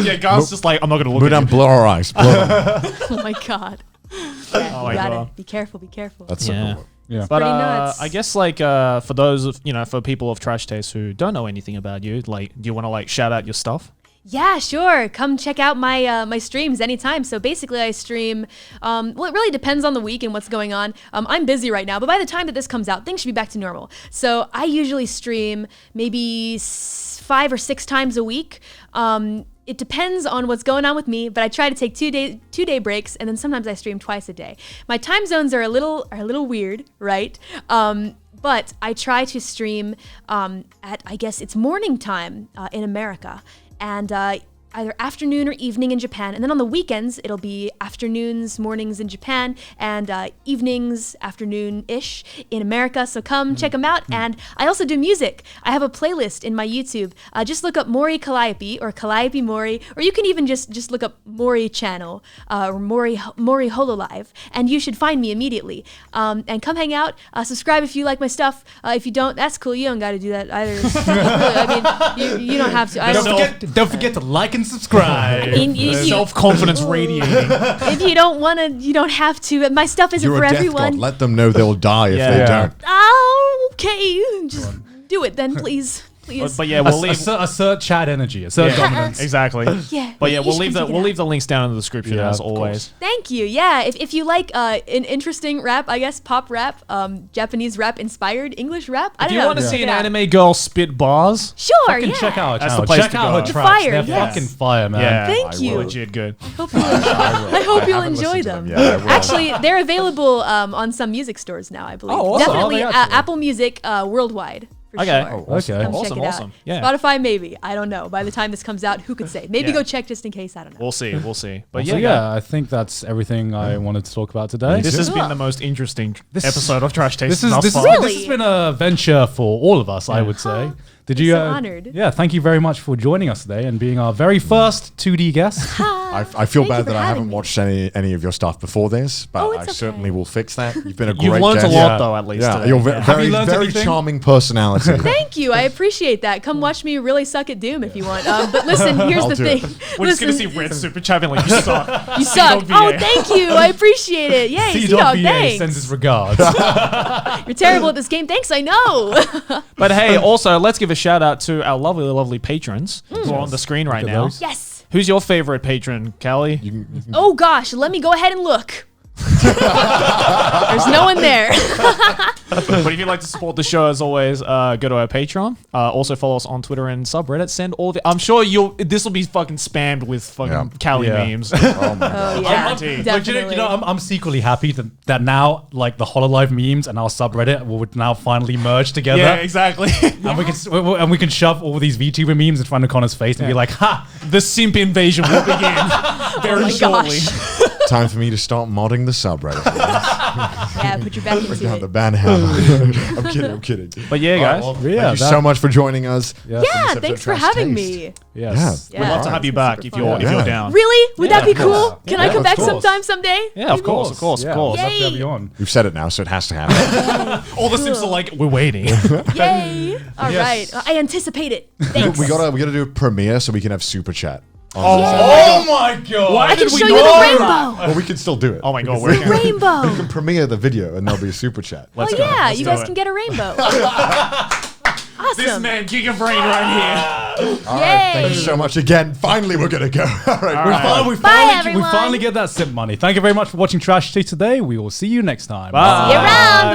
Yeah, God's just like, I'm not gonna look Put at down, you. blur our eyes. Oh my god. Yeah, Oh my you gotta God. be careful. Be careful. That's so Yeah. cool. Yeah. But pretty nuts. I guess like for those of for people of trash taste who don't know anything about you, like, do you want to like shout out your stuff? Yeah, sure. Come check out my my streams anytime. So basically, I stream. Well, it really depends on the week and what's going on. I'm busy right now, but by the time that this comes out, things should be back to normal. So I usually stream maybe 5 or 6 times a week. It depends on what's going on with me, but I try to take 2-day breaks, and then sometimes I stream twice a day. My time zones are a little weird, right? But I try to stream at, I guess it's morning time in America. And either afternoon or evening in Japan. And then on the weekends, it'll be afternoons, mornings in Japan, and evenings, afternoon-ish in America. So come check them out. And I also do music. I have a playlist in my YouTube. Just look up Mori Calliope or Calliope Mori, or you can even just look up Mori channel or Mori Hololive, and you should find me immediately. And come hang out. Subscribe if you like my stuff. If you don't, that's cool. You don't got to do that either. I mean, you don't have to. I Don't forget to like and subscribe. Self-confidence radiating. If you don't want to, you don't have to. My stuff isn't You're for a death everyone. god. Let them know they'll die if they don't. Oh, okay. Just do it then, please. Please. But yeah, we'll leave. Assert chat energy. Assert dominance. Exactly. Yeah. But yeah, you we'll should leave come check it we'll out. leave the links down in the description Yeah, as of always. Thank you. Yeah. If you like an interesting rap, I guess pop rap, Japanese rap inspired English rap. I If don't you know. want to check see it an out. anime girl spit bars, Sure. Fucking Yeah. check out her That's channel. the place Check to out go. her They're tracks. fire, They're yes. fucking fire, man. yeah, Thank you. legit good. I hope you'll haven't enjoy listened to them. them yet. I will. Actually, they're available on some music stores now, I believe. Oh, awesome. Definitely Are they actually? Apple Music worldwide. For Okay. sure. Oh, okay. Come Awesome, check it awesome. out. Yeah. Spotify, maybe. I don't know. By the time this comes out, who could say? Maybe Yeah. go check just in case. I don't know. We'll see. But So yeah, yeah, I think that's everything I wanted to talk about today. this has Yeah. been the most interesting This- episode of Trash Taste. This is thus this, far. is, Really? this has been a venture for all of us, I would say. Did you? so honored. Yeah, thank you very much for joining us today and being our very first 2D guest. I feel Thank you bad for that I having haven't me. watched any of your stuff before this, but Oh, I it's okay. certainly will fix that. You've been a You've great learned a guest. lot Yeah. though, at least. Yeah, today. you're Yeah. very, you learned very anything? charming personality. Thank you. I appreciate that. Come watch me really suck at Doom if you want. But listen, here's I'll the do thing. it. We're just gonna see Listen, Red super chat being like, you suck. you suck. C-Dog Oh, VA. thank you. I appreciate it. Yay, C-Dog, CWA thanks. sends his regards. You're terrible at this game. Thanks, I know. But hey, also let's give a shout out to our lovely patrons who are on the screen right Look at now. those. Yes. Who's your favorite patron, Callie? Oh gosh, let me go ahead and look. There's no one there. But if you'd like to support the show, as always, go to our Patreon. Also follow us on Twitter and subreddit. Send all the. I'm sure this will be fucking spammed with fucking Yeah. Callie Yeah. memes. Oh my god. Oh yeah, Guaranteed. Like, definitely. I'm secretly happy that now, like, the Hololive memes and our subreddit would now finally merge together. Yeah, exactly. And we can shove all these VTuber memes in front of Connor's face and be like, ha! The simp invasion will begin very Oh my shortly. gosh. Time for me to start modding the subreddit. Yeah, put your back Bring into down it. the banhammer. I'm kidding. But yeah, guys, Yeah, Thank you that- so much for joining us. Yes. Yeah, episode thanks of for Trash having Taste. me. Yes. Yeah. we'd love to Yeah, have you it's back super if fun. you're Yeah. down. Really? Would that be cool? Can I Yeah, come of back course. sometime someday? Yeah, of course. Yeah, I'd love to have you on. We've said it now, so it has to happen. All the simps are like, we're waiting. Yay! All right, Yes. I anticipate it. Thanks. we gotta do a premiere so we can have super chat. Oh my god! Why I can did we show you know the that? rainbow. Well, we can still do it. Oh my god, we we're can, Rainbow. we can premiere the video and there'll be a super chat. Let's Oh go. yeah, Let's you do guys it. can get a rainbow. This Awesome. man, Giga Brain right here. All right, thank you Yay. so much again. Finally, we're gonna go. All right, right. bye. We Bye, finally everyone. get that simp money. Thank you very much for watching Trash Taste today. We will see you next time. Bye. See you around.